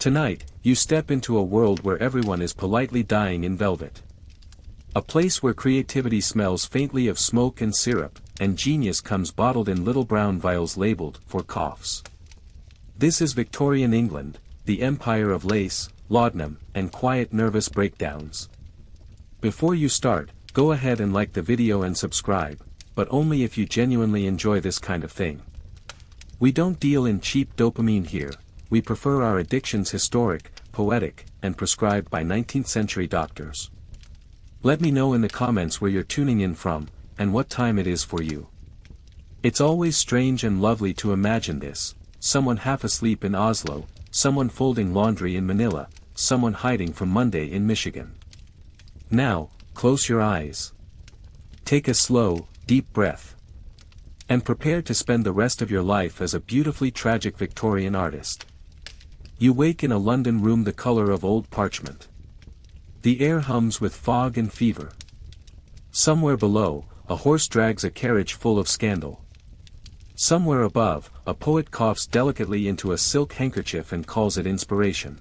Tonight, you step into a world where everyone is politely dying in velvet. A place where creativity smells faintly of smoke and syrup, and genius comes bottled in little brown vials labeled for coughs. This is Victorian England, the empire of lace, laudanum, and quiet nervous breakdowns. Before you start, go ahead and like the video and subscribe, but only if you genuinely enjoy this kind of thing. We don't deal in cheap dopamine here, we prefer our addictions historic, poetic, and prescribed by 19th century doctors. Let me know in the comments where you're tuning in from, and what time it is for you. It's always strange and lovely to imagine this, someone half asleep in Oslo, someone folding laundry in Manila, someone hiding from Monday in Michigan. Now, close your eyes. Take a slow, deep breath. And prepare to spend the rest of your life as a beautifully tragic Victorian artist. You wake in a London room the color of old parchment. The air hums with fog and fever. Somewhere below, a horse drags a carriage full of scandal. Somewhere above, a poet coughs delicately into a silk handkerchief and calls it inspiration.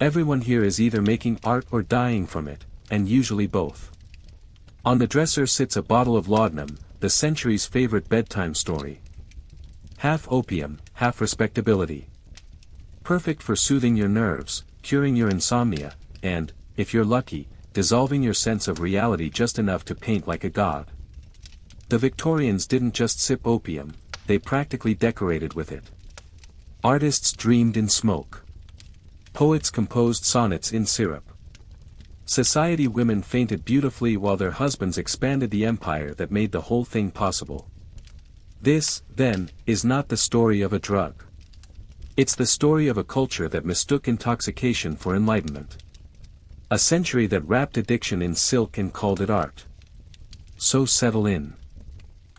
Everyone here is either making art or dying from it, and usually both. On the dresser sits a bottle of laudanum, the century's favorite bedtime story. Half opium, half respectability. Perfect for soothing your nerves, curing your insomnia, and, if you're lucky, dissolving your sense of reality just enough to paint like a god. The Victorians didn't just sip opium, they practically decorated with it. Artists dreamed in smoke. Poets composed sonnets in syrup. Society women fainted beautifully while their husbands expanded the empire that made the whole thing possible. This, then, is not the story of a drug. It's the story of a culture that mistook intoxication for enlightenment. A century that wrapped addiction in silk and called it art. So settle in.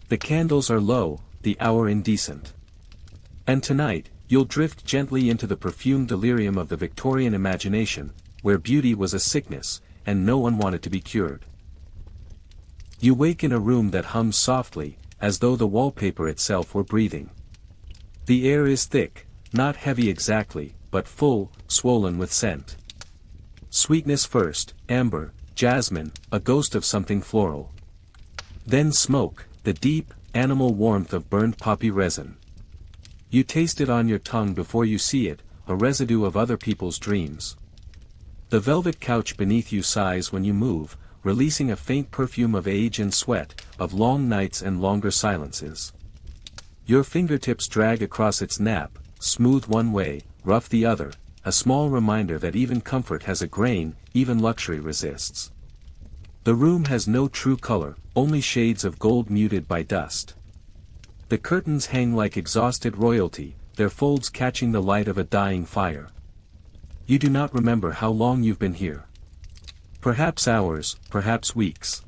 The candles are low, the hour indecent. And tonight, you'll drift gently into the perfumed delirium of the Victorian imagination, where beauty was a sickness, and no one wanted to be cured. You wake in a room that hums softly, as though the wallpaper itself were breathing. The air is thick, not heavy exactly, but full, swollen with scent. Sweetness first, amber, jasmine, a ghost of something floral. Then smoke, the deep, animal warmth of burned poppy resin. You taste it on your tongue before you see it, a residue of other people's dreams. The velvet couch beneath you sighs when you move, releasing a faint perfume of age and sweat, of long nights and longer silences. Your fingertips drag across its nap, smooth one way, rough the other, a small reminder that even comfort has a grain, even luxury resists. The room has no true color, only shades of gold muted by dust. The curtains hang like exhausted royalty, their folds catching the light of a dying fire. You do not remember how long you've been here. Perhaps hours, perhaps weeks.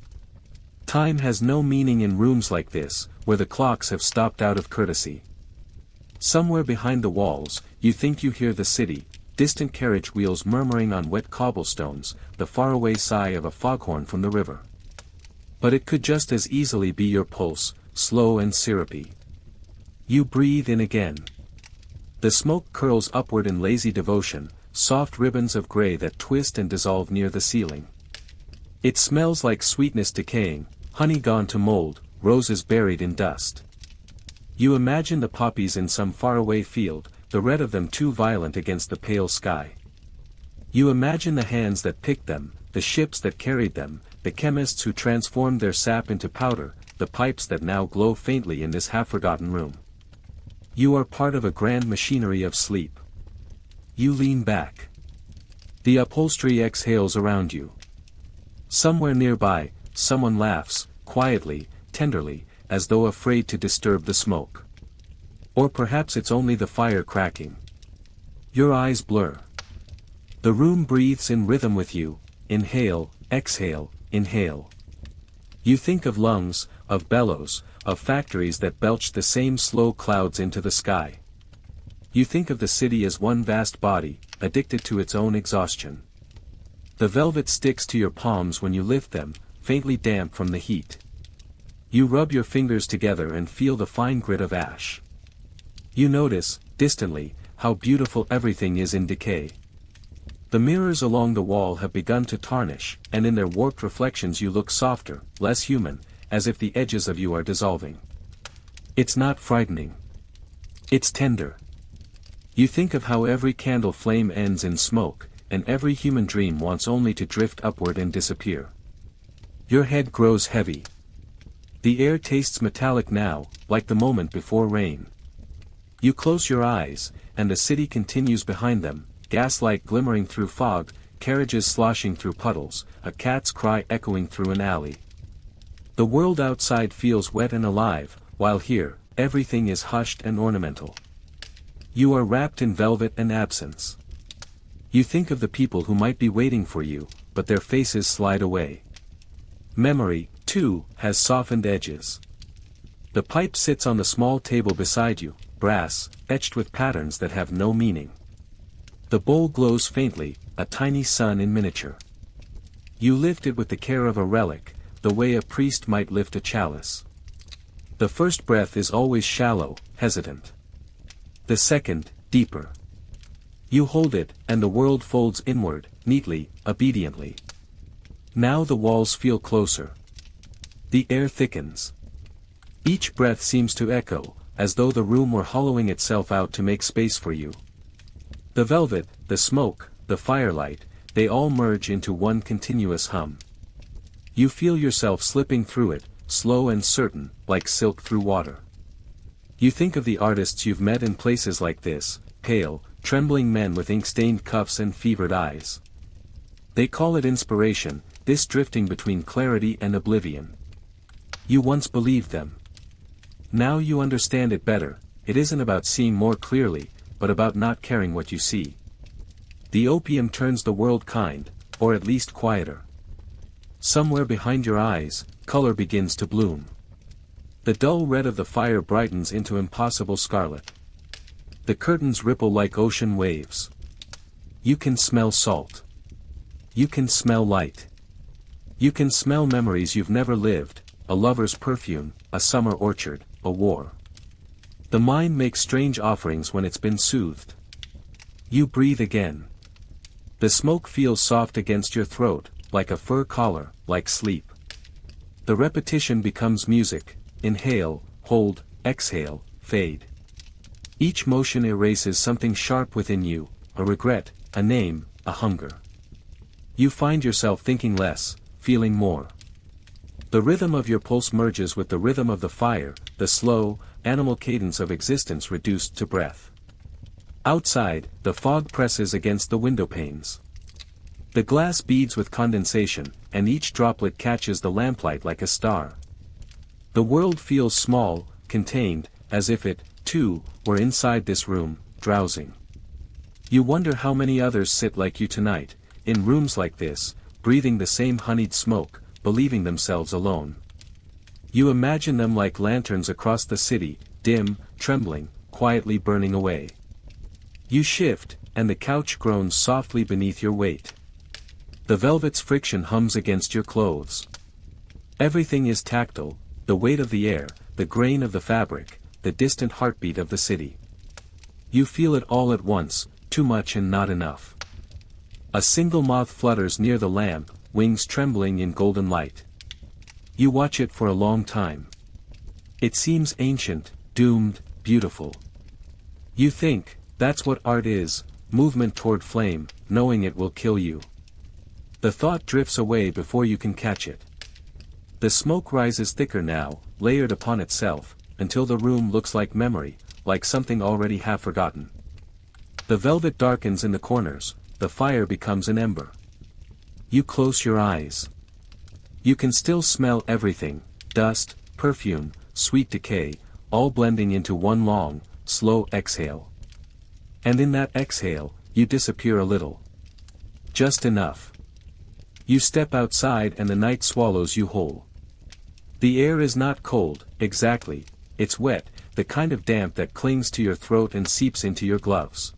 Time has no meaning in rooms like this, where the clocks have stopped out of courtesy. Somewhere behind the walls, you think you hear the city, distant carriage wheels murmuring on wet cobblestones, the faraway sigh of a foghorn from the river. But it could just as easily be your pulse, slow and syrupy. You breathe in again. The smoke curls upward in lazy devotion, soft ribbons of gray that twist and dissolve near the ceiling. It smells like sweetness decaying, honey gone to mold, roses buried in dust. You imagine the poppies in some faraway field, the red of them too violent against the pale sky. You imagine the hands that picked them, the ships that carried them, the chemists who transformed their sap into powder, the pipes that now glow faintly in this half-forgotten room. You are part of a grand machinery of sleep. You lean back. The upholstery exhales around you. Somewhere nearby, someone laughs, quietly, tenderly, as though afraid to disturb the smoke. Or perhaps it's only the fire cracking. Your eyes blur. The room breathes in rhythm with you, inhale, exhale, inhale. You think of lungs, of bellows, of factories that belch the same slow clouds into the sky. You think of the city as one vast body, addicted to its own exhaustion. The velvet sticks to your palms when you lift them, faintly damp from the heat. You rub your fingers together and feel the fine grit of ash. You notice, distantly, how beautiful everything is in decay. The mirrors along the wall have begun to tarnish, and in their warped reflections you look softer, less human, as if the edges of you are dissolving. It's not frightening. It's tender. You think of how every candle flame ends in smoke, and every human dream wants only to drift upward and disappear. Your head grows heavy. The air tastes metallic now, like the moment before rain. You close your eyes, and the city continues behind them, gaslight glimmering through fog, carriages sloshing through puddles, a cat's cry echoing through an alley. The world outside feels wet and alive, while here, everything is hushed and ornamental. You are wrapped in velvet and absence. You think of the people who might be waiting for you, but their faces slide away. Memory, too, has softened edges. The pipe sits on the small table beside you, brass, etched with patterns that have no meaning. The bowl glows faintly, a tiny sun in miniature. You lift it with the care of a relic, the way a priest might lift a chalice. The first breath is always shallow, hesitant. The second, deeper. You hold it, and the world folds inward, neatly, obediently. Now the walls feel closer. The air thickens. Each breath seems to echo, as though the room were hollowing itself out to make space for you. The velvet, the smoke, the firelight, they all merge into one continuous hum. You feel yourself slipping through it, slow and certain, like silk through water. You think of the artists you've met in places like this, pale, trembling men with ink-stained cuffs and fevered eyes. They call it inspiration, this drifting between clarity and oblivion. You once believed them. Now you understand it better. It isn't about seeing more clearly, but about not caring what you see. The opium turns the world kind, or at least quieter. Somewhere behind your eyes, color begins to bloom. The dull red of the fire brightens into impossible scarlet. The curtains ripple like ocean waves. You can smell salt. You can smell light. You can smell memories you've never lived, a lover's perfume, a summer orchard, a war. The mind makes strange offerings when it's been soothed. You breathe again. The smoke feels soft against your throat, like a fur collar, like sleep. The repetition becomes music. Inhale, hold, exhale, fade. Each motion erases something sharp within you, a regret, a name, a hunger. You find yourself thinking less, feeling more. The rhythm of your pulse merges with the rhythm of the fire, the slow, animal cadence of existence reduced to breath. Outside, the fog presses against the window panes. The glass beads with condensation, and each droplet catches the lamplight like a star. The world feels small, contained, as if it, too, were inside this room, drowsing. You wonder how many others sit like you tonight, in rooms like this, breathing the same honeyed smoke, believing themselves alone. You imagine them like lanterns across the city, dim, trembling, quietly burning away. You shift, and the couch groans softly beneath your weight. The velvet's friction hums against your clothes. Everything is tactile, the weight of the air, the grain of the fabric, the distant heartbeat of the city. You feel it all at once, too much and not enough. A single moth flutters near the lamp, wings trembling in golden light. You watch it for a long time. It seems ancient, doomed, beautiful. You think, that's what art is, movement toward flame, knowing it will kill you. The thought drifts away before you can catch it. The smoke rises thicker now, layered upon itself, until the room looks like memory, like something already half forgotten. The velvet darkens in the corners, the fire becomes an ember. You close your eyes. You can still smell everything, dust, perfume, sweet decay, all blending into one long, slow exhale. And in that exhale, you disappear a little. Just enough. You step outside and the night swallows you whole. The air is not cold, exactly, it's wet, the kind of damp that clings to your throat and seeps into your gloves.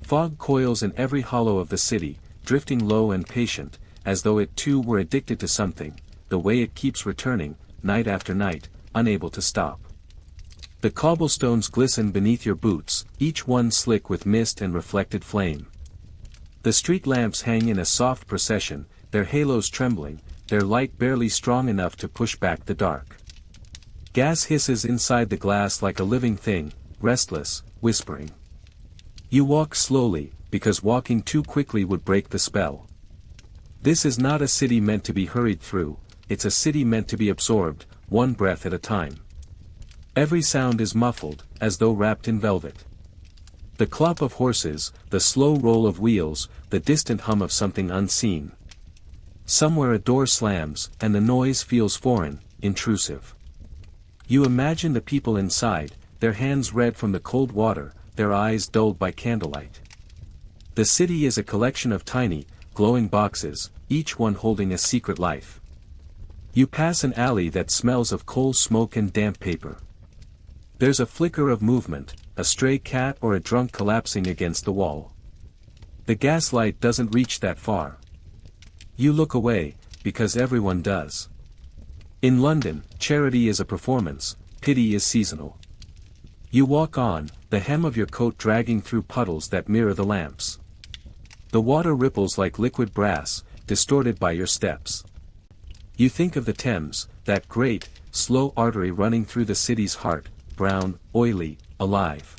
Fog coils in every hollow of the city, drifting low and patient, as though it too were addicted to something, the way it keeps returning, night after night, unable to stop. The cobblestones glisten beneath your boots, each one slick with mist and reflected flame. The street lamps hang in a soft procession, their halos trembling, their light barely strong enough to push back the dark. Gas hisses inside the glass like a living thing, restless, whispering. You walk slowly, because walking too quickly would break the spell. This is not a city meant to be hurried through, it's a city meant to be absorbed, one breath at a time. Every sound is muffled, as though wrapped in velvet. The clop of horses, the slow roll of wheels, the distant hum of something unseen. Somewhere a door slams, and the noise feels foreign, intrusive. You imagine the people inside, their hands red from the cold water, their eyes dulled by candlelight. The city is a collection of tiny, glowing boxes, each one holding a secret life. You pass an alley that smells of coal smoke and damp paper. There's a flicker of movement, a stray cat or a drunk collapsing against the wall. The gaslight doesn't reach that far. You look away, because everyone does. In London, charity is a performance, pity is seasonal. You walk on, the hem of your coat dragging through puddles that mirror the lamps. The water ripples like liquid brass, distorted by your steps. You think of the Thames, that great, slow artery running through the city's heart, brown, oily, alive.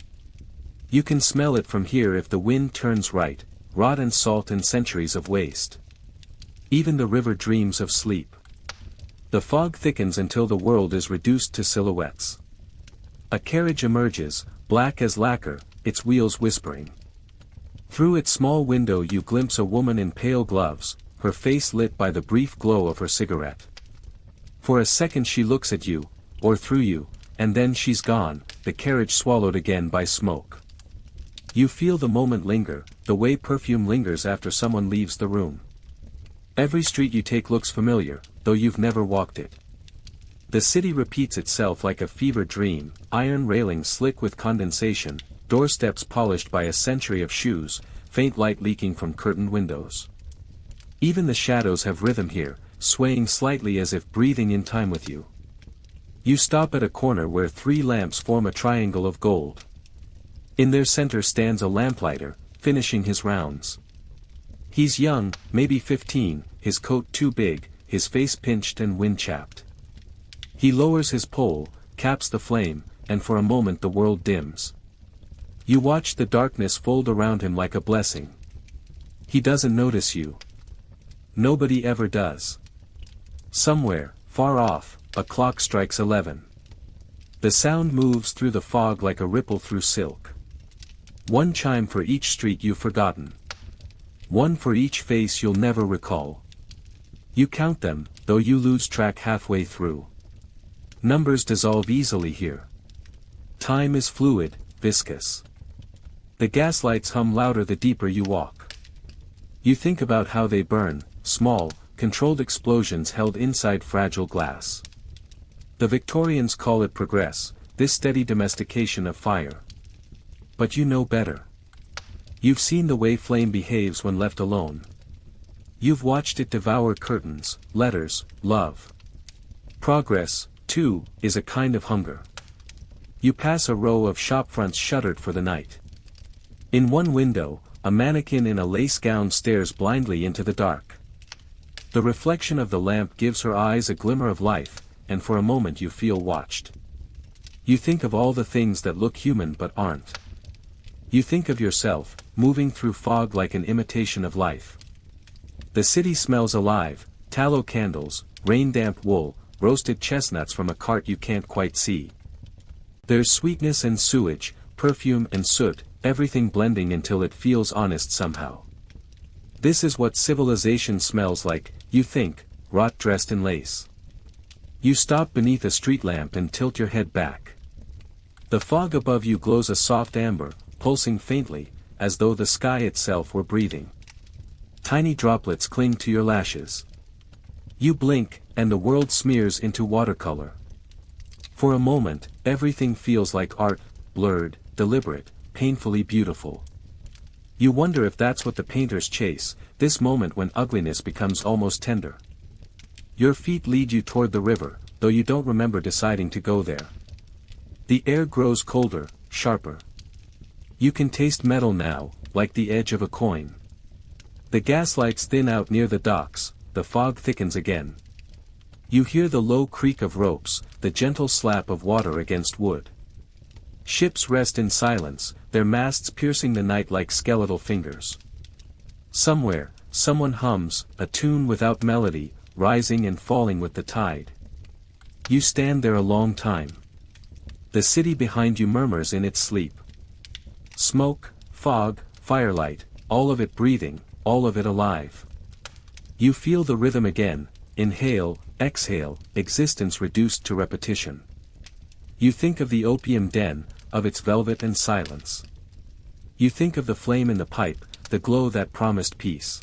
You can smell it from here if the wind turns right, rot and salt and centuries of waste. Even the river dreams of sleep. The fog thickens until the world is reduced to silhouettes. A carriage emerges, black as lacquer, its wheels whispering. Through its small window you glimpse a woman in pale gloves, her face lit by the brief glow of her cigarette. For a second she looks at you, or through you, and then she's gone, the carriage swallowed again by smoke. You feel the moment linger, the way perfume lingers after someone leaves the room. Every street you take looks familiar, though you've never walked it. The city repeats itself like a fever dream, iron railings slick with condensation, doorsteps polished by a century of shoes, faint light leaking from curtained windows. Even the shadows have rhythm here, swaying slightly as if breathing in time with you. You stop at a corner where 3 lamps form a triangle of gold. In their center stands a lamplighter, finishing his rounds. He's young, maybe 15, his coat too big, his face pinched and wind-chapped. He lowers his pole, caps the flame, and for a moment the world dims. You watch the darkness fold around him like a blessing. He doesn't notice you. Nobody ever does. Somewhere, far off, a clock strikes 11. The sound moves through the fog like a ripple through silk. One chime for each street you've forgotten. One for each face you'll never recall. You count them, though you lose track halfway through. Numbers dissolve easily here. Time is fluid, viscous. The gaslights hum louder the deeper you walk. You think about how they burn, small, controlled explosions held inside fragile glass. The Victorians call it progress, this steady domestication of fire. But you know better. You've seen the way flame behaves when left alone. You've watched it devour curtains, letters, love. Progress, too, is a kind of hunger. You pass a row of shopfronts shuttered for the night. In one window, a mannequin in a lace gown stares blindly into the dark. The reflection of the lamp gives her eyes a glimmer of life, and for a moment you feel watched. You think of all the things that look human but aren't. You think of yourself, moving through fog like an imitation of life. The city smells alive, tallow candles, rain-damp wool, roasted chestnuts from a cart you can't quite see. There's sweetness and sewage, perfume and soot, everything blending until it feels honest somehow. This is what civilization smells like, you think, rot dressed in lace. You stop beneath a street lamp and tilt your head back. The fog above you glows a soft amber, pulsing faintly, as though the sky itself were breathing. Tiny droplets cling to your lashes. You blink, and the world smears into watercolor. For a moment, everything feels like art, blurred, deliberate, painfully beautiful. You wonder if that's what the painters chase, this moment when ugliness becomes almost tender. Your feet lead you toward the river, though you don't remember deciding to go there. The air grows colder, sharper. You can taste metal now, like the edge of a coin. The gaslights thin out near the docks, the fog thickens again. You hear the low creak of ropes, the gentle slap of water against wood. Ships rest in silence, their masts piercing the night like skeletal fingers. Somewhere, someone hums, a tune without melody, rising and falling with the tide. You stand there a long time. The city behind you murmurs in its sleep. Smoke, fog, firelight, all of it breathing, all of it alive. You feel the rhythm again, inhale, exhale, existence reduced to repetition. You think of the opium den, of its velvet and silence. You think of the flame in the pipe, the glow that promised peace.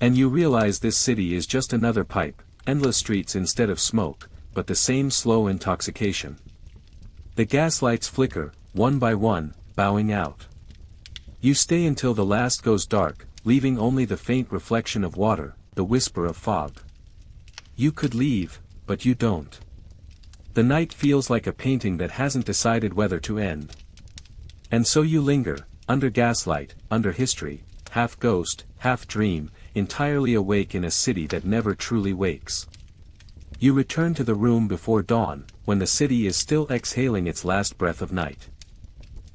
And you realize this city is just another pipe, endless streets instead of smoke, but the same slow intoxication. The gaslights flicker, one by one, bowing out. You stay until the last goes dark, leaving only the faint reflection of water, the whisper of fog. You could leave, but you don't. The night feels like a painting that hasn't decided whether to end. And so you linger, under gaslight, under history, half ghost, half dream, entirely awake in a city that never truly wakes. You return to the room before dawn, when the city is still exhaling its last breath of night.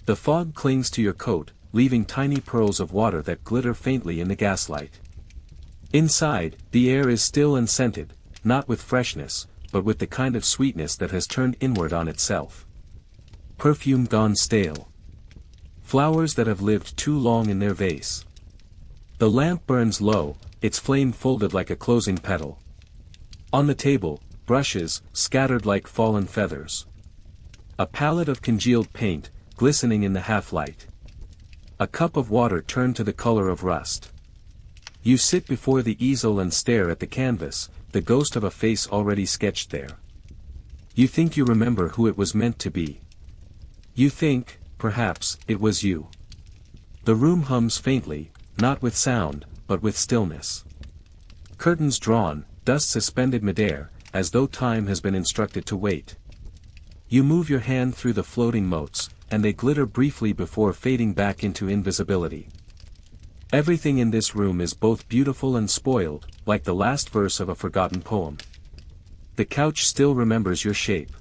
The fog clings to your coat, leaving tiny pearls of water that glitter faintly in the gaslight. Inside, the air is still and scented, not with freshness, but with the kind of sweetness that has turned inward on itself. Perfume gone stale. Flowers that have lived too long in their vase. The lamp burns low, its flame folded like a closing petal. On the table, brushes, scattered like fallen feathers. A palette of congealed paint, glistening in the half-light. A cup of water turned to the color of rust. You sit before the easel and stare at the canvas, the ghost of a face already sketched there. You think you remember who it was meant to be. You think, perhaps, it was you. The room hums faintly, not with sound, but with stillness. Curtains drawn, dust suspended midair, as though time has been instructed to wait. You move your hand through the floating motes, and they glitter briefly before fading back into invisibility. Everything in this room is both beautiful and spoiled, like the last verse of a forgotten poem. The couch still remembers your shape.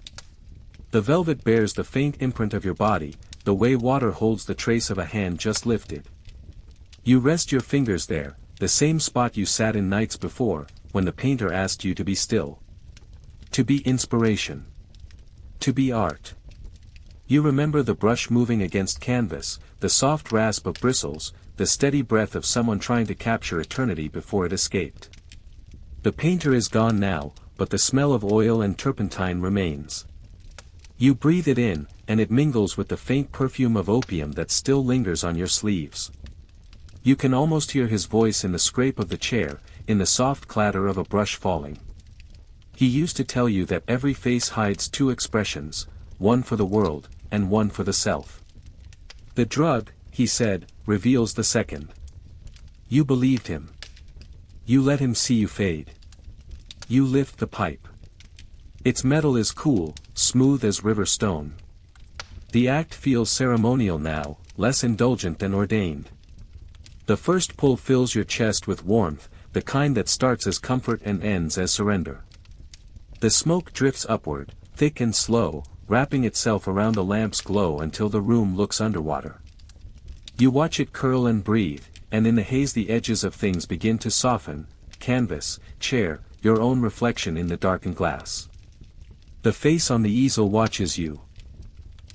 The velvet bears the faint imprint of your body, the way water holds the trace of a hand just lifted. You rest your fingers there, the same spot you sat in nights before, when the painter asked you to be still. To be inspiration. To be art. You remember the brush moving against canvas, the soft rasp of bristles, the steady breath of someone trying to capture eternity before it escaped. The painter is gone now, but the smell of oil and turpentine remains. You breathe it in, and it mingles with the faint perfume of opium that still lingers on your sleeves. You can almost hear his voice in the scrape of the chair, in the soft clatter of a brush falling. He used to tell you that every face hides two expressions, one for the world, and one for the self. The drug, he said, reveals the second. You believed him. You let him see you fade. You lift the pipe. Its metal is cool, smooth as river stone. The act feels ceremonial now, less indulgent than ordained. The first pull fills your chest with warmth, the kind that starts as comfort and ends as surrender. The smoke drifts upward, thick and slow, wrapping itself around the lamp's glow until the room looks underwater. You watch it curl and breathe, and in the haze the edges of things begin to soften, canvas, chair, your own reflection in the darkened glass. The face on the easel watches you.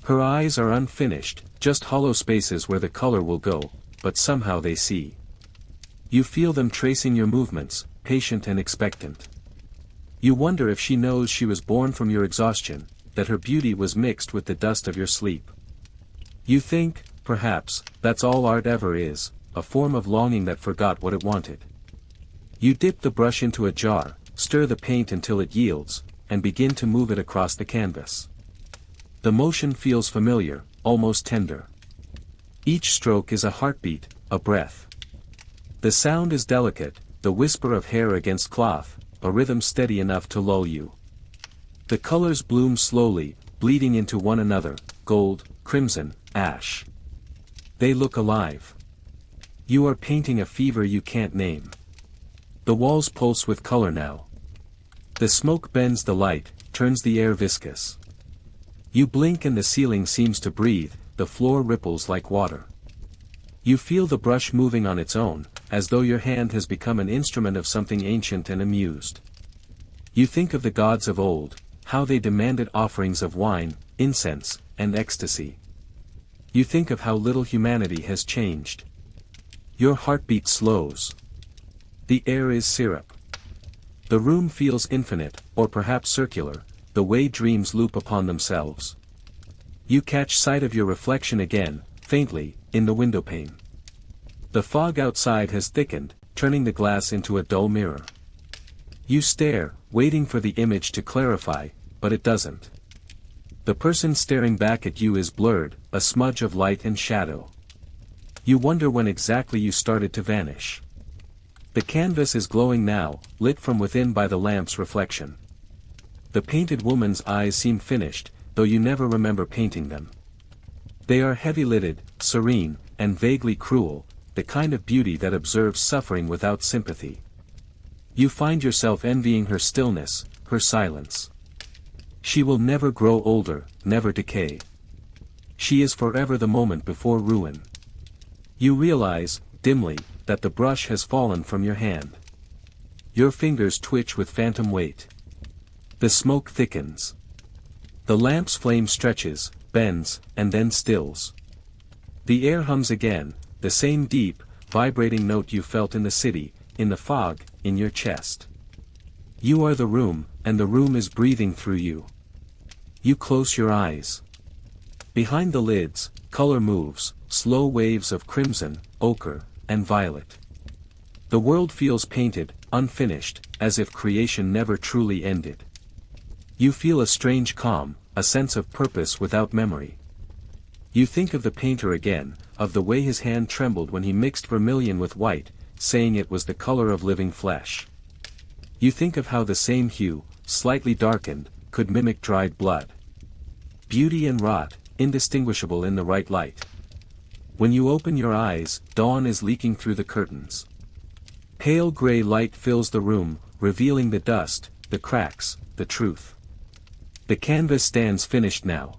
Her eyes are unfinished, just hollow spaces where the color will go, but somehow they see. You feel them tracing your movements, patient and expectant. You wonder if she knows she was born from your exhaustion, that her beauty was mixed with the dust of your sleep. You think, perhaps, that's all art ever is, a form of longing that forgot what it wanted. You dip the brush into a jar, stir the paint until it yields, and begin to move it across the canvas. The motion feels familiar, almost tender. Each stroke is a heartbeat, a breath. The sound is delicate, the whisper of hair against cloth, a rhythm steady enough to lull you. The colors bloom slowly, bleeding into one another, gold, crimson, ash. They look alive. You are painting a fever you can't name. The walls pulse with color now. The smoke bends the light, turns the air viscous. You blink and the ceiling seems to breathe, the floor ripples like water. You feel the brush moving on its own, as though your hand has become an instrument of something ancient and amused. You think of the gods of old, how they demanded offerings of wine, incense, and ecstasy. You think of how little humanity has changed. Your heartbeat slows. The air is syrup. The room feels infinite, or perhaps circular, the way dreams loop upon themselves. You catch sight of your reflection again, faintly, in the windowpane. The fog outside has thickened, turning the glass into a dull mirror. You stare, waiting for the image to clarify, but it doesn't. The person staring back at you is blurred, a smudge of light and shadow. You wonder when exactly you started to vanish. The canvas is glowing now, lit from within by the lamp's reflection. The painted woman's eyes seem finished, though you never remember painting them. They are heavy-lidded, serene, and vaguely cruel, the kind of beauty that observes suffering without sympathy. You find yourself envying her stillness, her silence. She will never grow older, never decay. She is forever the moment before ruin. You realize, dimly, that the brush has fallen from your hand. Your fingers twitch with phantom weight. The smoke thickens. The lamp's flame stretches, bends, and then stills. The air hums again, the same deep, vibrating note you felt in the city, in the fog, in your chest. You are the room, and the room is breathing through you. You close your eyes. Behind the lids, color moves, slow waves of crimson, ochre, and violet. The world feels painted, unfinished, as if creation never truly ended. You feel a strange calm, a sense of purpose without memory. You think of the painter again, of the way his hand trembled when he mixed vermilion with white, saying it was the color of living flesh. You think of how the same hue, slightly darkened, could mimic dried blood. Beauty and rot, indistinguishable in the right light. When you open your eyes, dawn is leaking through the curtains. Pale gray light fills the room, revealing the dust, the cracks, the truth. The canvas stands finished now.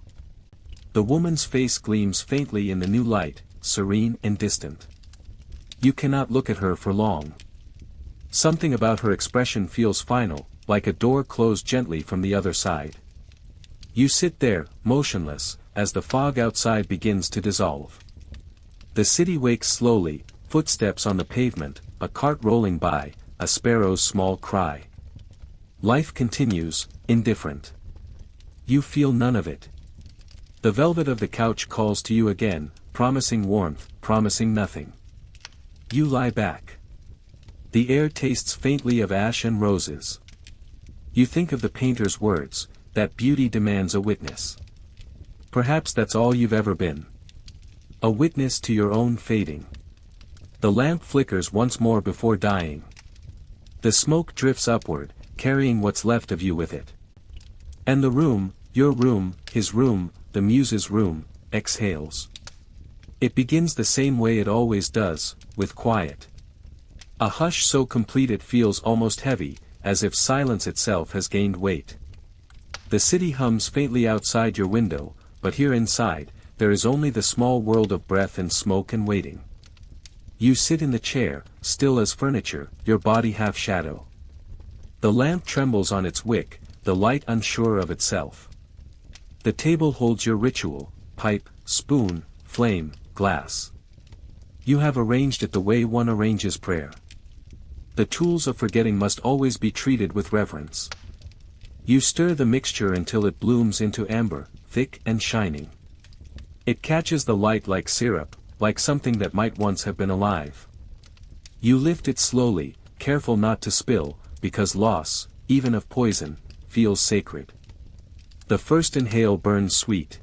The woman's face gleams faintly in the new light, serene and distant. You cannot look at her for long. Something about her expression feels final, like a door closed gently from the other side. You sit there, motionless, as the fog outside begins to dissolve. The city wakes slowly, footsteps on the pavement, a cart rolling by, a sparrow's small cry. Life continues, indifferent. You feel none of it. The velvet of the couch calls to you again, promising warmth, promising nothing. You lie back. The air tastes faintly of ash and roses. You think of the painter's words, that beauty demands a witness. Perhaps that's all you've ever been. A witness to your own fading. The lamp flickers once more before dying. The smoke drifts upward, carrying what's left of you with it. And the room, your room, his room, the muse's room, exhales. It begins the same way it always does, with quiet. A hush so complete it feels almost heavy, as if silence itself has gained weight. The city hums faintly outside your window, but here inside, there is only the small world of breath and smoke and waiting. You sit in the chair, still as furniture, your body half shadow. The lamp trembles on its wick, the light unsure of itself. The table holds your ritual, pipe, spoon, flame, glass. You have arranged it the way one arranges prayer. The tools of forgetting must always be treated with reverence. You stir the mixture until it blooms into amber, thick and shining. It catches the light like syrup, like something that might once have been alive. You lift it slowly, careful not to spill, because loss, even of poison, feels sacred. The first inhale burns sweet.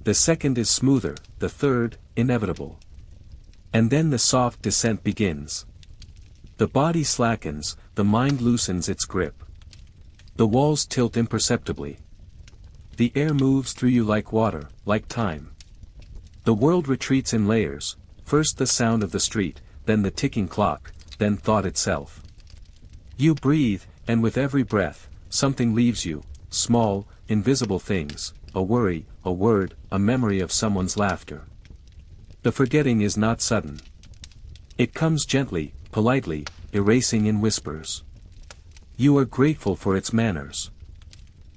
The second is smoother, the third, inevitable. And then the soft descent begins. The body slackens, the mind loosens its grip. The walls tilt imperceptibly. The air moves through you like water, like time. The world retreats in layers, first the sound of the street, then the ticking clock, then thought itself. You breathe, and with every breath, something leaves you, small, invisible things, a worry, a word, a memory of someone's laughter. The forgetting is not sudden. It comes gently, politely, erasing in whispers. You are grateful for its manners.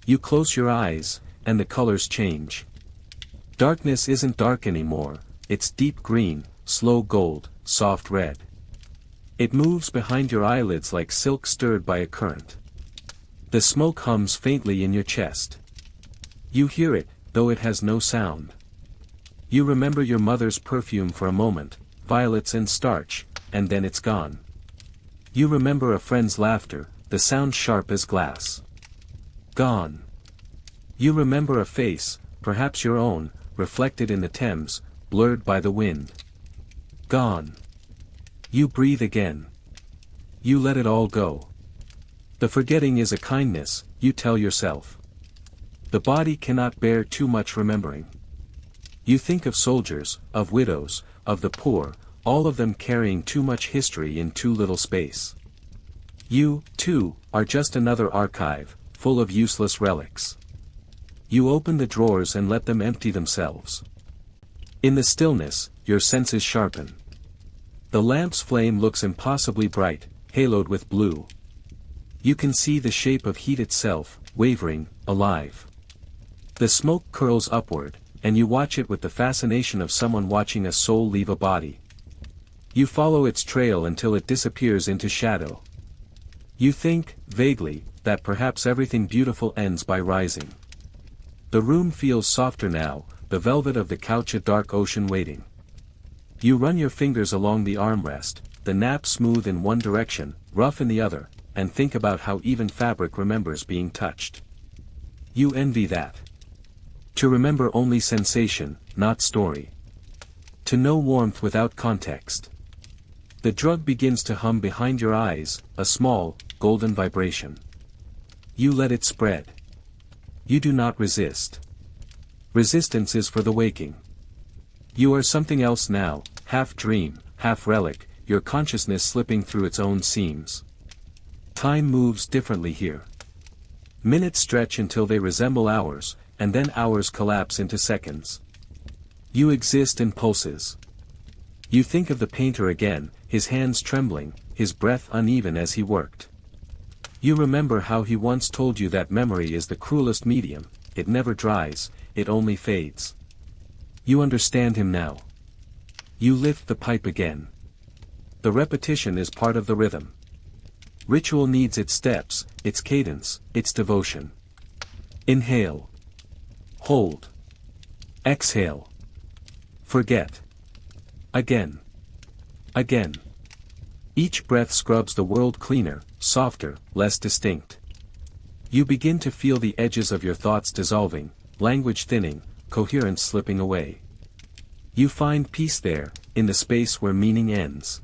You close your eyes, and the colors change. Darkness isn't dark anymore, it's deep green, slow gold, soft red. It moves behind your eyelids like silk stirred by a current. The smoke hums faintly in your chest. You hear it, though it has no sound. You remember your mother's perfume for a moment, violets and starch, and then it's gone. You remember a friend's laughter, the sound sharp as glass. Gone. You remember a face, perhaps your own, reflected in the Thames, blurred by the wind. Gone. You breathe again. You let it all go. The forgetting is a kindness, you tell yourself. The body cannot bear too much remembering. You think of soldiers, of widows, of the poor, all of them carrying too much history in too little space. You, too, are just another archive, full of useless relics. You open the drawers and let them empty themselves. In the stillness, your senses sharpen. The lamp's flame looks impossibly bright, haloed with blue. You can see the shape of heat itself, wavering, alive. The smoke curls upward, and you watch it with the fascination of someone watching a soul leave a body. You follow its trail until it disappears into shadow. You think, vaguely, that perhaps everything beautiful ends by rising. The room feels softer now, the velvet of the couch a dark ocean waiting. You run your fingers along the armrest, the nap smooth in one direction, rough in the other, and think about how even fabric remembers being touched. You envy that. To remember only sensation, not story. To know warmth without context. The drug begins to hum behind your eyes, a small, golden vibration. You let it spread. You do not resist. Resistance is for the waking. You are something else now, half dream, half relic, your consciousness slipping through its own seams. Time moves differently here. Minutes stretch until they resemble hours, and then hours collapse into seconds. You exist in pulses. You think of the painter again, his hands trembling, his breath uneven as he worked. You remember how he once told you that memory is the cruelest medium, it never dries, it only fades. You understand him now. You lift the pipe again. The repetition is part of the rhythm. Ritual needs its steps, its cadence, its devotion. Inhale. Hold. Exhale. Forget. Again. Again. Each breath scrubs the world cleaner, softer, less distinct. You begin to feel the edges of your thoughts dissolving, language thinning, coherence slipping away. You find peace there, in the space where meaning ends.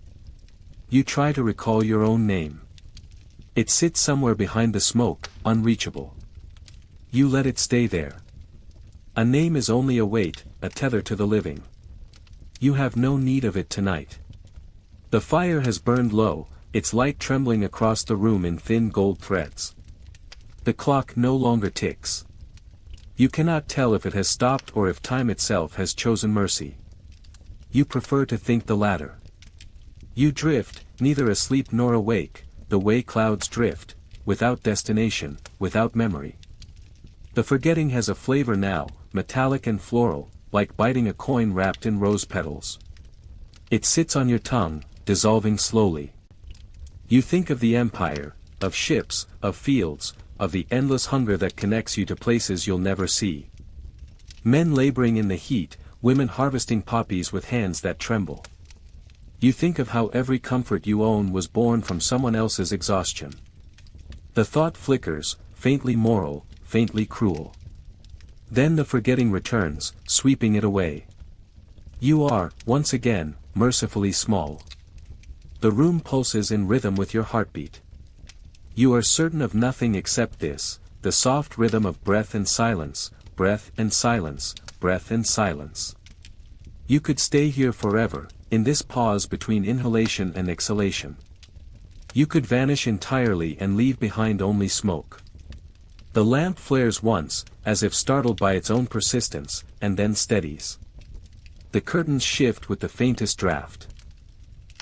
You try to recall your own name. It sits somewhere behind the smoke, unreachable. You let it stay there. A name is only a weight, a tether to the living. You have no need of it tonight. The fire has burned low, its light trembling across the room in thin gold threads. The clock no longer ticks. You cannot tell if it has stopped or if time itself has chosen mercy. You prefer to think the latter. You drift, neither asleep nor awake, the way clouds drift, without destination, without memory. The forgetting has a flavor now, metallic and floral, like biting a coin wrapped in rose petals. It sits on your tongue, dissolving slowly. You think of the empire, of ships, of fields, of the endless hunger that connects you to places you'll never see. Men laboring in the heat, women harvesting poppies with hands that tremble. You think of how every comfort you own was born from someone else's exhaustion. The thought flickers, faintly moral, faintly cruel. Then the forgetting returns, sweeping it away. You are, once again, mercifully small. The room pulses in rhythm with your heartbeat. You are certain of nothing except this, the soft rhythm of breath and silence, breath and silence, breath and silence. You could stay here forever, in this pause between inhalation and exhalation. You could vanish entirely and leave behind only smoke. The lamp flares once, as if startled by its own persistence, and then steadies. The curtains shift with the faintest draft.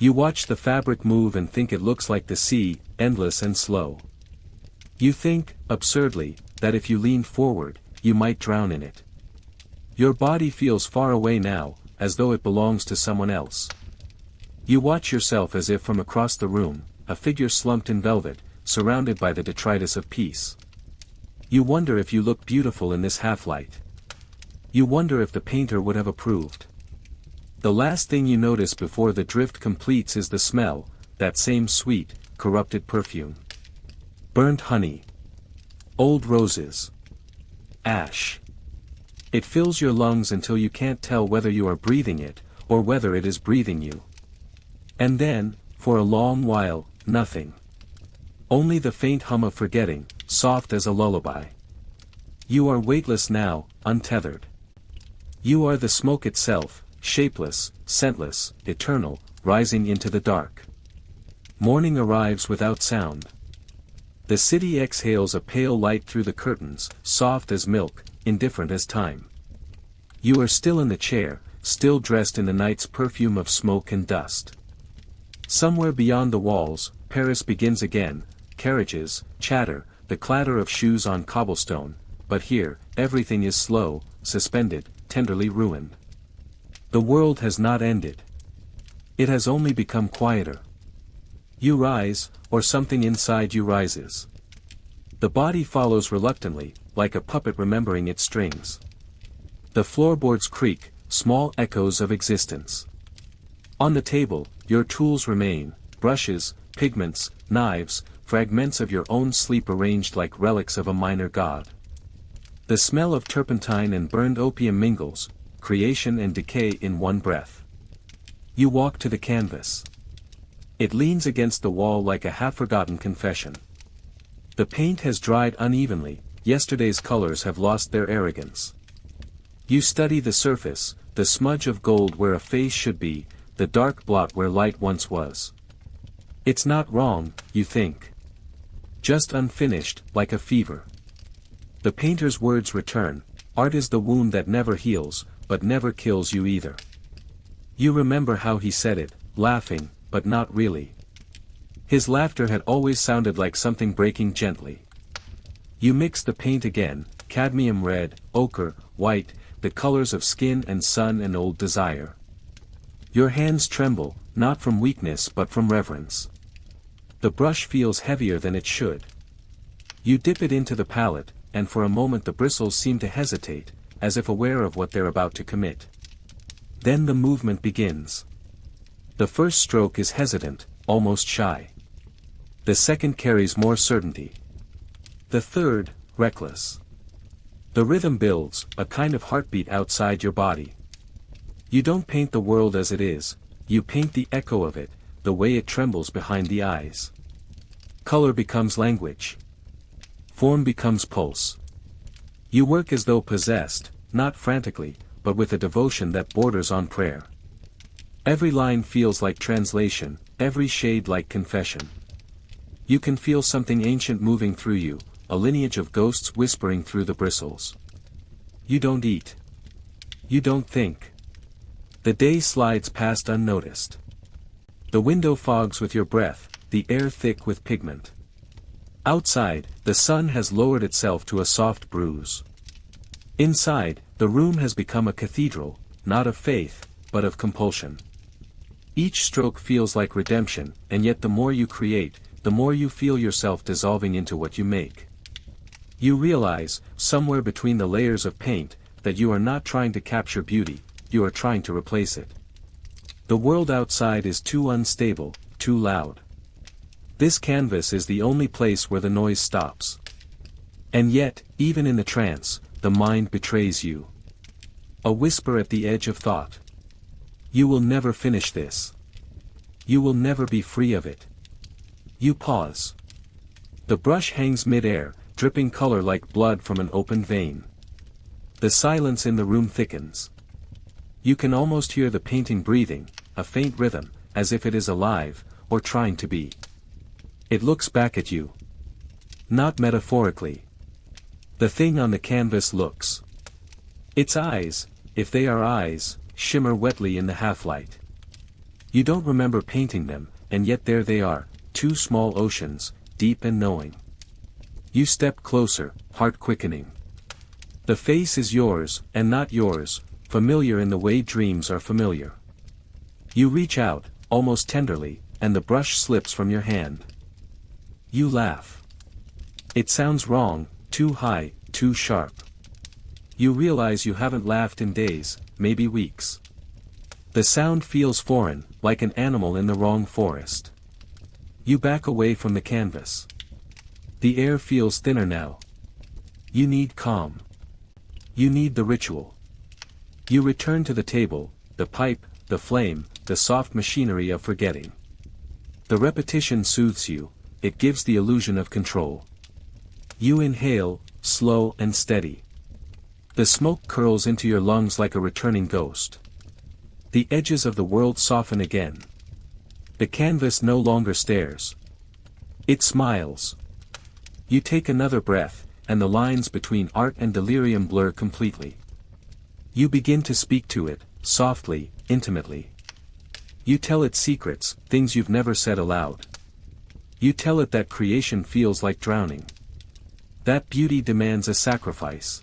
You watch the fabric move and think it looks like the sea, endless and slow. You think, absurdly, that if you leaned forward, you might drown in it. Your body feels far away now, as though it belongs to someone else. You watch yourself as if from across the room, a figure slumped in velvet, surrounded by the detritus of peace. You wonder if you look beautiful in this half-light. You wonder if the painter would have approved. The last thing you notice before the drift completes is the smell, that same sweet, corrupted perfume. Burnt honey. Old roses. Ash. It fills your lungs until you can't tell whether you are breathing it, or whether it is breathing you. And then, for a long while, nothing. Only the faint hum of forgetting, soft as a lullaby. You are weightless now, untethered. You are the smoke itself, shapeless, scentless, eternal, rising into the dark. Morning arrives without sound. The city exhales a pale light through the curtains, soft as milk, indifferent as time. You are still in the chair, still dressed in the night's perfume of smoke and dust. Somewhere beyond the walls, Paris begins again, carriages, chatter, the clatter of shoes on cobblestone, but here, everything is slow, suspended, tenderly ruined. The world has not ended. It has only become quieter. You rise, or something inside you rises. The body follows reluctantly, like a puppet remembering its strings. The floorboards creak, small echoes of existence. On the table, your tools remain, brushes, pigments, knives, fragments of your own sleep arranged like relics of a minor god. The smell of turpentine and burned opium mingles, creation and decay in one breath. You walk to the canvas. It leans against the wall like a half-forgotten confession. The paint has dried unevenly, yesterday's colors have lost their arrogance. You study the surface, the smudge of gold where a face should be, the dark blot where light once was. It's not wrong, you think. Just unfinished, like a fever. The painter's words return, art is the wound that never heals, but never kills you either. You remember how he said it, laughing, but not really. His laughter had always sounded like something breaking gently. You mix the paint again, cadmium red, ochre, white, the colors of skin and sun and old desire. Your hands tremble, not from weakness but from reverence. The brush feels heavier than it should. You dip it into the palette, and for a moment the bristles seem to hesitate, as if aware of what they're about to commit. Then the movement begins. The first stroke is hesitant, almost shy. The second carries more certainty. The third, reckless. The rhythm builds, a kind of heartbeat outside your body. You don't paint the world as it is, you paint the echo of it, the way it trembles behind the eyes. Color becomes language. Form becomes pulse. You work as though possessed, not frantically, but with a devotion that borders on prayer. Every line feels like translation, every shade like confession. You can feel something ancient moving through you, a lineage of ghosts whispering through the bristles. You don't eat. You don't think. The day slides past unnoticed. The window fogs with your breath, the air thick with pigment. Outside, the sun has lowered itself to a soft bruise. Inside, the room has become a cathedral, not of faith, but of compulsion. Each stroke feels like redemption, and yet the more you create, the more you feel yourself dissolving into what you make. You realize, somewhere between the layers of paint, that you are not trying to capture beauty, you are trying to replace it. The world outside is too unstable, too loud. This canvas is the only place where the noise stops. And yet, even in the trance, the mind betrays you. A whisper at the edge of thought. You will never finish this. You will never be free of it. You pause. The brush hangs mid-air, dripping color like blood from an open vein. The silence in the room thickens. You can almost hear the painting breathing, a faint rhythm, as if it is alive, or trying to be. It looks back at you. Not metaphorically. The thing on the canvas looks. Its eyes, if they are eyes, shimmer wetly in the half-light. You don't remember painting them, and yet there they are, two small oceans, deep and knowing. You step closer, heart quickening. The face is yours, and not yours, familiar in the way dreams are familiar. You reach out, almost tenderly, and the brush slips from your hand. You laugh. It sounds wrong, too high, too sharp. You realize you haven't laughed in days, maybe weeks. The sound feels foreign, like an animal in the wrong forest. You back away from the canvas. The air feels thinner now. You need calm. You need the ritual. You return to the table, the pipe, the flame, the soft machinery of forgetting. The repetition soothes you, it gives the illusion of control. You inhale, slow and steady. The smoke curls into your lungs like a returning ghost. The edges of the world soften again. The canvas no longer stares. It smiles. You take another breath, and the lines between art and delirium blur completely. You begin to speak to it, softly, intimately. You tell it secrets, things you've never said aloud. You tell it that creation feels like drowning. That beauty demands a sacrifice.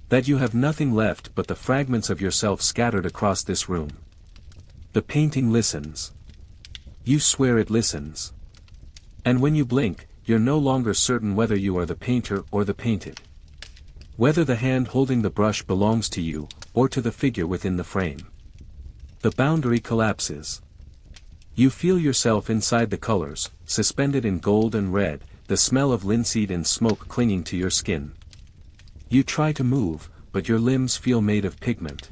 That you have nothing left but the fragments of yourself scattered across this room. The painting listens. You swear it listens. And when you blink, you're no longer certain whether you are the painter or the painted. Whether the hand holding the brush belongs to you, or to the figure within the frame. The boundary collapses. You feel yourself inside the colors, suspended in gold and red, the smell of linseed and smoke clinging to your skin. You try to move, but your limbs feel made of pigment.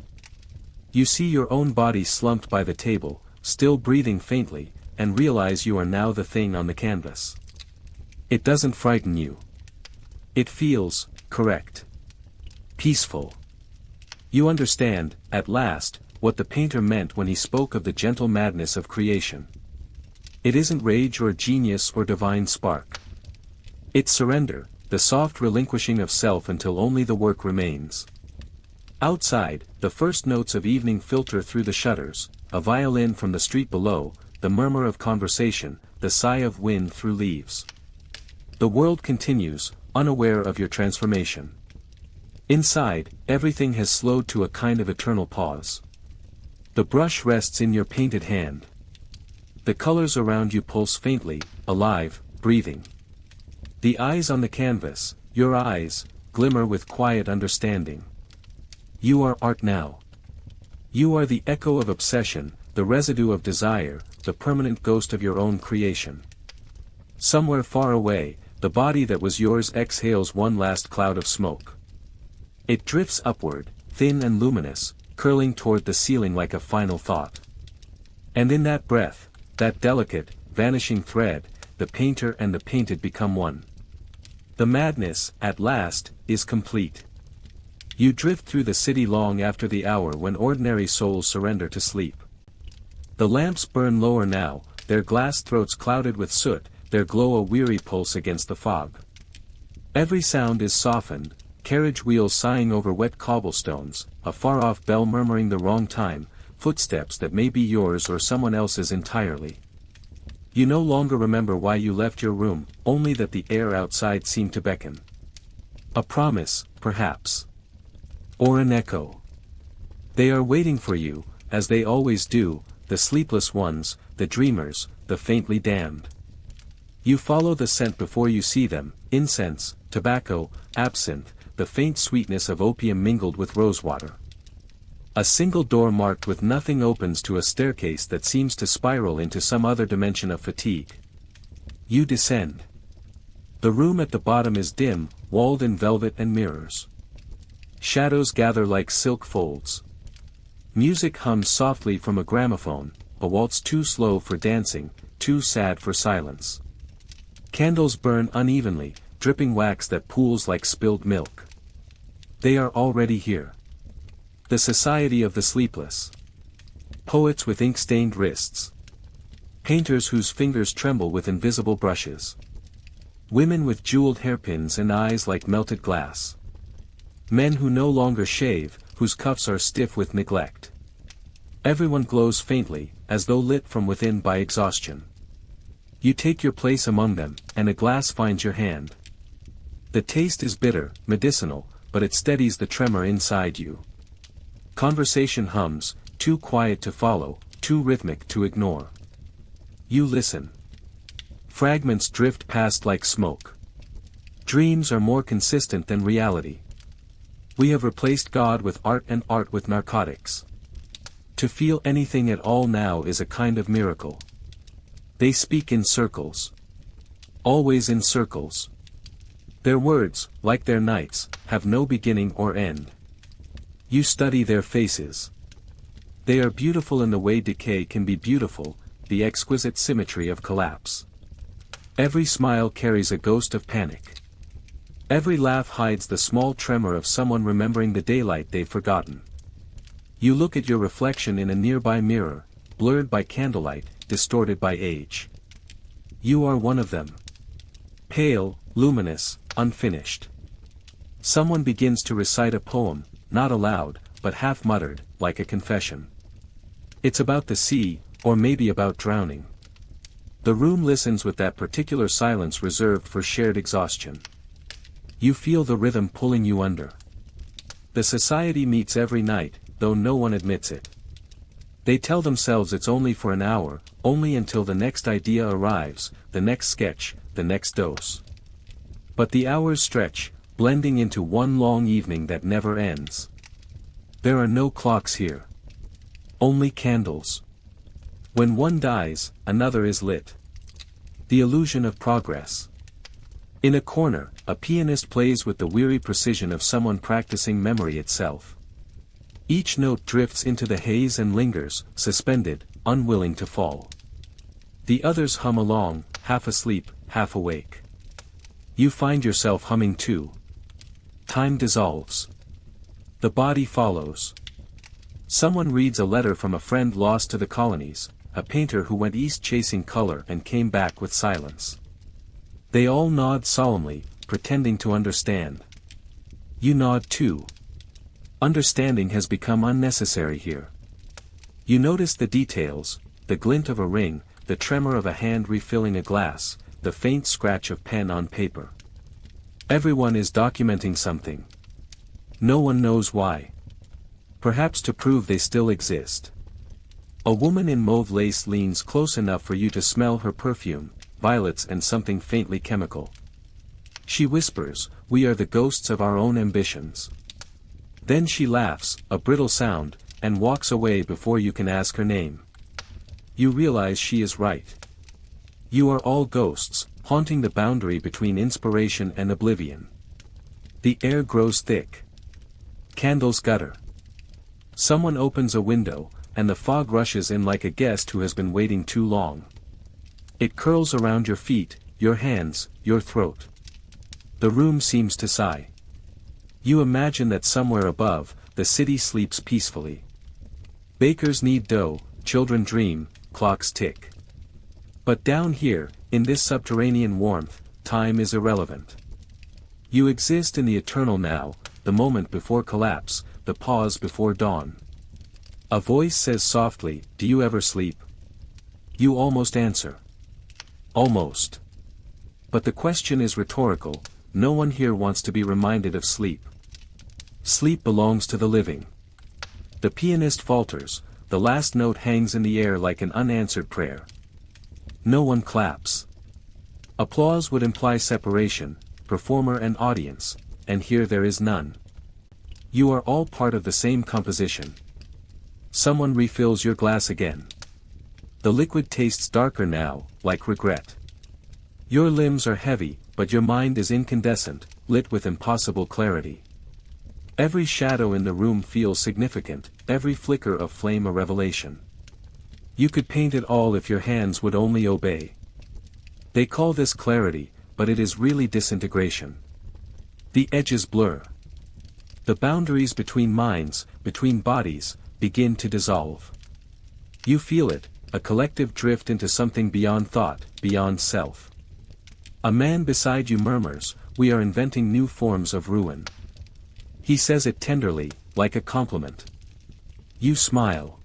You see your own body slumped by the table, still breathing faintly, and realize you are now the thing on the canvas. It doesn't frighten you. It feels correct. Peaceful. You understand, at last, what the painter meant when he spoke of the gentle madness of creation. It isn't rage or genius or divine spark. It's surrender, the soft relinquishing of self until only the work remains. Outside, the first notes of evening filter through the shutters, a violin from the street below, the murmur of conversation, the sigh of wind through leaves. The world continues, unaware of your transformation. Inside, everything has slowed to a kind of eternal pause. The brush rests in your painted hand. The colors around you pulse faintly, alive, breathing. The eyes on the canvas, your eyes, glimmer with quiet understanding. You are art now. You are the echo of obsession, the residue of desire, the permanent ghost of your own creation. Somewhere far away, the body that was yours exhales one last cloud of smoke. It drifts upward, thin and luminous, curling toward the ceiling like a final thought. And in that breath, that delicate, vanishing thread, the painter and the painted become one. The madness, at last, is complete. You drift through the city long after the hour when ordinary souls surrender to sleep. The lamps burn lower now, their glass throats clouded with soot, their glow a weary pulse against the fog. Every sound is softened, carriage wheels sighing over wet cobblestones, a far-off bell murmuring the wrong time, footsteps that may be yours or someone else's entirely. You no longer remember why you left your room, only that the air outside seemed to beckon. A promise, perhaps. Or an echo. They are waiting for you, as they always do, the sleepless ones, the dreamers, the faintly damned. You follow the scent before you see them, incense, tobacco, absinthe, the faint sweetness of opium mingled with rosewater. A single door marked with nothing opens to a staircase that seems to spiral into some other dimension of fatigue. You descend. The room at the bottom is dim, walled in velvet and mirrors. Shadows gather like silk folds. Music hums softly from a gramophone, a waltz too slow for dancing, too sad for silence. Candles burn unevenly, dripping wax that pools like spilled milk. They are already here. The Society of the Sleepless. Poets with ink-stained wrists. Painters whose fingers tremble with invisible brushes. Women with jeweled hairpins and eyes like melted glass. Men who no longer shave, whose cuffs are stiff with neglect. Everyone glows faintly, as though lit from within by exhaustion. You take your place among them, and a glass finds your hand. The taste is bitter, medicinal, but it steadies the tremor inside you. Conversation hums, too quiet to follow, too rhythmic to ignore. You listen. Fragments drift past like smoke. Dreams are more consistent than reality. We have replaced God with art and art with narcotics. To feel anything at all now is a kind of miracle. They speak in circles. Always in circles. Their words, like their nights, have no beginning or end. You study their faces. They are beautiful in the way decay can be beautiful, the exquisite symmetry of collapse. Every smile carries a ghost of panic. Every laugh hides the small tremor of someone remembering the daylight they've forgotten. You look at your reflection in a nearby mirror, blurred by candlelight, distorted by age. You are one of them. Pale, luminous, unfinished. Someone begins to recite a poem, not aloud, but half-muttered, like a confession. It's about the sea, or maybe about drowning. The room listens with that particular silence reserved for shared exhaustion. You feel the rhythm pulling you under. The society meets every night, though no one admits it. They tell themselves it's only for an hour, only until the next idea arrives, the next sketch, the next dose. But the hours stretch, blending into one long evening that never ends. There are no clocks here. Only candles. When one dies, another is lit. The illusion of progress. In a corner, a pianist plays with the weary precision of someone practicing memory itself. Each note drifts into the haze and lingers, suspended, unwilling to fall. The others hum along, half asleep, half awake. You find yourself humming too. Time dissolves. The body follows. Someone reads a letter from a friend lost to the colonies, a painter who went east chasing color and came back with silence. They all nod solemnly, pretending to understand. You nod too. Understanding has become unnecessary here. You notice the details, the glint of a ring, the tremor of a hand refilling a glass, the faint scratch of pen on paper. Everyone is documenting something. No one knows why. Perhaps to prove they still exist. A woman in mauve lace leans close enough for you to smell her perfume, violets and something faintly chemical. She whispers, "We are the ghosts of our own ambitions." Then she laughs, a brittle sound, and walks away before you can ask her name. You realize she is right. You are all ghosts, haunting the boundary between inspiration and oblivion. The air grows thick. Candles gutter. Someone opens a window, and the fog rushes in like a guest who has been waiting too long. It curls around your feet, your hands, your throat. The room seems to sigh. You imagine that somewhere above, the city sleeps peacefully. Bakers knead dough, children dream, clocks tick. But down here, in this subterranean warmth, time is irrelevant. You exist in the eternal now, the moment before collapse, the pause before dawn. A voice says softly, "Do you ever sleep?" You almost answer. Almost. But the question is rhetorical, no one here wants to be reminded of sleep. Sleep belongs to the living. The pianist falters, the last note hangs in the air like an unanswered prayer. No one claps. Applause would imply separation, performer and audience, and here there is none. You are all part of the same composition. Someone refills your glass again. The liquid tastes darker now, like regret. Your limbs are heavy, but your mind is incandescent, lit with impossible clarity. Every shadow in the room feels significant, every flicker of flame a revelation. You could paint it all if your hands would only obey. They call this clarity, but it is really disintegration. The edges blur. The boundaries between minds, between bodies, begin to dissolve. You feel it, a collective drift into something beyond thought, beyond self. A man beside you murmurs, "We are inventing new forms of ruin." He says it tenderly, like a compliment. You smile.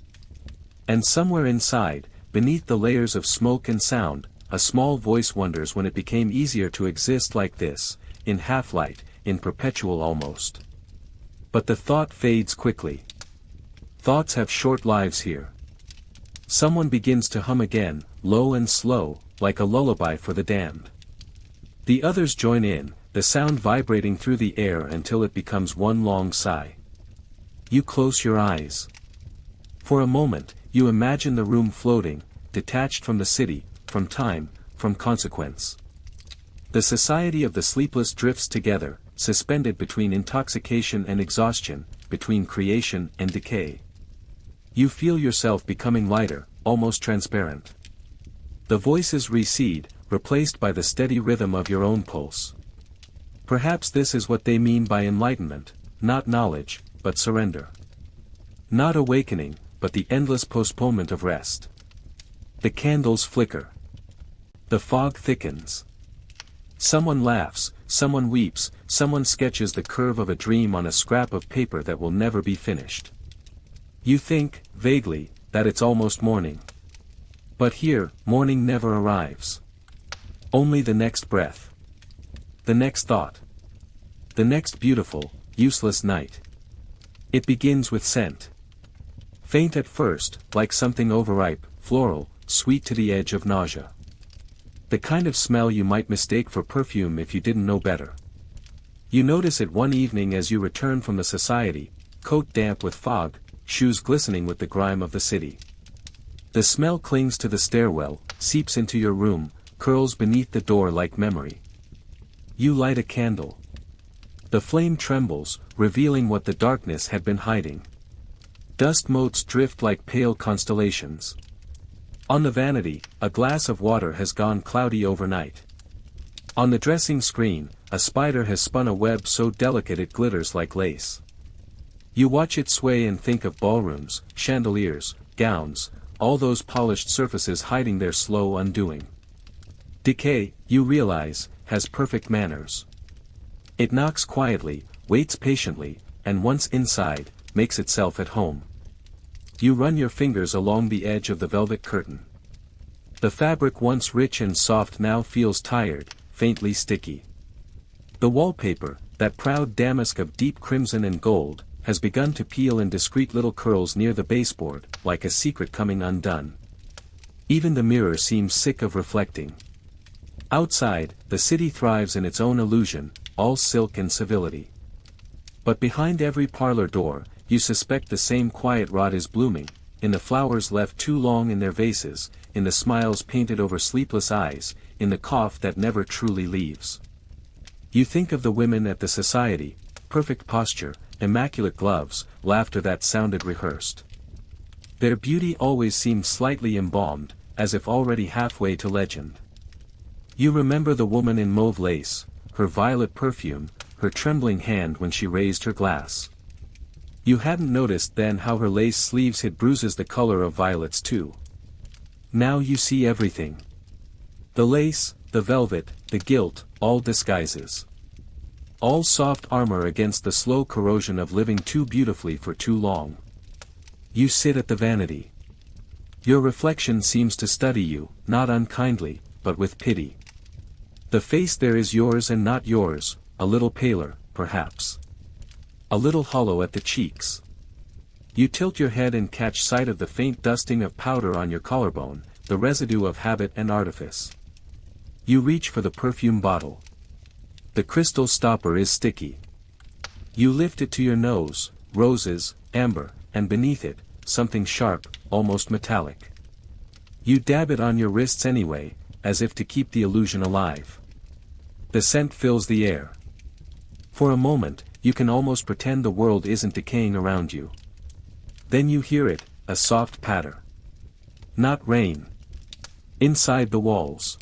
And somewhere inside, beneath the layers of smoke and sound, a small voice wonders when it became easier to exist like this, in half-light, in perpetual almost. But the thought fades quickly. Thoughts have short lives here. Someone begins to hum again, low and slow, like a lullaby for the damned. The others join in, the sound vibrating through the air until it becomes one long sigh. You close your eyes. For a moment, you imagine the room floating, detached from the city, from time, from consequence. The society of the sleepless drifts together, suspended between intoxication and exhaustion, between creation and decay. You feel yourself becoming lighter, almost transparent. The voices recede, replaced by the steady rhythm of your own pulse. Perhaps this is what they mean by enlightenment, not knowledge, but surrender. Not awakening, but the endless postponement of rest. The candles flicker. The fog thickens. Someone laughs, someone weeps, someone sketches the curve of a dream on a scrap of paper that will never be finished. You think, vaguely, that it's almost morning. But here, morning never arrives. Only the next breath. The next thought. The next beautiful, useless night. It begins with scent. Faint at first, like something overripe, floral, sweet to the edge of nausea. The kind of smell you might mistake for perfume if you didn't know better. You notice it one evening as you return from the society, coat damp with fog, shoes glistening with the grime of the city. The smell clings to the stairwell, seeps into your room, curls beneath the door like memory. You light a candle. The flame trembles, revealing what the darkness had been hiding. Dust motes drift like pale constellations. On the vanity, a glass of water has gone cloudy overnight. On the dressing screen, a spider has spun a web so delicate it glitters like lace. You watch it sway and think of ballrooms, chandeliers, gowns, all those polished surfaces hiding their slow undoing. Decay, you realize, has perfect manners. It knocks quietly, waits patiently, and once inside, makes itself at home. You run your fingers along the edge of the velvet curtain. The fabric once rich and soft now feels tired, faintly sticky. The wallpaper, that proud damask of deep crimson and gold, has begun to peel in discreet little curls near the baseboard, like a secret coming undone. Even the mirror seems sick of reflecting. Outside, the city thrives in its own illusion, all silk and civility. But behind every parlor door, you suspect the same quiet rot is blooming, in the flowers left too long in their vases, in the smiles painted over sleepless eyes, in the cough that never truly leaves. You think of the women at the society, perfect posture, immaculate gloves, laughter that sounded rehearsed. Their beauty always seemed slightly embalmed, as if already halfway to legend. You remember the woman in mauve lace, her violet perfume, her trembling hand when she raised her glass. You hadn't noticed then how her lace sleeves hid bruises the color of violets too. Now you see everything. The lace, the velvet, the gilt, all disguises. All soft armor against the slow corrosion of living too beautifully for too long. You sit at the vanity. Your reflection seems to study you, not unkindly, but with pity. The face there is yours and not yours, a little paler, perhaps. A little hollow at the cheeks. You tilt your head and catch sight of the faint dusting of powder on your collarbone, the residue of habit and artifice. You reach for the perfume bottle. The crystal stopper is sticky. You lift it to your nose, roses, amber, and beneath it, something sharp, almost metallic. You dab it on your wrists anyway, as if to keep the illusion alive. The scent fills the air. For a moment, you can almost pretend the world isn't decaying around you. Then you hear it, a soft patter. Not rain. Inside the walls.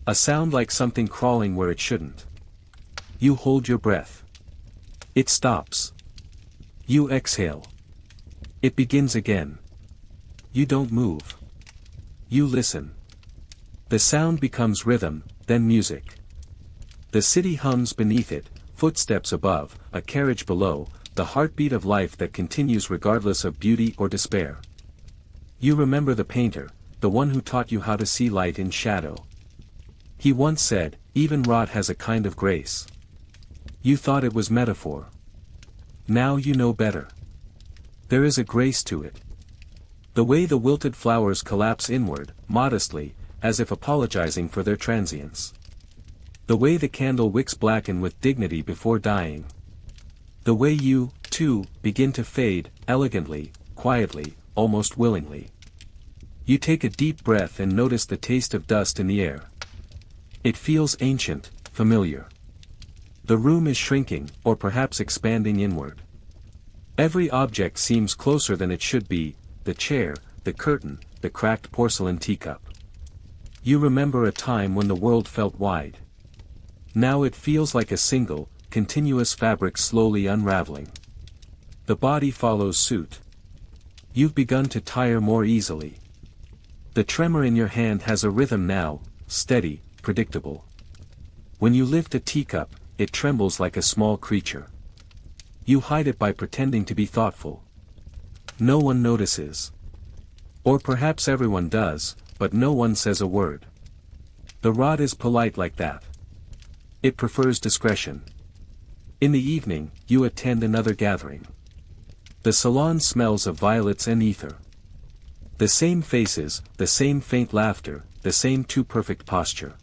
A sound like something crawling where it shouldn't. You hold your breath. It stops. You exhale. It begins again. You don't move. You listen. The sound becomes rhythm, then music. The city hums beneath it, footsteps above, a carriage below, the heartbeat of life that continues regardless of beauty or despair. You remember the painter, the one who taught you how to see light in shadow. He once said, even rot has a kind of grace. You thought it was metaphor. Now you know better. There is a grace to it. The way the wilted flowers collapse inward, modestly, as if apologizing for their transience. The way the candle wicks blacken with dignity before dying. The way you, too, begin to fade, elegantly, quietly, almost willingly. You take a deep breath and notice the taste of dust in the air. It feels ancient, familiar. The room is shrinking, or perhaps expanding inward. Every object seems closer than it should be, the chair, the curtain, the cracked porcelain teacup. You remember a time when the world felt wide. Now it feels like a single, continuous fabric slowly unraveling. The body follows suit. You've begun to tire more easily. The tremor in your hand has a rhythm now, steady, predictable. When you lift a teacup, it trembles like a small creature. You hide it by pretending to be thoughtful. No one notices. Or perhaps everyone does, but no one says a word. The rod is polite like that. It prefers discretion. In the evening, you attend another gathering. The salon smells of violets and ether. The same faces, the same faint laughter, the same too perfect posture.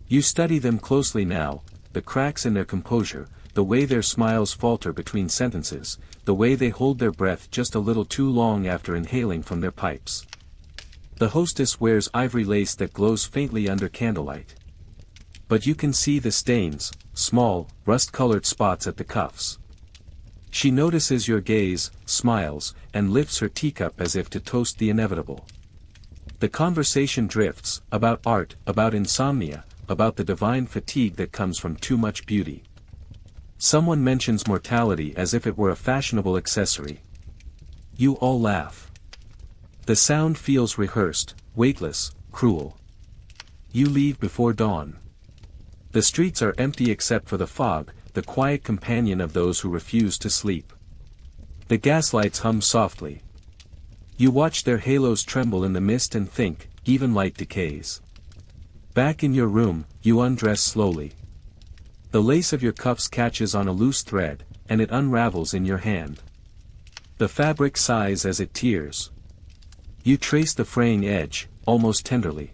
You study them closely now, the cracks in their composure, the way their smiles falter between sentences, the way they hold their breath just a little too long after inhaling from their pipes. The hostess wears ivory lace that glows faintly under candlelight. But you can see the stains, small, rust-colored spots at the cuffs. She notices your gaze, smiles, and lifts her teacup as if to toast the inevitable. The conversation drifts, about art, about insomnia, about the divine fatigue that comes from too much beauty. Someone mentions mortality as if it were a fashionable accessory. You all laugh. The sound feels rehearsed, weightless, cruel. You leave before dawn. The streets are empty except for the fog, the quiet companion of those who refuse to sleep. The gaslights hum softly. You watch their halos tremble in the mist and think, even light decays. Back in your room, you undress slowly. The lace of your cuffs catches on a loose thread, and it unravels in your hand. The fabric sighs as it tears. You trace the fraying edge, almost tenderly.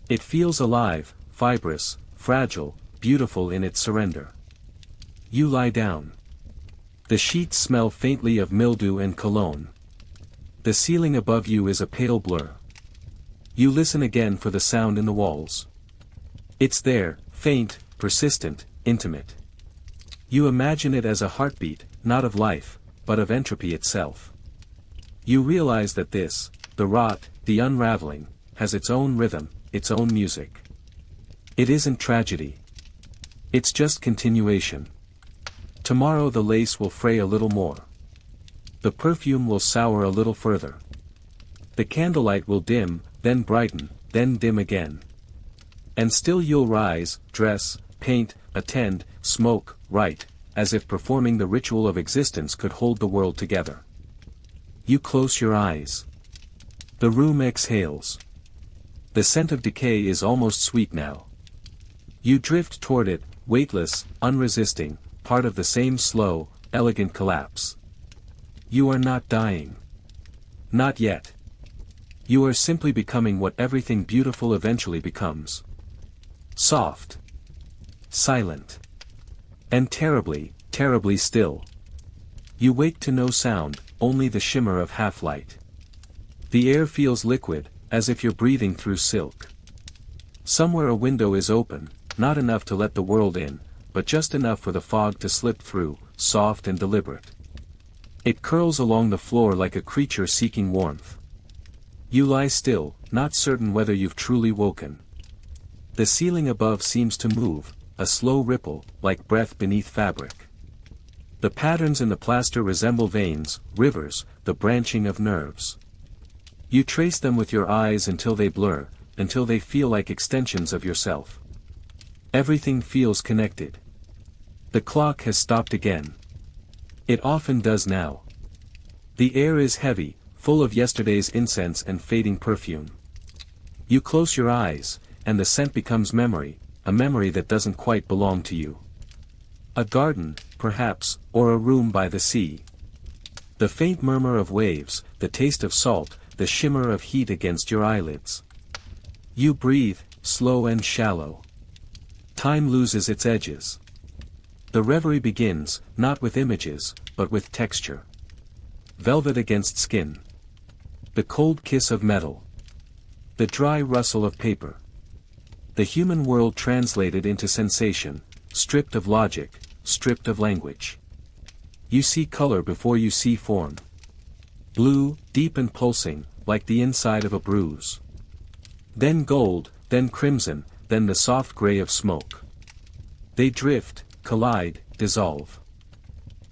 It feels alive, fibrous, fragile, beautiful in its surrender. You lie down. The sheets smell faintly of mildew and cologne. The ceiling above you is a pale blur. You listen again for the sound in the walls. It's there, faint, persistent, intimate. You imagine it as a heartbeat, not of life, but of entropy itself. You realize that this, the rot, the unraveling, has its own rhythm, its own music. It isn't tragedy. It's just continuation. Tomorrow the lace will fray a little more. The perfume will sour a little further. The candlelight will dim, then brighten, then dim again. And still you'll rise, dress, paint, attend, smoke, write, as if performing the ritual of existence could hold the world together. You close your eyes. The room exhales. The scent of decay is almost sweet now. You drift toward it, weightless, unresisting, part of the same slow, elegant collapse. You are not dying. Not yet. You are simply becoming what everything beautiful eventually becomes. Soft. Silent. And terribly, terribly still. You wake to no sound, only the shimmer of half-light. The air feels liquid, as if you're breathing through silk. Somewhere a window is open, not enough to let the world in, but just enough for the fog to slip through, soft and deliberate. It curls along the floor like a creature seeking warmth. You lie still, not certain whether you've truly woken. The ceiling above seems to move, a slow ripple, like breath beneath fabric. The patterns in the plaster resemble veins, rivers, the branching of nerves. You trace them with your eyes until they blur, until they feel like extensions of yourself. Everything feels connected. The clock has stopped again. It often does now. The air is heavy, full of yesterday's incense and fading perfume. You close your eyes, and the scent becomes memory, a memory that doesn't quite belong to you. A garden, perhaps, or a room by the sea. The faint murmur of waves, the taste of salt, the shimmer of heat against your eyelids. You breathe, slow and shallow. Time loses its edges. The reverie begins, not with images, but with texture. Velvet against skin. The cold kiss of metal. The dry rustle of paper. The human world translated into sensation, stripped of logic, stripped of language. You see color before you see form. Blue, deep and pulsing, like the inside of a bruise. Then gold, then crimson, then the soft gray of smoke. They drift, collide, dissolve.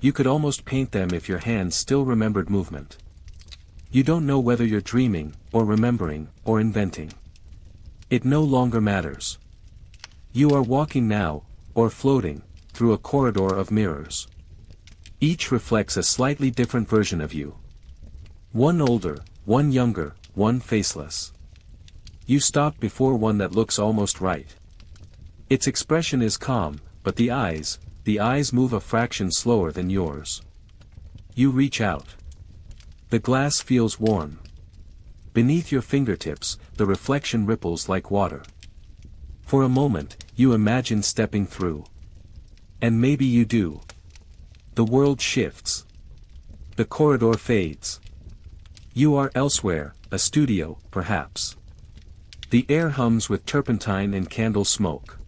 You could almost paint them if your hands still remembered movement. You don't know whether you're dreaming, or remembering, or inventing. It no longer matters. You are walking now, or floating, through a corridor of mirrors. Each reflects a slightly different version of you. One older, one younger, one faceless. You stop before one that looks almost right. Its expression is calm, but the eyes move a fraction slower than yours. You reach out. The glass feels warm. Beneath your fingertips, the reflection ripples like water. For a moment, you imagine stepping through. And maybe you do. The world shifts. The corridor fades. You are elsewhere, a studio, perhaps. The air hums with turpentine and candle smoke.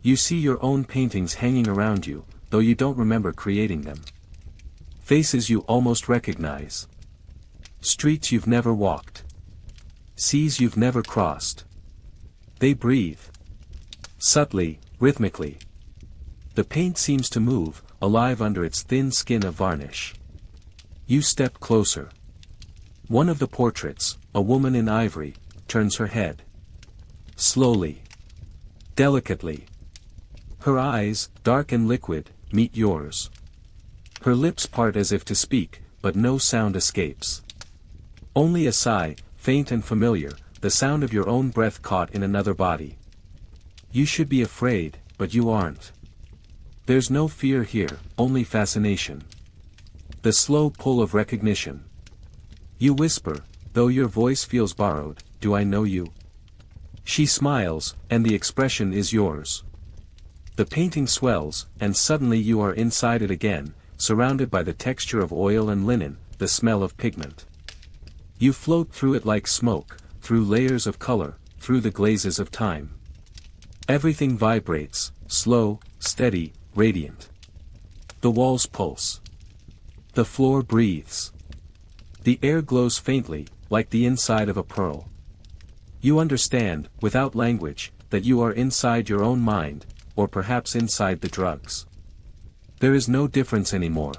You see your own paintings hanging around you, though you don't remember creating them. Faces you almost recognize. Streets you've never walked. Seas you've never crossed. They breathe. Subtly, rhythmically. The paint seems to move, alive under its thin skin of varnish. You step closer. One of the portraits, a woman in ivory, turns her head. Slowly. Delicately. Her eyes, dark and liquid, meet yours. Her lips part as if to speak, but no sound escapes. Only a sigh, faint and familiar, the sound of your own breath caught in another body. You should be afraid, but you aren't. There's no fear here, only fascination. The slow pull of recognition. You whisper, though your voice feels borrowed, "Do I know you?" She smiles, and the expression is yours. The painting swells, and suddenly you are inside it again, surrounded by the texture of oil and linen, the smell of pigment. You float through it like smoke, through layers of color, through the glazes of time. Everything vibrates, slow, steady, radiant. The walls pulse. The floor breathes. The air glows faintly, like the inside of a pearl. You understand, without language, that you are inside your own mind, or perhaps inside the drugs. There is no difference anymore.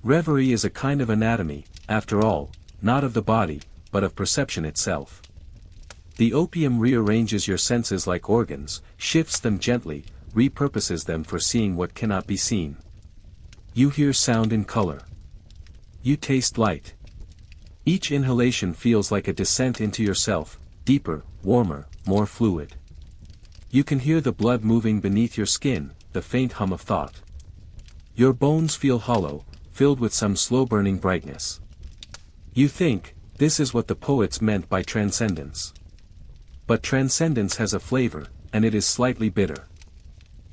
Reverie is a kind of anatomy, after all, not of the body, but of perception itself. The opium rearranges your senses like organs, shifts them gently, repurposes them for seeing what cannot be seen. You hear sound in color. You taste light. Each inhalation feels like a descent into yourself, deeper, warmer, more fluid. You can hear the blood moving beneath your skin, the faint hum of thought. Your bones feel hollow, filled with some slow-burning brightness. You think, this is what the poets meant by transcendence. But transcendence has a flavor, and it is slightly bitter.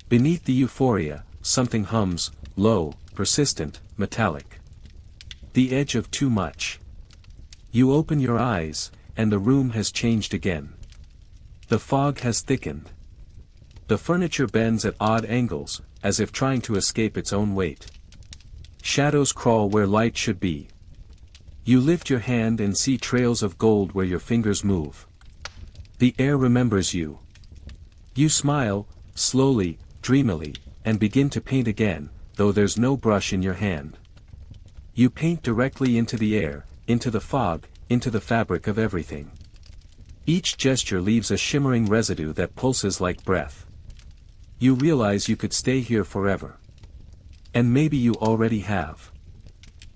Beneath the euphoria, something hums, low, persistent, metallic. The edge of too much. You open your eyes, and the room has changed again. The fog has thickened. The furniture bends at odd angles, as if trying to escape its own weight. Shadows crawl where light should be. You lift your hand and see trails of gold where your fingers move. The air remembers you. You smile, slowly, dreamily, and begin to paint again, though there's no brush in your hand. You paint directly into the air, into the fog, into the fabric of everything. Each gesture leaves a shimmering residue that pulses like breath. You realize you could stay here forever. And maybe you already have.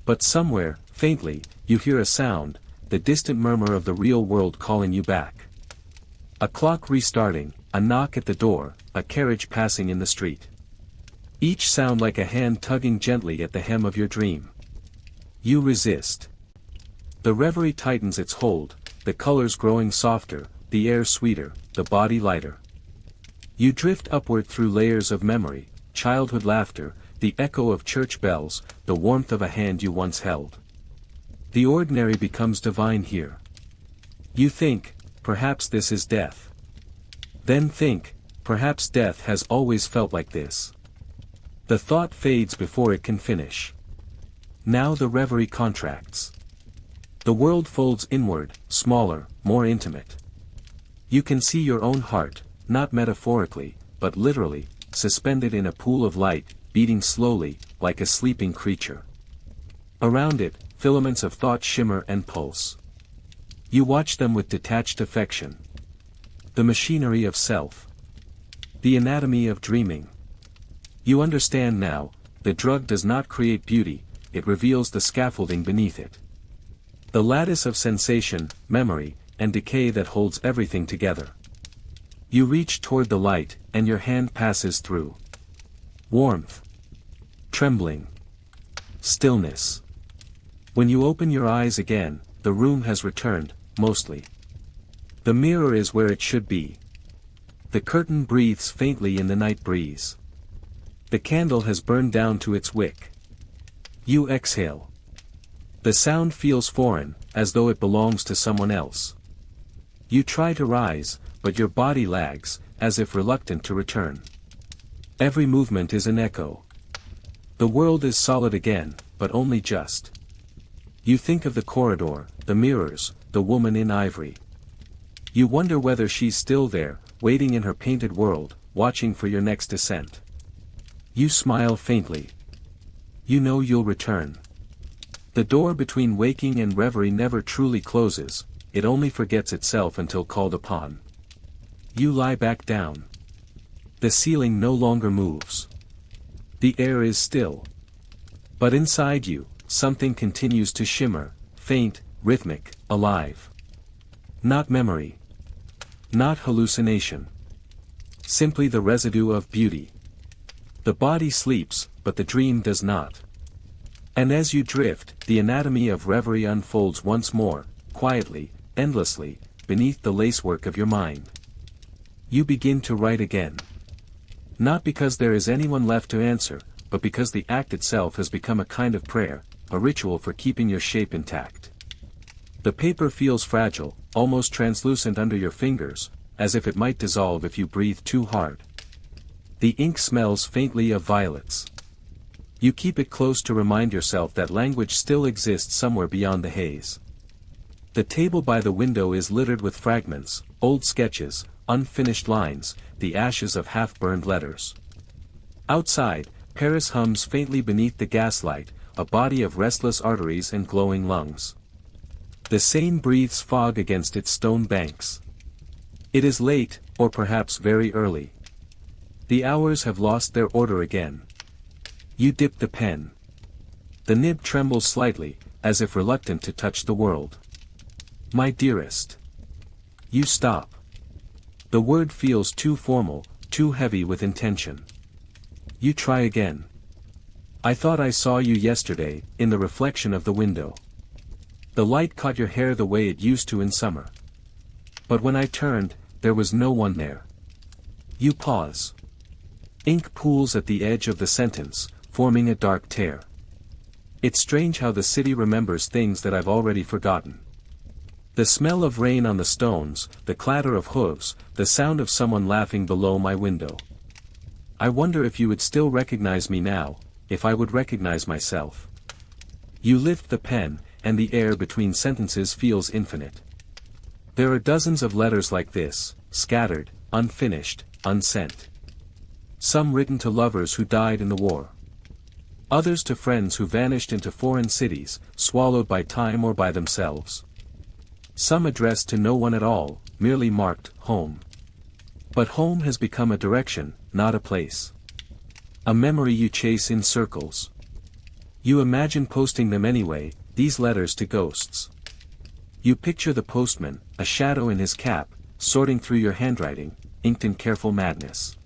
But somewhere, faintly, you hear a sound, the distant murmur of the real world calling you back. A clock restarting, a knock at the door, a carriage passing in the street. Each sound like a hand tugging gently at the hem of your dream. You resist. The reverie tightens its hold, the colors growing softer, the air sweeter, the body lighter. You drift upward through layers of memory, childhood laughter, the echo of church bells, the warmth of a hand you once held. The ordinary becomes divine here. You think, perhaps this is death. Then think, perhaps death has always felt like this. The thought fades before it can finish. Now the reverie contracts. The world folds inward, smaller, more intimate. You can see your own heart, not metaphorically, but literally, suspended in a pool of light, beating slowly, like a sleeping creature. Around it, filaments of thought shimmer and pulse. You watch them with detached affection. The machinery of self. The anatomy of dreaming. You understand now, the drug does not create beauty, it reveals the scaffolding beneath it. The lattice of sensation, memory, and decay that holds everything together. You reach toward the light, and your hand passes through. Warmth. Trembling. Stillness. When you open your eyes again, the room has returned, mostly. The mirror is where it should be. The curtain breathes faintly in the night breeze. The candle has burned down to its wick. You exhale. The sound feels foreign, as though it belongs to someone else. You try to rise, but your body lags, as if reluctant to return. Every movement is an echo. The world is solid again, but only just. You think of the corridor, the mirrors, the woman in ivory. You wonder whether she's still there, waiting in her painted world, watching for your next descent. You smile faintly. You know you'll return. The door between waking and reverie never truly closes, it only forgets itself until called upon. You lie back down. The ceiling no longer moves. The air is still. But inside you, something continues to shimmer, faint, rhythmic, alive. Not memory. Not hallucination. Simply the residue of beauty. The body sleeps, but the dream does not. And as you drift, the anatomy of reverie unfolds once more, quietly, endlessly, beneath the lacework of your mind. You begin to write again. Not because there is anyone left to answer, but because the act itself has become a kind of prayer, a ritual for keeping your shape intact. The paper feels fragile, almost translucent under your fingers, as if it might dissolve if you breathe too hard. The ink smells faintly of violets. You keep it close to remind yourself that language still exists somewhere beyond the haze. The table by the window is littered with fragments, old sketches, unfinished lines, the ashes of half-burned letters. Outside, Paris hums faintly beneath the gaslight, a body of restless arteries and glowing lungs. The Seine breathes fog against its stone banks. It is late, or perhaps very early. The hours have lost their order again. You dip the pen. The nib trembles slightly, as if reluctant to touch the world. My dearest. You stop. The word feels too formal, too heavy with intention. You try again. I thought I saw you yesterday, in the reflection of the window. The light caught your hair the way it used to in summer. But when I turned, there was no one there. You pause. Ink pools at the edge of the sentence, forming a dark tear. It's strange how the city remembers things that I've already forgotten. The smell of rain on the stones, the clatter of hooves, the sound of someone laughing below my window. I wonder if you would still recognize me now, if I would recognize myself. You lift the pen, and the air between sentences feels infinite. There are dozens of letters like this, scattered, unfinished, unsent. Some written to lovers who died in the war. Others to friends who vanished into foreign cities, swallowed by time or by themselves. Some addressed to no one at all, merely marked, home. But home has become a direction, not a place. A memory you chase in circles. You imagine posting them anyway, these letters to ghosts. You picture the postman, a shadow in his cap, sorting through your handwriting, inked in careful madness.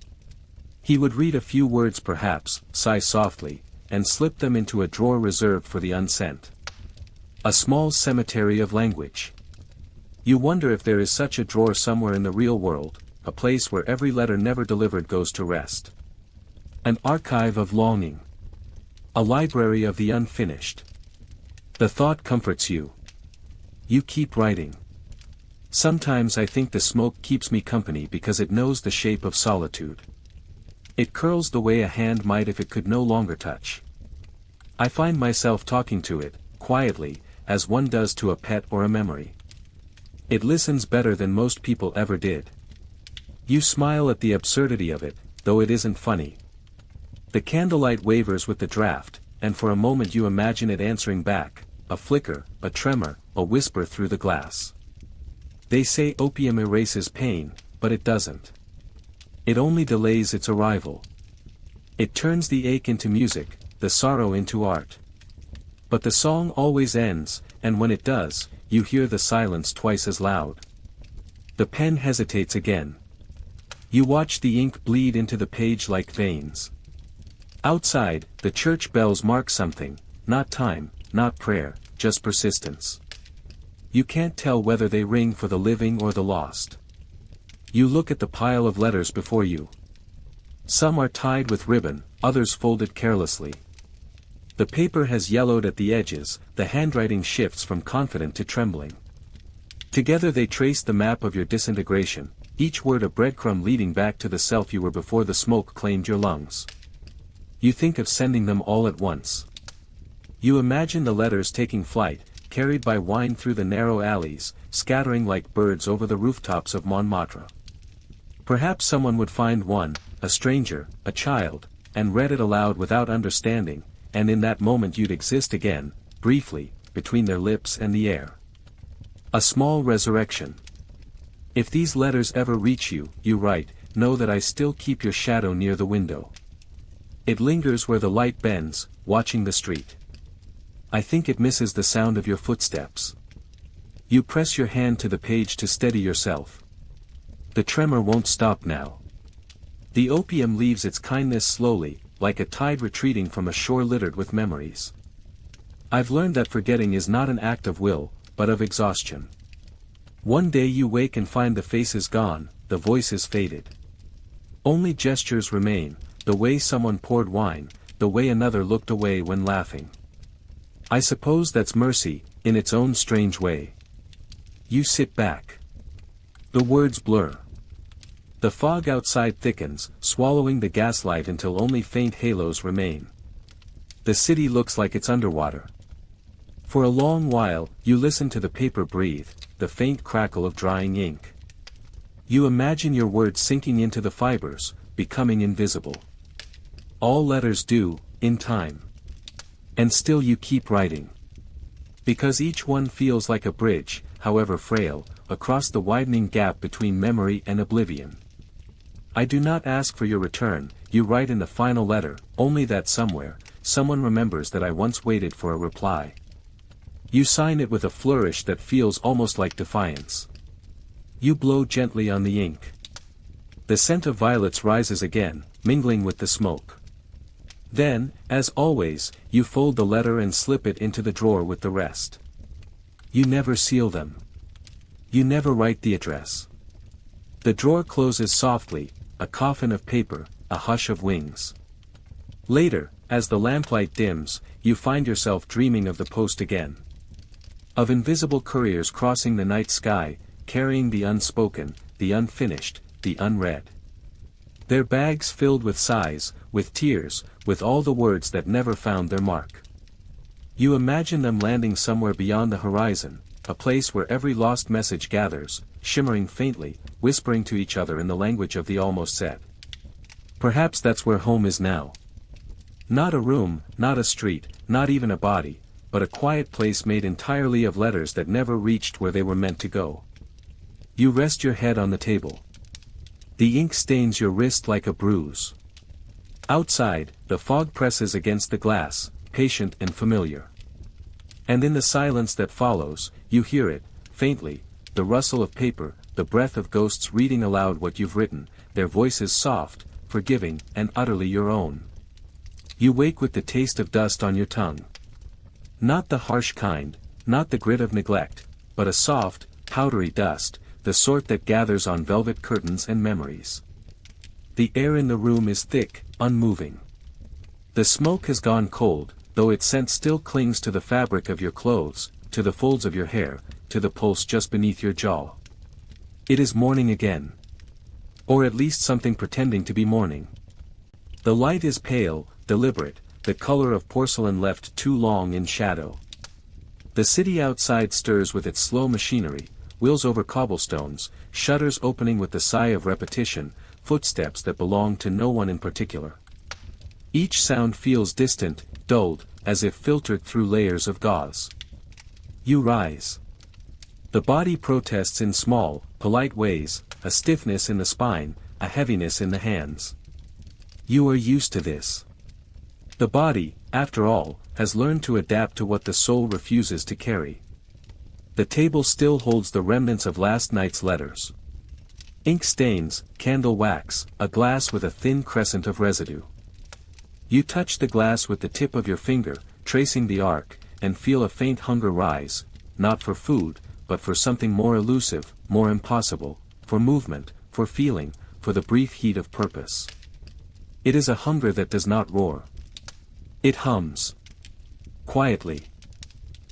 He would read a few words perhaps, sigh softly, and slip them into a drawer reserved for the unsent. A small cemetery of language. You wonder if there is such a drawer somewhere in the real world, a place where every letter never delivered goes to rest. An archive of longing. A library of the unfinished. The thought comforts you. You keep writing. Sometimes I think the smoke keeps me company because it knows the shape of solitude. It curls the way a hand might if it could no longer touch. I find myself talking to it, quietly, as one does to a pet or a memory. It listens better than most people ever did. You smile at the absurdity of it, though it isn't funny. The candlelight wavers with the draft, and for a moment you imagine it answering back, a flicker, a tremor, a whisper through the glass. They say opium erases pain, but it doesn't. It only delays its arrival. It turns the ache into music, the sorrow into art. But the song always ends, and when it does, you hear the silence twice as loud. The pen hesitates again. You watch the ink bleed into the page like veins. Outside, the church bells mark something, not time, not prayer, just persistence. You can't tell whether they ring for the living or the lost. You look at the pile of letters before you. Some are tied with ribbon, others folded carelessly. The paper has yellowed at the edges, the handwriting shifts from confident to trembling. Together they trace the map of your disintegration, each word a breadcrumb leading back to the self you were before the smoke claimed your lungs. You think of sending them all at once. You imagine the letters taking flight, carried by wine through the narrow alleys, scattering like birds over the rooftops of Montmartre. Perhaps someone would find one, a stranger, a child, and read it aloud without understanding, and in that moment you'd exist again, briefly, between their lips and the air. A small resurrection. If these letters ever reach you, you write, know that I still keep your shadow near the window. It lingers where the light bends, watching the street. I think it misses the sound of your footsteps. You press your hand to the page to steady yourself. The tremor won't stop now. The opium leaves its kindness slowly, like a tide retreating from a shore littered with memories. I've learned that forgetting is not an act of will, but of exhaustion. One day you wake and find the face is gone, the voice is faded. Only gestures remain, the way someone poured wine, the way another looked away when laughing. I suppose that's mercy, in its own strange way. You sit back. The words blur. The fog outside thickens, swallowing the gaslight until only faint halos remain. The city looks like it's underwater. For a long while, you listen to the paper breathe, the faint crackle of drying ink. You imagine your words sinking into the fibers, becoming invisible. All letters do, in time. And still you keep writing. Because each one feels like a bridge, however frail, across the widening gap between memory and oblivion. I do not ask for your return, you write in the final letter, only that somewhere, someone remembers that I once waited for a reply. You sign it with a flourish that feels almost like defiance. You blow gently on the ink. The scent of violets rises again, mingling with the smoke. Then, as always, you fold the letter and slip it into the drawer with the rest. You never seal them. You never write the address. The drawer closes softly, a coffin of paper, a hush of wings. Later, as the lamplight dims, you find yourself dreaming of the post again. Of invisible couriers crossing the night sky, carrying the unspoken, the unfinished, the unread. Their bags filled with sighs, with tears, with all the words that never found their mark. You imagine them landing somewhere beyond the horizon, a place where every lost message gathers, shimmering faintly, whispering to each other in the language of the almost said. Perhaps that's where home is now. Not a room, not a street, not even a body, but a quiet place made entirely of letters that never reached where they were meant to go. You rest your head on the table. The ink stains your wrist like a bruise. Outside, the fog presses against the glass, patient and familiar. And in the silence that follows, you hear it, faintly, the rustle of paper, the breath of ghosts reading aloud what you've written, their voices soft, forgiving, and utterly your own. You wake with the taste of dust on your tongue. Not the harsh kind, not the grit of neglect, but a soft, powdery dust, the sort that gathers on velvet curtains and memories. The air in the room is thick, unmoving. The smoke has gone cold, though its scent still clings to the fabric of your clothes, to the folds of your hair, to the pulse just beneath your jaw. It is morning again. Or at least something pretending to be morning. The light is pale, deliberate, the color of porcelain left too long in shadow. The city outside stirs with its slow machinery, wheels over cobblestones, shutters opening with the sigh of repetition, footsteps that belong to no one in particular. Each sound feels distant, dulled, as if filtered through layers of gauze. You rise. The body protests in small, polite ways, a stiffness in the spine, a heaviness in the hands. You are used to this. The body, after all, has learned to adapt to what the soul refuses to carry. The table still holds the remnants of last night's letters. Ink stains, candle wax, a glass with a thin crescent of residue. You touch the glass with the tip of your finger, tracing the arc, and feel a faint hunger rise, not for food, but for something more elusive, more impossible, for movement, for feeling, for the brief heat of purpose. It is a hunger that does not roar. It hums. Quietly.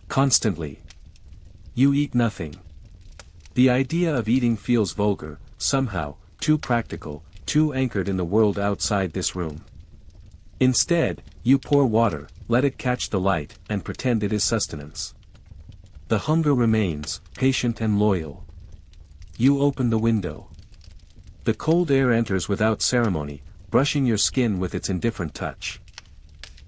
Constantly. You eat nothing. The idea of eating feels vulgar, somehow, too practical, too anchored in the world outside this room. Instead, you pour water, let it catch the light, and pretend it is sustenance. The hunger remains, patient and loyal. You open the window. The cold air enters without ceremony, brushing your skin with its indifferent touch.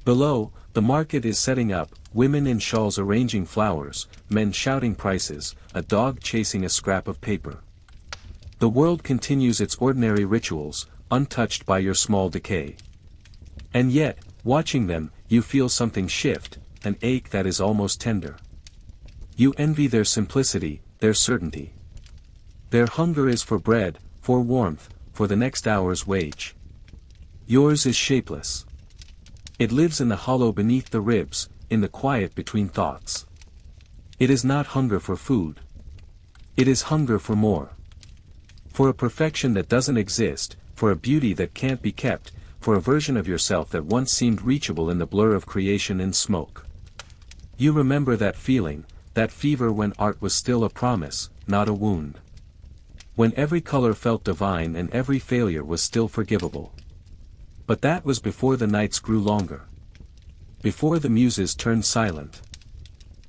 Below, the market is setting up, women in shawls arranging flowers, men shouting prices, a dog chasing a scrap of paper. The world continues its ordinary rituals, untouched by your small decay. And yet, watching them, you feel something shift, an ache that is almost tender. You envy their simplicity, their certainty. Their hunger is for bread, for warmth, for the next hour's wage. Yours is shapeless. It lives in the hollow beneath the ribs, in the quiet between thoughts. It is not hunger for food. It is hunger for more. For a perfection that doesn't exist, for a beauty that can't be kept, for a version of yourself that once seemed reachable in the blur of creation and smoke. You remember that feeling, that fever when art was still a promise, not a wound. When every color felt divine and every failure was still forgivable. But that was before the nights grew longer. Before the muses turned silent.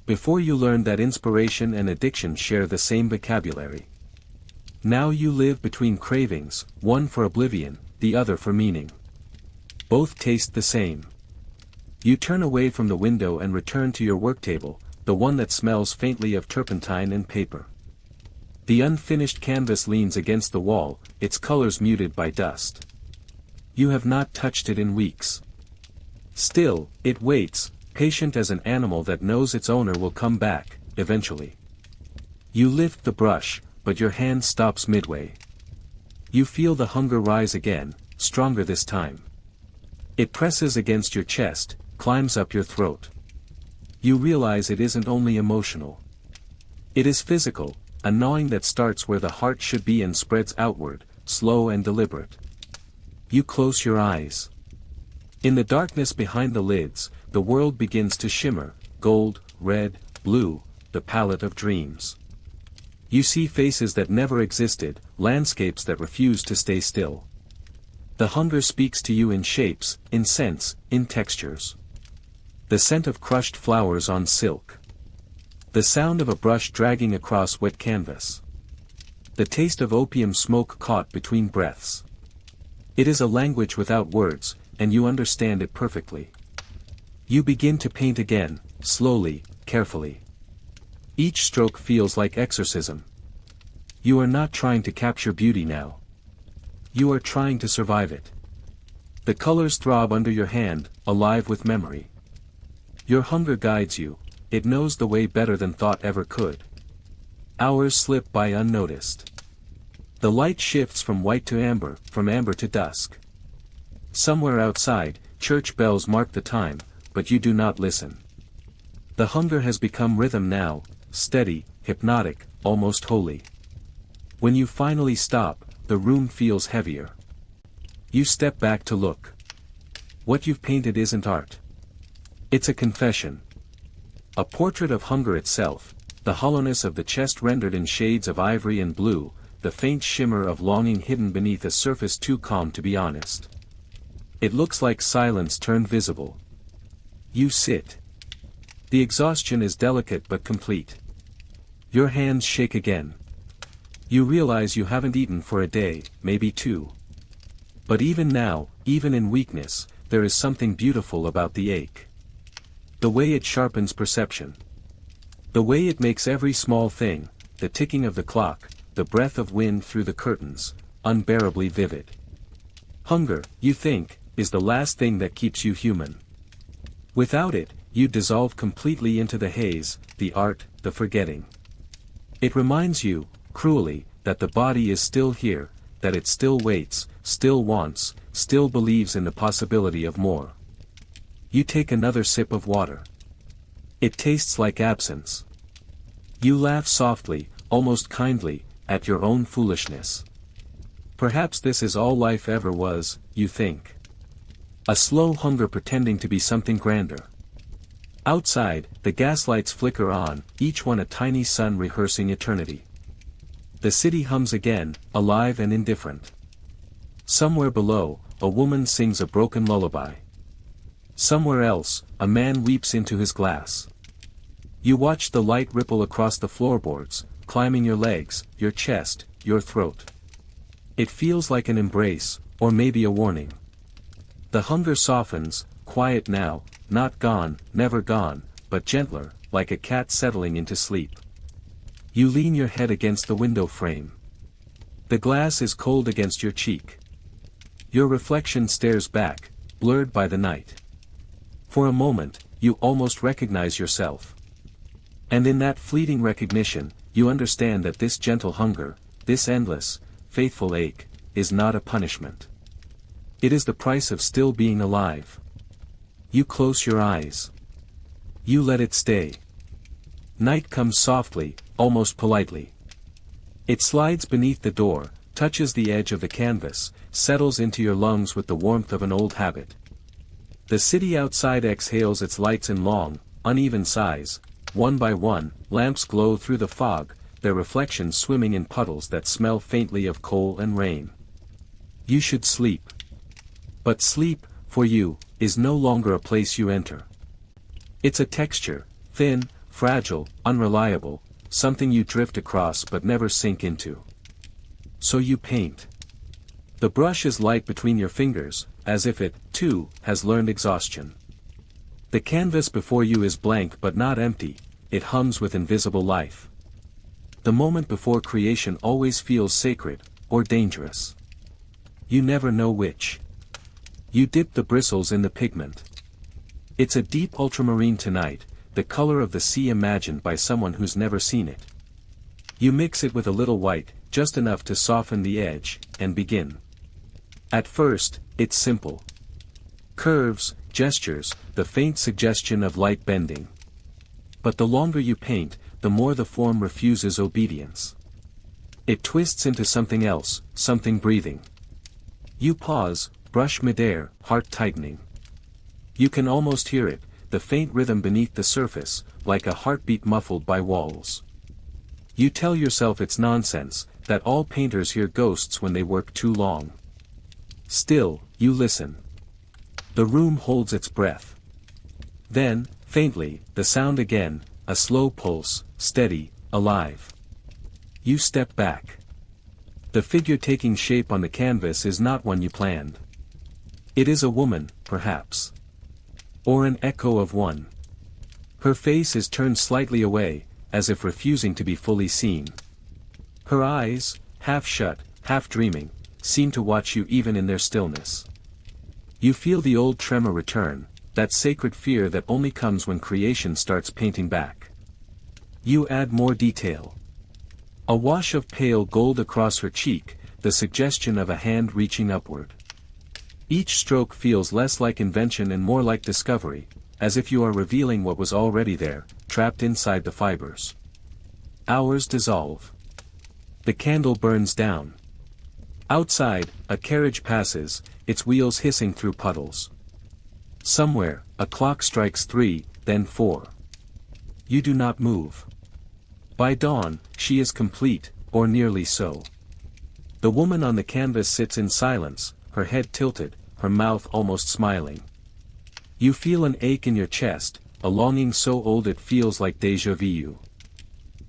Before you learned that inspiration and addiction share the same vocabulary. Now you live between cravings, one for oblivion, the other for meaning. Both taste the same. You turn away from the window and return to your work table, the one that smells faintly of turpentine and paper. The unfinished canvas leans against the wall, its colors muted by dust. You have not touched it in weeks. Still, it waits, patient as an animal that knows its owner will come back, eventually. You lift the brush, but your hand stops midway. You feel the hunger rise again, stronger this time. It presses against your chest, climbs up your throat. You realize it isn't only emotional. It is physical, a gnawing that starts where the heart should be and spreads outward, slow and deliberate. You close your eyes. In the darkness behind the lids, the world begins to shimmer, gold, red, blue, the palette of dreams. You see faces that never existed, landscapes that refuse to stay still. The hunger speaks to you in shapes, in scents, in textures. The scent of crushed flowers on silk. The sound of a brush dragging across wet canvas. The taste of opium smoke caught between breaths. It is a language without words, and you understand it perfectly. You begin to paint again, slowly, carefully. Each stroke feels like exorcism. You are not trying to capture beauty now. You are trying to survive it. The colors throb under your hand, alive with memory. Your hunger guides you, it knows the way better than thought ever could. Hours slip by unnoticed. The light shifts from white to amber, from amber to dusk. Somewhere outside, church bells mark the time, but you do not listen. The hunger has become rhythm now, steady, hypnotic, almost holy. When you finally stop, the room feels heavier. You step back to look. What you've painted isn't art. It's a confession. A portrait of hunger itself, the hollowness of the chest rendered in shades of ivory and blue, the faint shimmer of longing hidden beneath a surface too calm to be honest. It looks like silence turned visible. You sit. The exhaustion is delicate but complete. Your hands shake again. You realize you haven't eaten for a day, maybe two. But even now, even in weakness, there is something beautiful about the ache. The way it sharpens perception. The way it makes every small thing, the ticking of the clock, the breath of wind through the curtains, unbearably vivid. Hunger, you think, is the last thing that keeps you human. Without it, you dissolve completely into the haze, the art, the forgetting. It reminds you, cruelly, that the body is still here, that it still waits, still wants, still believes in the possibility of more. You take another sip of water. It tastes like absence. You laugh softly, almost kindly, at your own foolishness. Perhaps this is all life ever was, you think. A slow hunger pretending to be something grander. Outside, the gaslights flicker on, each one a tiny sun rehearsing eternity. The city hums again, alive and indifferent. Somewhere below, a woman sings a broken lullaby. Somewhere else, a man weeps into his glass. You watch the light ripple across the floorboards, climbing your legs, your chest, your throat. It feels like an embrace, or maybe a warning. The hunger softens, quiet now, not gone, never gone, but gentler, like a cat settling into sleep. You lean your head against the window frame. The glass is cold against your cheek. Your reflection stares back, blurred by the night. For a moment, you almost recognize yourself. And in that fleeting recognition, you understand that this gentle hunger, this endless, faithful ache, is not a punishment. It is the price of still being alive. You close your eyes. You let it stay. Night comes softly, almost politely. It slides beneath the door, touches the edge of the canvas, settles into your lungs with the warmth of an old habit. The city outside exhales its lights in long, uneven sighs. One by one, lamps glow through the fog, their reflections swimming in puddles that smell faintly of coal and rain. You should sleep. But sleep, for you, is no longer a place you enter. It's a texture, thin, fragile, unreliable, something you drift across but never sink into. So you paint. The brush is light between your fingers, as if it, too, has learned exhaustion. The canvas before you is blank but not empty, it hums with invisible life. The moment before creation always feels sacred, or dangerous. You never know which. You dip the bristles in the pigment. It's a deep ultramarine tonight, the color of the sea imagined by someone who's never seen it. You mix it with a little white, just enough to soften the edge, and begin. At first, it's simple. Curves, gestures, the faint suggestion of light bending. But the longer you paint, the more the form refuses obedience. It twists into something else, something breathing. You pause, brush midair, heart tightening. You can almost hear it, the faint rhythm beneath the surface, like a heartbeat muffled by walls. You tell yourself it's nonsense, that all painters hear ghosts when they work too long. Still, you listen. The room holds its breath. Then, faintly, the sound again, a slow pulse, steady, alive. You step back. The figure taking shape on the canvas is not one you planned. It is a woman, perhaps. Or an echo of one. Her face is turned slightly away, as if refusing to be fully seen. Her eyes, half shut, half dreaming, seem to watch you even in their stillness. You feel the old tremor return, that sacred fear that only comes when creation starts painting back. You add more detail. A wash of pale gold across her cheek, the suggestion of a hand reaching upward. Each stroke feels less like invention and more like discovery, as if you are revealing what was already there, trapped inside the fibers. Hours dissolve. The candle burns down. Outside, a carriage passes, its wheels hissing through puddles. Somewhere, a clock strikes 3, then 4. You do not move. By dawn, she is complete, or nearly so. The woman on the canvas sits in silence, her head tilted, her mouth almost smiling. You feel an ache in your chest, a longing so old it feels like déjà vu.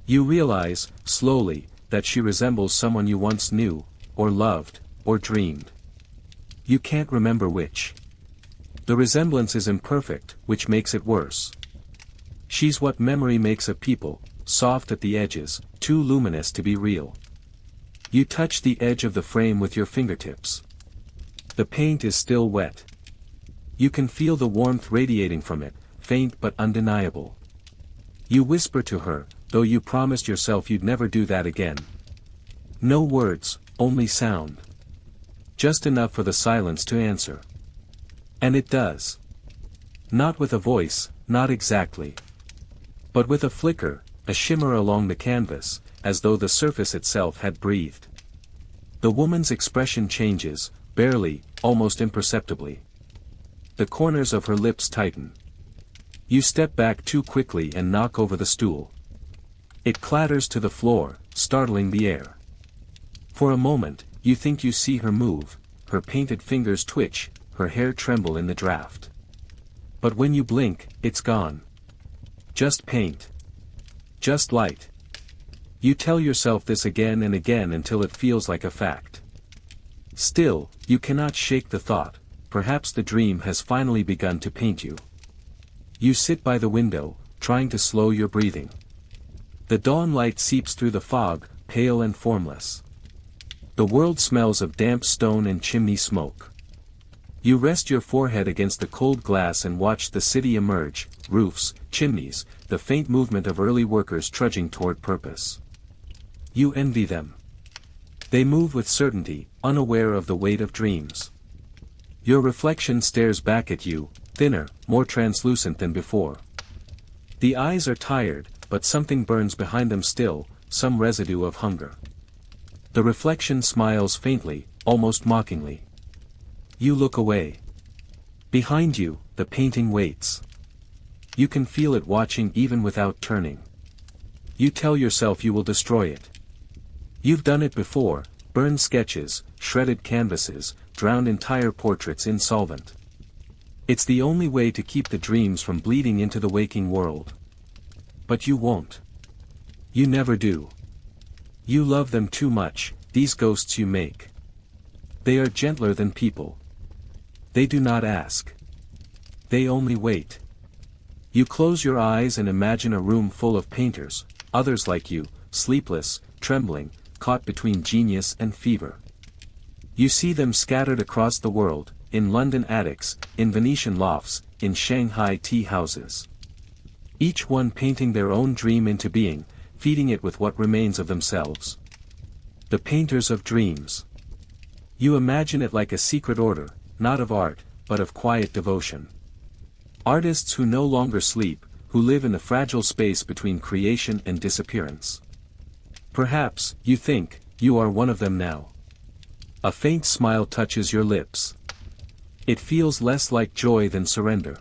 You realize, slowly, that she resembles someone you once knew, or loved, or dreamed. You can't remember which. The resemblance is imperfect, which makes it worse. She's what memory makes of people, soft at the edges, too luminous to be real. You touch the edge of the frame with your fingertips. The paint is still wet. You can feel the warmth radiating from it, faint but undeniable. You whisper to her, though you promised yourself you'd never do that again. No words, only sound. Just enough for the silence to answer. And it does. Not with a voice, not exactly. But with a flicker, a shimmer along the canvas, as though the surface itself had breathed. The woman's expression changes, barely, almost imperceptibly. The corners of her lips tighten. You step back too quickly and knock over the stool. It clatters to the floor, startling the air. For a moment, you think you see her move, her painted fingers twitch, her hair tremble in the draft. But when you blink, it's gone. Just paint. Just light. You tell yourself this again and again until it feels like a fact. Still, you cannot shake the thought, perhaps the dream has finally begun to paint you. You sit by the window, trying to slow your breathing. The dawn light seeps through the fog, pale and formless. The world smells of damp stone and chimney smoke. You rest your forehead against the cold glass and watch the city emerge, roofs, chimneys, the faint movement of early workers trudging toward purpose. You envy them. They move with certainty, unaware of the weight of dreams. Your reflection stares back at you, thinner, more translucent than before. The eyes are tired, but something burns behind them still, some residue of hunger. The reflection smiles faintly, almost mockingly. You look away. Behind you, the painting waits. You can feel it watching even without turning. You tell yourself you will destroy it. You've done it before, burned sketches, shredded canvases, drowned entire portraits insolvent. It's the only way to keep the dreams from bleeding into the waking world. But you won't. You never do. You love them too much, these ghosts you make. They are gentler than people. They do not ask. They only wait. You close your eyes and imagine a room full of painters, others like you, sleepless, trembling, caught between genius and fever. You see them scattered across the world, in London attics, in Venetian lofts, in Shanghai tea houses. Each one painting their own dream into being, feeding it with what remains of themselves. The painters of dreams. You imagine it like a secret order, not of art, but of quiet devotion. Artists who no longer sleep, who live in the fragile space between creation and disappearance. Perhaps, you think, you are one of them now. A faint smile touches your lips. It feels less like joy than surrender.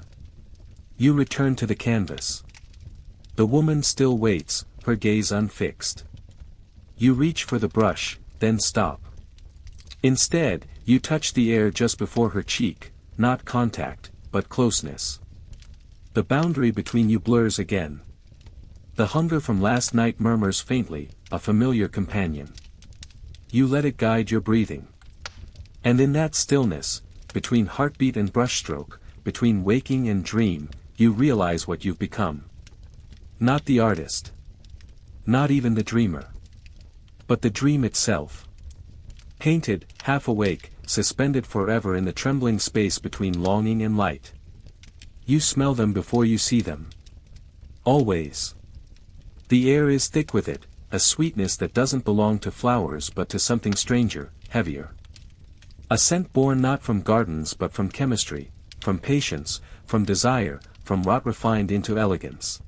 You return to the canvas. The woman still waits, her gaze unfixed. You reach for the brush, then stop. Instead, you touch the air just before her cheek, not contact, but closeness. The boundary between you blurs again. The hunger from last night murmurs faintly, a familiar companion. You let it guide your breathing. And in that stillness, between heartbeat and brushstroke, between waking and dream, you realize what you've become. Not the artist. Not even the dreamer. But the dream itself. Painted, half awake, suspended forever in the trembling space between longing and light. You smell them before you see them. Always. The air is thick with it, a sweetness that doesn't belong to flowers but to something stranger, heavier. A scent born not from gardens but from chemistry, from patience, from desire, from rot refined into elegance.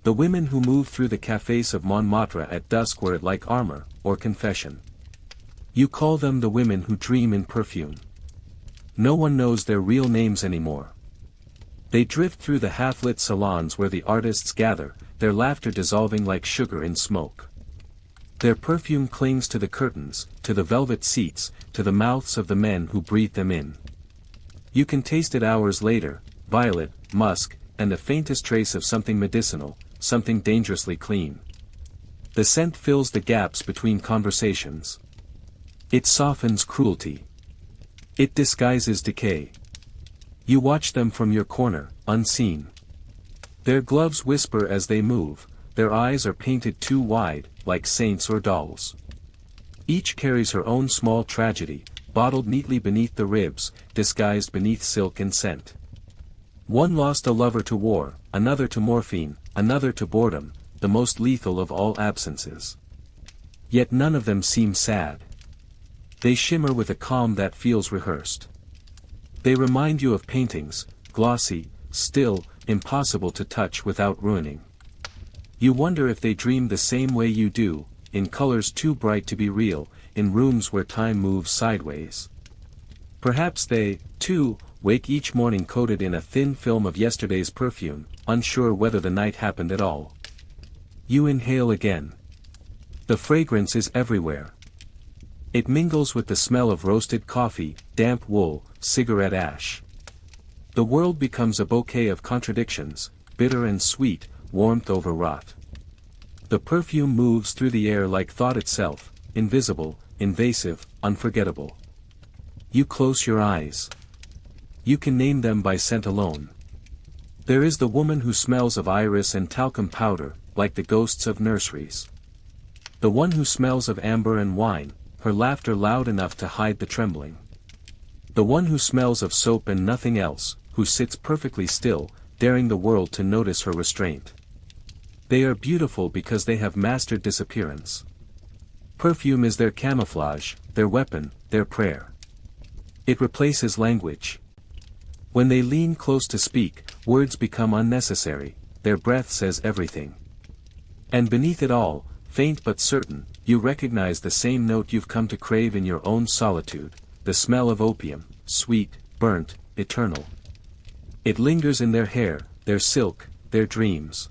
The women who move through the cafés of Montmartre at dusk wear it like armor, or confession. You call them the women who dream in perfume. No one knows their real names anymore. They drift through the half-lit salons where the artists gather, their laughter dissolving like sugar in smoke. Their perfume clings to the curtains, to the velvet seats, to the mouths of the men who breathe them in. You can taste it hours later, violet, musk, and the faintest trace of something medicinal, something dangerously clean. The scent fills the gaps between conversations. It softens cruelty. It disguises decay. You watch them from your corner, unseen. Their gloves whisper as they move, their eyes are painted too wide, like saints or dolls. Each carries her own small tragedy, bottled neatly beneath the ribs, disguised beneath silk and scent. One lost a lover to war, another to morphine, another to boredom, the most lethal of all absences. Yet none of them seem sad. They shimmer with a calm that feels rehearsed. They remind you of paintings, glossy, still, impossible to touch without ruining. You wonder if they dream the same way you do, in colors too bright to be real, in rooms where time moves sideways. Perhaps they, too, wake each morning coated in a thin film of yesterday's perfume, unsure whether the night happened at all. You inhale again. The fragrance is everywhere. It mingles with the smell of roasted coffee, damp wool, cigarette ash. The world becomes a bouquet of contradictions, bitter and sweet, warmth over rot. The perfume moves through the air like thought itself, invisible, invasive, unforgettable. You close your eyes. You can name them by scent alone. There is the woman who smells of iris and talcum powder, like the ghosts of nurseries. The one who smells of amber and wine, her laughter loud enough to hide the trembling. The one who smells of soap and nothing else, who sits perfectly still, daring the world to notice her restraint. They are beautiful because they have mastered disappearance. Perfume is their camouflage, their weapon, their prayer. It replaces language. When they lean close to speak, words become unnecessary, their breath says everything. And beneath it all, faint but certain, you recognize the same note you've come to crave in your own solitude, the smell of opium, sweet, burnt, eternal. It lingers in their hair, their silk, their dreams.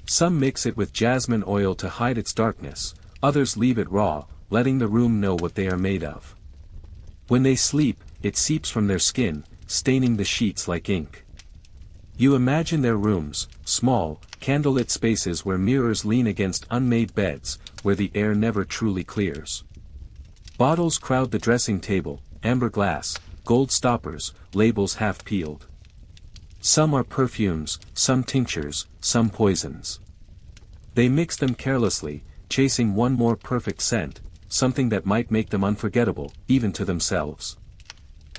Some mix it with jasmine oil to hide its darkness, others leave it raw, letting the room know what they are made of. When they sleep, it seeps from their skin, staining the sheets like ink. You imagine their rooms, small, candlelit spaces where mirrors lean against unmade beds, where the air never truly clears. Bottles crowd the dressing table, amber glass, gold stoppers, labels half peeled. Some are perfumes, some tinctures, some poisons. They mix them carelessly, chasing one more perfect scent, something that might make them unforgettable, even to themselves.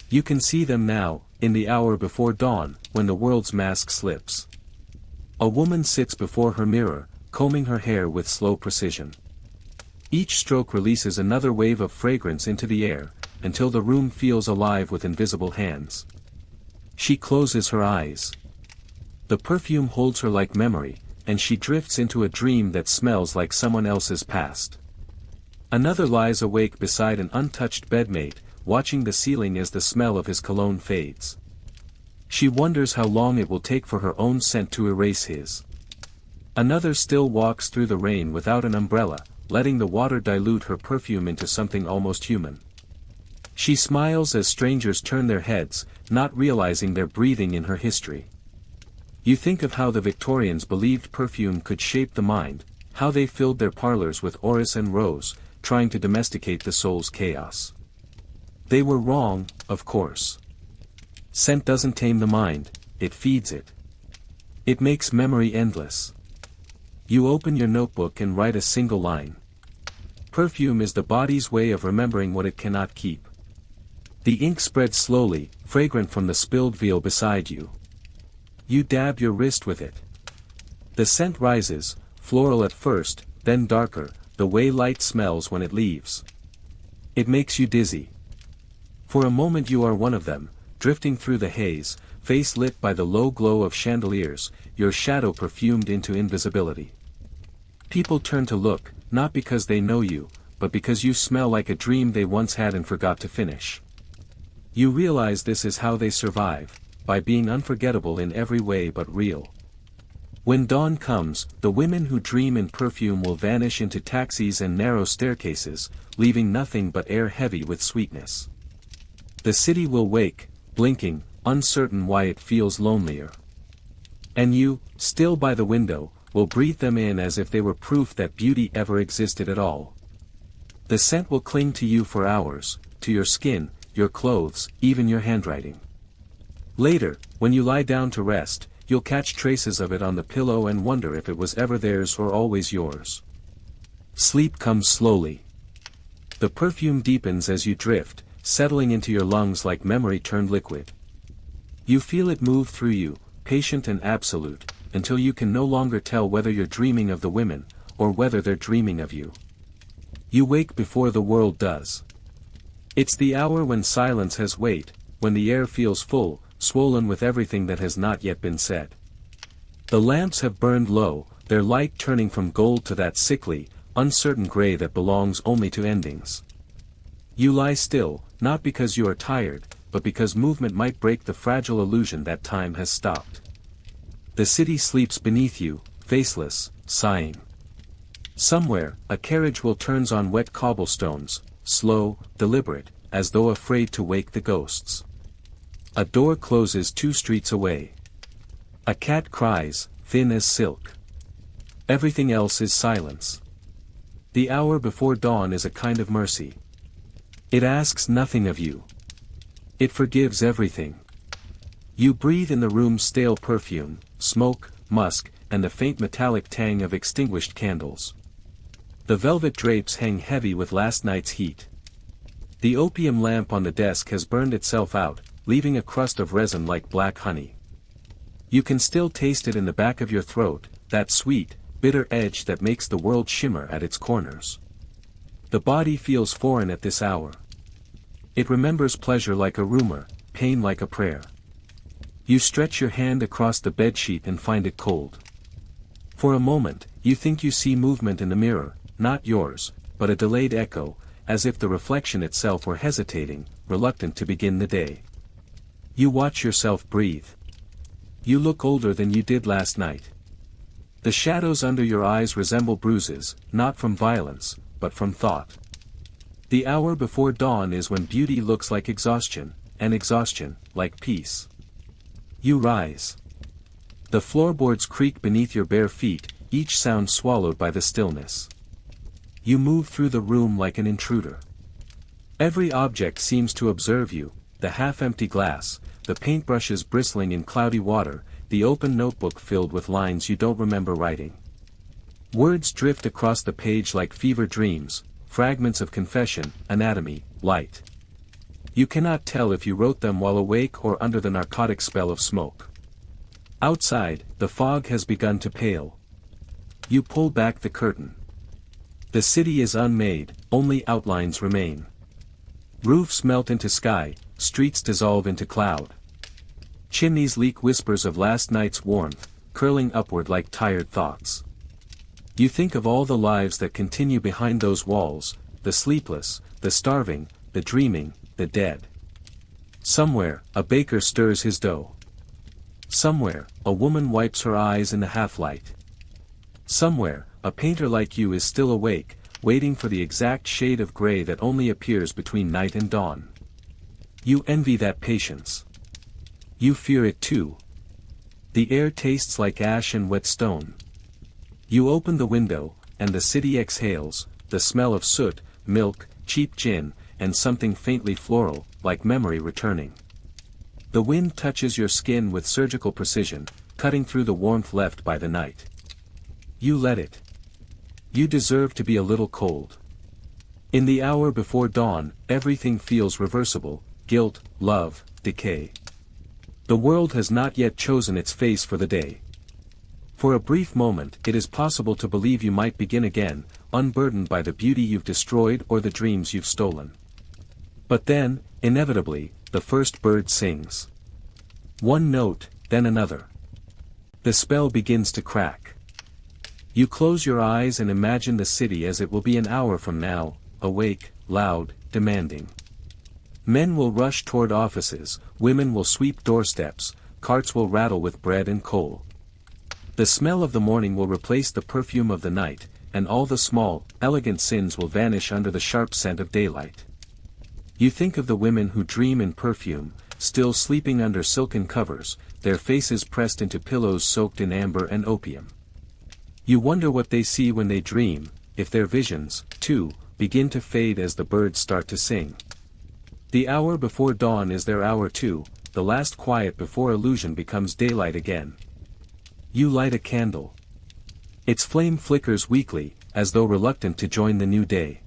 You can see them now, in the hour before dawn, when the world's mask slips. A woman sits before her mirror, combing her hair with slow precision. Each stroke releases another wave of fragrance into the air, until the room feels alive with invisible hands. She closes her eyes. The perfume holds her like memory, and she drifts into a dream that smells like someone else's past. Another lies awake beside an untouched bedmate, watching the ceiling as the smell of his cologne fades. She wonders how long it will take for her own scent to erase his. Another still walks through the rain without an umbrella, letting the water dilute her perfume into something almost human. She smiles as strangers turn their heads, not realizing they're breathing in her history. You think of how the Victorians believed perfume could shape the mind, how they filled their parlors with orris and rose, trying to domesticate the soul's chaos. They were wrong, of course. Scent doesn't tame the mind, it feeds it. It makes memory endless. You open your notebook and write a single line. Perfume is the body's way of remembering what it cannot keep. The ink spreads slowly, fragrant from the spilled veal beside you. You dab your wrist with it. The scent rises, floral at first, then darker, the way light smells when it leaves. It makes you dizzy. For a moment you are one of them, drifting through the haze, face lit by the low glow of chandeliers, your shadow perfumed into invisibility. People turn to look, not because they know you, but because you smell like a dream they once had and forgot to finish. You realize this is how they survive, by being unforgettable in every way but real. When dawn comes, the women who dream in perfume will vanish into taxis and narrow staircases, leaving nothing but air heavy with sweetness. The city will wake, blinking, uncertain why it feels lonelier. And you, still by the window, will breathe them in as if they were proof that beauty ever existed at all. The scent will cling to you for hours, to your skin, your clothes, even your handwriting. Later, when you lie down to rest, you'll catch traces of it on the pillow and wonder if it was ever theirs or always yours. Sleep comes slowly. The perfume deepens as you drift, settling into your lungs like memory turned liquid. You feel it move through you, patient and absolute, until you can no longer tell whether you're dreaming of the women, or whether they're dreaming of you. You wake before the world does. It's the hour when silence has weight, when the air feels full, swollen with everything that has not yet been said. The lamps have burned low, their light turning from gold to that sickly, uncertain gray that belongs only to endings. You lie still, not because you are tired, but because movement might break the fragile illusion that time has stopped. The city sleeps beneath you, faceless, sighing. Somewhere, a carriage will turn on wet cobblestones, slow, deliberate, as though afraid to wake the ghosts. A door closes 2 streets away. A cat cries, thin as silk. Everything else is silence. The hour before dawn is a kind of mercy. It asks nothing of you. It forgives everything. You breathe in the room's stale perfume, smoke, musk, and the faint metallic tang of extinguished candles. The velvet drapes hang heavy with last night's heat. The opium lamp on the desk has burned itself out, leaving a crust of resin like black honey. You can still taste it in the back of your throat, that sweet, bitter edge that makes the world shimmer at its corners. The body feels foreign at this hour. It remembers pleasure like a rumor, pain like a prayer. You stretch your hand across the bedsheet and find it cold. For a moment, you think you see movement in the mirror, not yours, but a delayed echo, as if the reflection itself were hesitating, reluctant to begin the day. You watch yourself breathe. You look older than you did last night. The shadows under your eyes resemble bruises, not from violence, but from thought. The hour before dawn is when beauty looks like exhaustion, and exhaustion, like peace. You rise. The floorboards creak beneath your bare feet, each sound swallowed by the stillness. You move through the room like an intruder. Every object seems to observe you, the half-empty glass, the paintbrushes bristling in cloudy water, the open notebook filled with lines you don't remember writing. Words drift across the page like fever dreams, fragments of confession, anatomy, light. You cannot tell if you wrote them while awake or under the narcotic spell of smoke. Outside, the fog has begun to pale. You pull back the curtain. The city is unmade, only outlines remain. Roofs melt into sky, streets dissolve into cloud. Chimneys leak whispers of last night's warmth, curling upward like tired thoughts. You think of all the lives that continue behind those walls, the sleepless, the starving, the dreaming, the dead. Somewhere, a baker stirs his dough. Somewhere, a woman wipes her eyes in the half-light. Somewhere, a painter like you is still awake, waiting for the exact shade of gray that only appears between night and dawn. You envy that patience. You fear it too. The air tastes like ash and wet stone. You open the window, and the city exhales, the smell of soot, milk, cheap gin, and something faintly floral, like memory returning. The wind touches your skin with surgical precision, cutting through the warmth left by the night. You let it. You deserve to be a little cold. In the hour before dawn, everything feels reversible: guilt, love, decay. The world has not yet chosen its face for the day. For a brief moment, it is possible to believe you might begin again, unburdened by the beauty you've destroyed or the dreams you've stolen. But then, inevitably, the first bird sings. One note, then another. The spell begins to crack. You close your eyes and imagine the city as it will be an hour from now, awake, loud, demanding. Men will rush toward offices, women will sweep doorsteps, carts will rattle with bread and coal. The smell of the morning will replace the perfume of the night, and all the small, elegant sins will vanish under the sharp scent of daylight. You think of the women who dream in perfume, still sleeping under silken covers, their faces pressed into pillows soaked in amber and opium. You wonder what they see when they dream, if their visions, too, begin to fade as the birds start to sing. The hour before dawn is their hour too, the last quiet before illusion becomes daylight again. You light a candle. Its flame flickers weakly, as though reluctant to join the new day.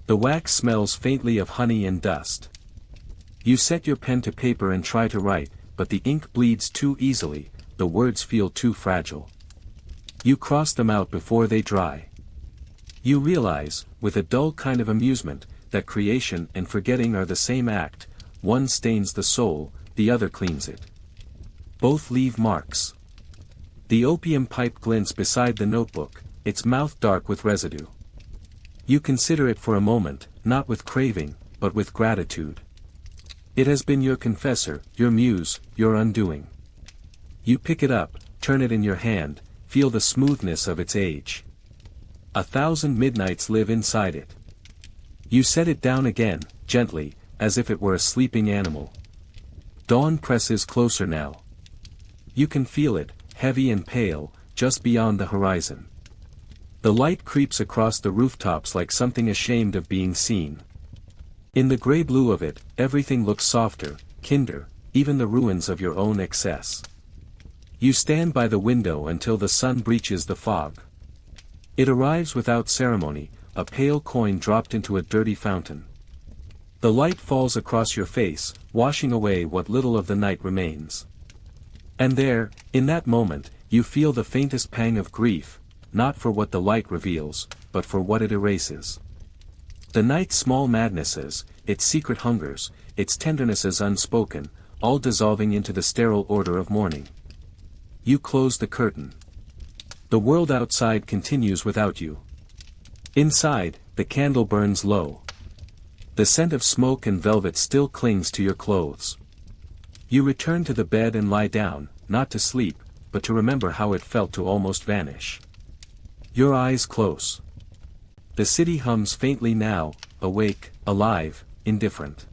The wax smells faintly of honey and dust. You set your pen to paper and try to write, but the ink bleeds too easily, the words feel too fragile. You cross them out before they dry. You realize, with a dull kind of amusement, that creation and forgetting are the same act: one stains the soul, the other cleans it. Both leave marks. The opium pipe glints beside the notebook, its mouth dark with residue. You consider it for a moment, not with craving, but with gratitude. It has been your confessor, your muse, your undoing. You pick it up, turn it in your hand, feel the smoothness of its age. 1,000 midnights live inside it. You set it down again, gently, as if it were a sleeping animal. Dawn presses closer now. You can feel it, heavy and pale, just beyond the horizon. The light creeps across the rooftops like something ashamed of being seen. In the gray blue of it, everything looks softer, kinder, even the ruins of your own excess. You stand by the window until the sun breaches the fog. It arrives without ceremony, a pale coin dropped into a dirty fountain. The light falls across your face, washing away what little of the night remains. And there, in that moment, you feel the faintest pang of grief, not for what the light reveals, but for what it erases. The night's small madnesses, its secret hungers, its tendernesses unspoken, all dissolving into the sterile order of morning. You close the curtain. The world outside continues without you. Inside, the candle burns low. The scent of smoke and velvet still clings to your clothes. You return to the bed and lie down, not to sleep, but to remember how it felt to almost vanish. Your eyes close. The city hums faintly now, awake, alive, indifferent.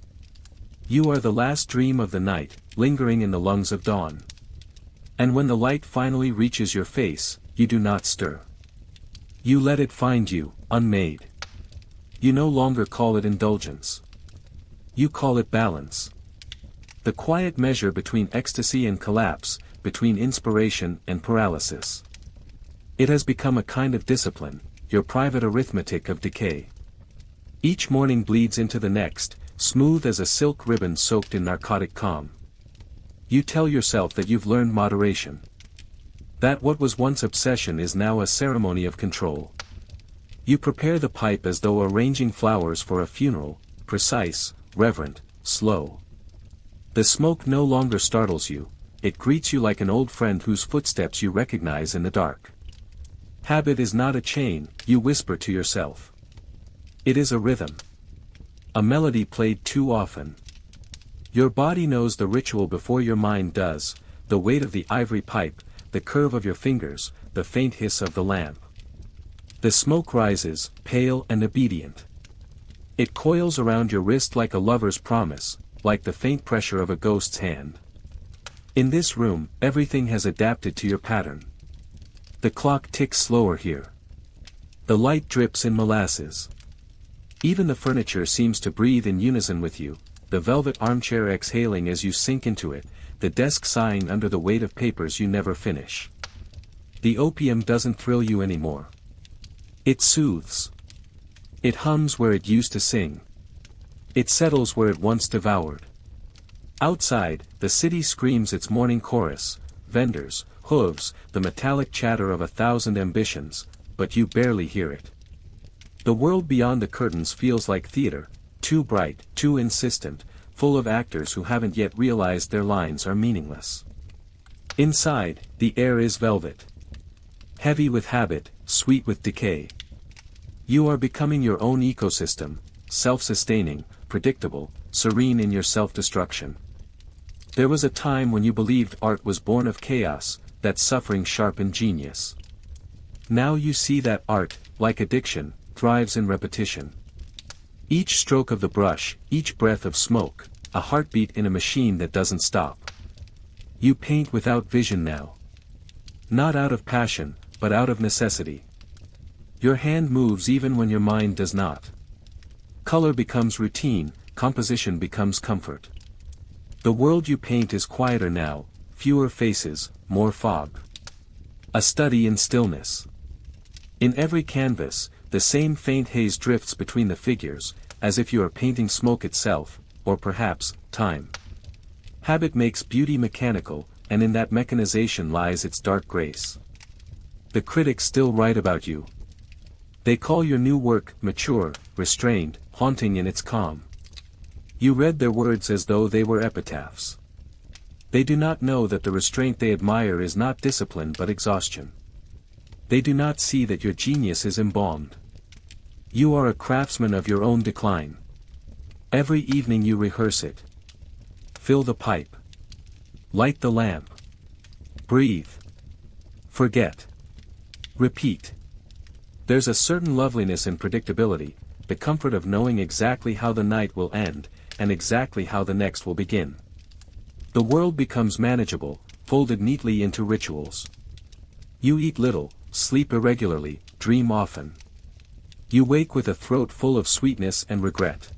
You are the last dream of the night, lingering in the lungs of dawn. And when the light finally reaches your face, you do not stir. You let it find you, unmade. You no longer call it indulgence. You call it balance. The quiet measure between ecstasy and collapse, between inspiration and paralysis. It has become a kind of discipline, your private arithmetic of decay. Each morning bleeds into the next, smooth as a silk ribbon soaked in narcotic calm. You tell yourself that you've learned moderation. That what was once obsession is now a ceremony of control. You prepare the pipe as though arranging flowers for a funeral, precise, reverent, slow. The smoke no longer startles you, it greets you like an old friend whose footsteps you recognize in the dark. Habit is not a chain, you whisper to yourself. It is a rhythm. A melody played too often. Your body knows the ritual before your mind does, the weight of the ivory pipe, the curve of your fingers, the faint hiss of the lamp. The smoke rises, pale and obedient. It coils around your wrist like a lover's promise, like the faint pressure of a ghost's hand. In this room, everything has adapted to your pattern. The clock ticks slower here. The light drips in molasses. Even the furniture seems to breathe in unison with you, the velvet armchair exhaling as you sink into it, the desk sighing under the weight of papers you never finish. The opium doesn't thrill you anymore. It soothes. It hums where it used to sing. It settles where it once devoured. Outside, the city screams its morning chorus, vendors, hooves, the metallic chatter of 1,000 ambitions, but you barely hear it. The world beyond the curtains feels like theater, too bright, too insistent, full of actors who haven't yet realized their lines are meaningless. Inside, the air is velvet. Heavy with habit, sweet with decay. You are becoming your own ecosystem, self-sustaining, predictable, serene in your self-destruction. There was a time when you believed art was born of chaos, that suffering sharpened genius. Now you see that art, like addiction, thrives in repetition. Each stroke of the brush, each breath of smoke, a heartbeat in a machine that doesn't stop. You paint without vision now. Not out of passion, but out of necessity. Your hand moves even when your mind does not. Color becomes routine, composition becomes comfort. The world you paint is quieter now, fewer faces, more fog. A study in stillness. In every canvas, the same faint haze drifts between the figures, as if you are painting smoke itself, or perhaps, time. Habit makes beauty mechanical, and in that mechanization lies its dark grace. The critics still write about you. They call your new work mature, restrained, haunting in its calm. You read their words as though they were epitaphs. They do not know that the restraint they admire is not discipline but exhaustion. They do not see that your genius is embalmed. You are a craftsman of your own decline. Every evening you rehearse it. Fill the pipe. Light the lamp. Breathe. Forget. Repeat. There's a certain loveliness in predictability, the comfort of knowing exactly how the night will end, and exactly how the next will begin. The world becomes manageable, folded neatly into rituals. You eat little, sleep irregularly, dream often. You wake with a throat full of sweetness and regret.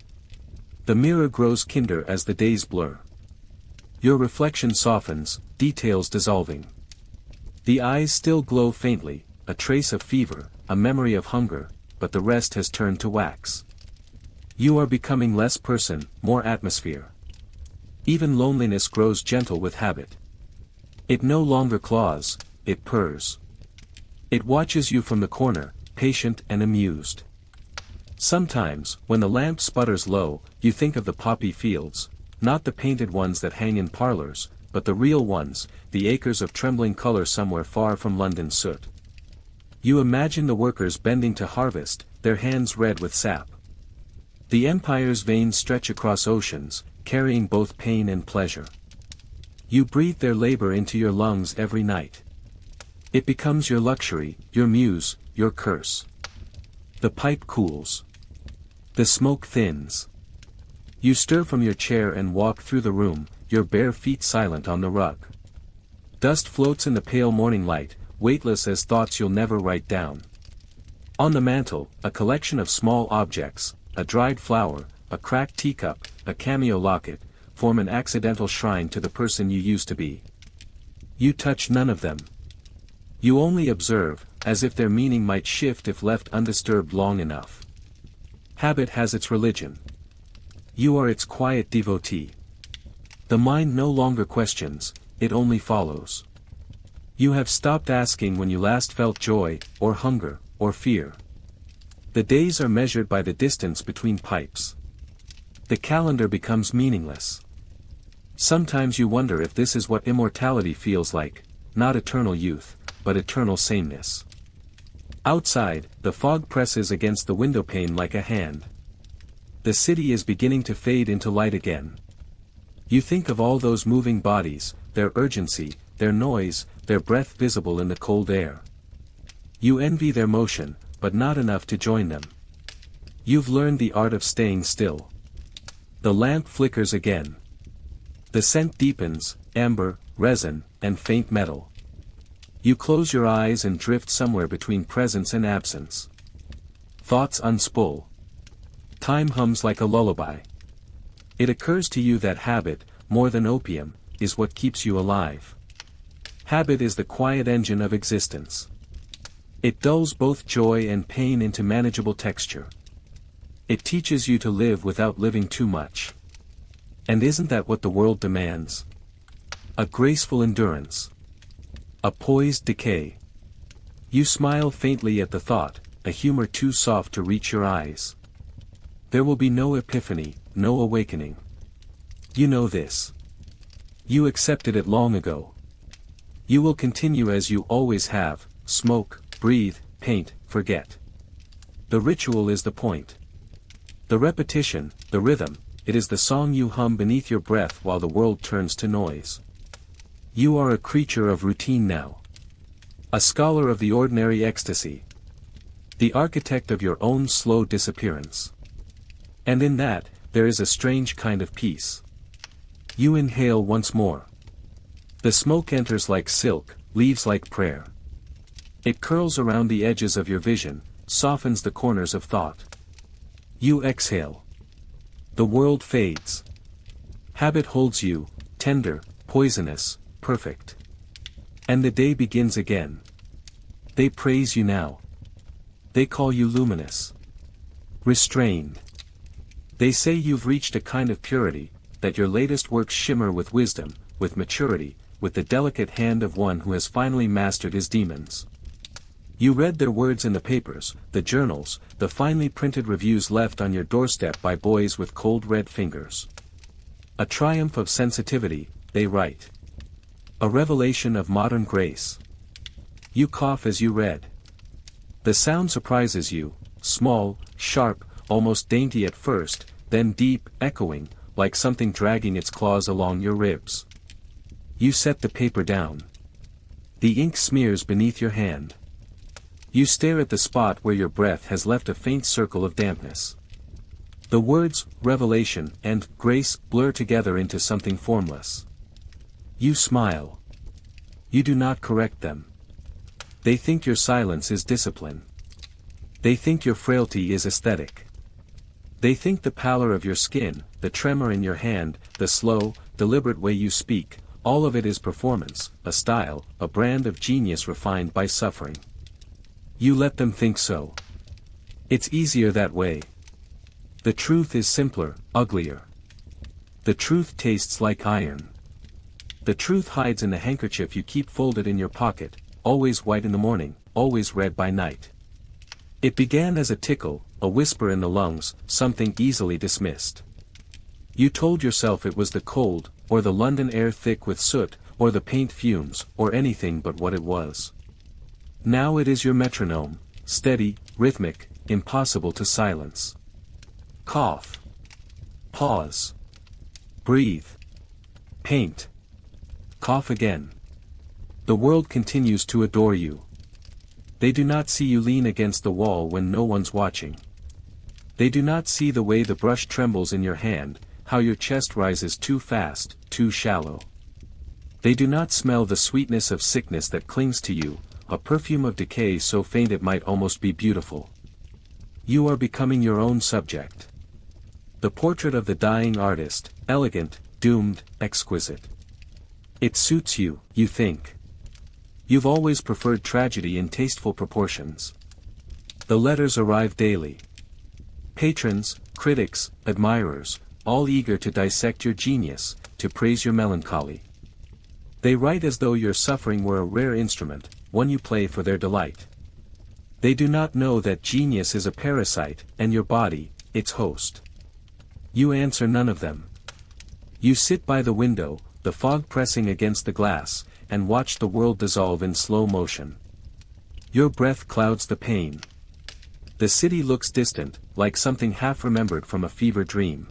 The mirror grows kinder as the days blur. Your reflection softens, details dissolving. The eyes still glow faintly, a trace of fever, a memory of hunger, but the rest has turned to wax. You are becoming less person, more atmosphere. Even loneliness grows gentle with habit. It no longer claws, it purrs. It watches you from the corner, patient and amused. Sometimes, when the lamp sputters low, you think of the poppy fields, not the painted ones that hang in parlors, but the real ones, the acres of trembling color somewhere far from London's soot. You imagine the workers bending to harvest, their hands red with sap. The empire's veins stretch across oceans, carrying both pain and pleasure. You breathe their labor into your lungs every night. It becomes your luxury, your muse, your curse. The pipe cools. The smoke thins. You stir from your chair and walk through the room, your bare feet silent on the rug. Dust floats in the pale morning light, weightless as thoughts you'll never write down. On the mantel, a collection of small objects, a dried flower, a cracked teacup, a cameo locket, form an accidental shrine to the person you used to be. You touch none of them. You only observe, as if their meaning might shift if left undisturbed long enough. Habit has its religion. You are its quiet devotee. The mind no longer questions, it only follows. You have stopped asking when you last felt joy, or hunger, or fear. The days are measured by the distance between pipes. The calendar becomes meaningless. Sometimes you wonder if this is what immortality feels like, not eternal youth, but eternal sameness. Outside, the fog presses against the windowpane like a hand. The city is beginning to fade into light again. You think of all those moving bodies, their urgency, their noise, their breath visible in the cold air. You envy their motion, but not enough to join them. You've learned the art of staying still. The lamp flickers again. The scent deepens, amber, resin, and faint metal. You close your eyes and drift somewhere between presence and absence. Thoughts unspool. Time hums like a lullaby. It occurs to you that habit, more than opium, is what keeps you alive. Habit is the quiet engine of existence. It dulls both joy and pain into manageable texture. It teaches you to live without living too much. And isn't that what the world demands? A graceful endurance. A poised decay. You smile faintly at the thought, a humor too soft to reach your eyes. There will be no epiphany, no awakening. You know this. You accepted it long ago. You will continue as you always have, smoke, breathe, paint, forget. The ritual is the point. The repetition, the rhythm, it is the song you hum beneath your breath while the world turns to noise. You are a creature of routine now. A scholar of the ordinary ecstasy. The architect of your own slow disappearance. And in that, there is a strange kind of peace. You inhale once more. The smoke enters like silk, leaves like prayer. It curls around the edges of your vision, softens the corners of thought. You exhale. The world fades. Habit holds you, tender, poisonous, perfect. And the day begins again. They praise you now. They call you luminous. Restrained. They say you've reached a kind of purity, that your latest works shimmer with wisdom, with maturity, with the delicate hand of one who has finally mastered his demons. You read their words in the papers, the journals, the finely printed reviews left on your doorstep by boys with cold red fingers. A triumph of sensitivity, they write. A revelation of modern grace. You cough as you read. The sound surprises you, small, sharp, almost dainty at first, then deep, echoing, like something dragging its claws along your ribs. You set the paper down. The ink smears beneath your hand. You stare at the spot where your breath has left a faint circle of dampness. The words, revelation, and grace blur together into something formless. You smile. You do not correct them. They think your silence is discipline. They think your frailty is aesthetic. They think the pallor of your skin, the tremor in your hand, the slow, deliberate way you speak, all of it is performance, a style, a brand of genius refined by suffering. You let them think so. It's easier that way. The truth is simpler, uglier. The truth tastes like iron. The truth hides in the handkerchief you keep folded in your pocket, always white in the morning, always red by night. It began as a tickle, a whisper in the lungs, something easily dismissed. You told yourself it was the cold, or the London air thick with soot, or the paint fumes, or anything but what it was. Now it is your metronome, steady, rhythmic, impossible to silence. Cough. Pause. Breathe. Paint. Cough again. The world continues to adore you. They do not see you lean against the wall when no one's watching. They do not see the way the brush trembles in your hand, how your chest rises too fast, too shallow. They do not smell the sweetness of sickness that clings to you, a perfume of decay so faint it might almost be beautiful. You are becoming your own subject. The portrait of the dying artist, elegant, doomed, exquisite. It suits you, you think. You've always preferred tragedy in tasteful proportions. The letters arrive daily. Patrons, critics, admirers, all eager to dissect your genius, to praise your melancholy. They write as though your suffering were a rare instrument, one you play for their delight. They do not know that genius is a parasite, and your body, its host. You answer none of them. You sit by the window, the fog pressing against the glass, and watch the world dissolve in slow motion. Your breath clouds the pain. The city looks distant, like something half-remembered from a fever dream.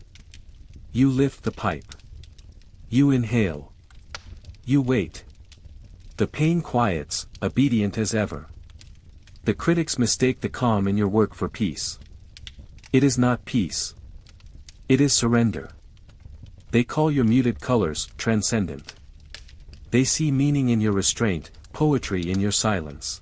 You lift the pipe. You inhale. You wait. The pain quiets, obedient as ever. The critics mistake the calm in your work for peace. It is not peace. It is surrender. They call your muted colors transcendent. They see meaning in your restraint, poetry in your silence.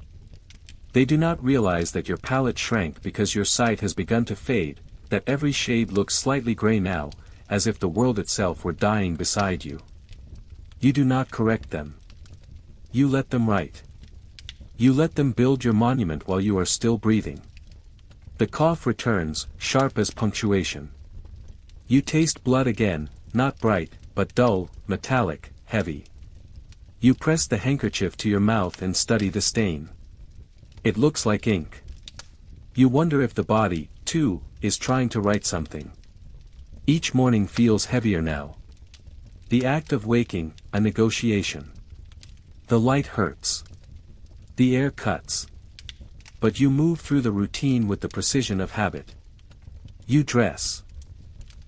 They do not realize that your palate shrank because your sight has begun to fade, that every shade looks slightly gray now, as if the world itself were dying beside you. You do not correct them. You let them write. You let them build your monument while you are still breathing. The cough returns, sharp as punctuation. You taste blood again, not bright, but dull, metallic, heavy. You press the handkerchief to your mouth and study the stain. It looks like ink. You wonder if the body, too, is trying to write something. Each morning feels heavier now. The act of waking, a negotiation. The light hurts. The air cuts. But you move through the routine with the precision of habit. You dress.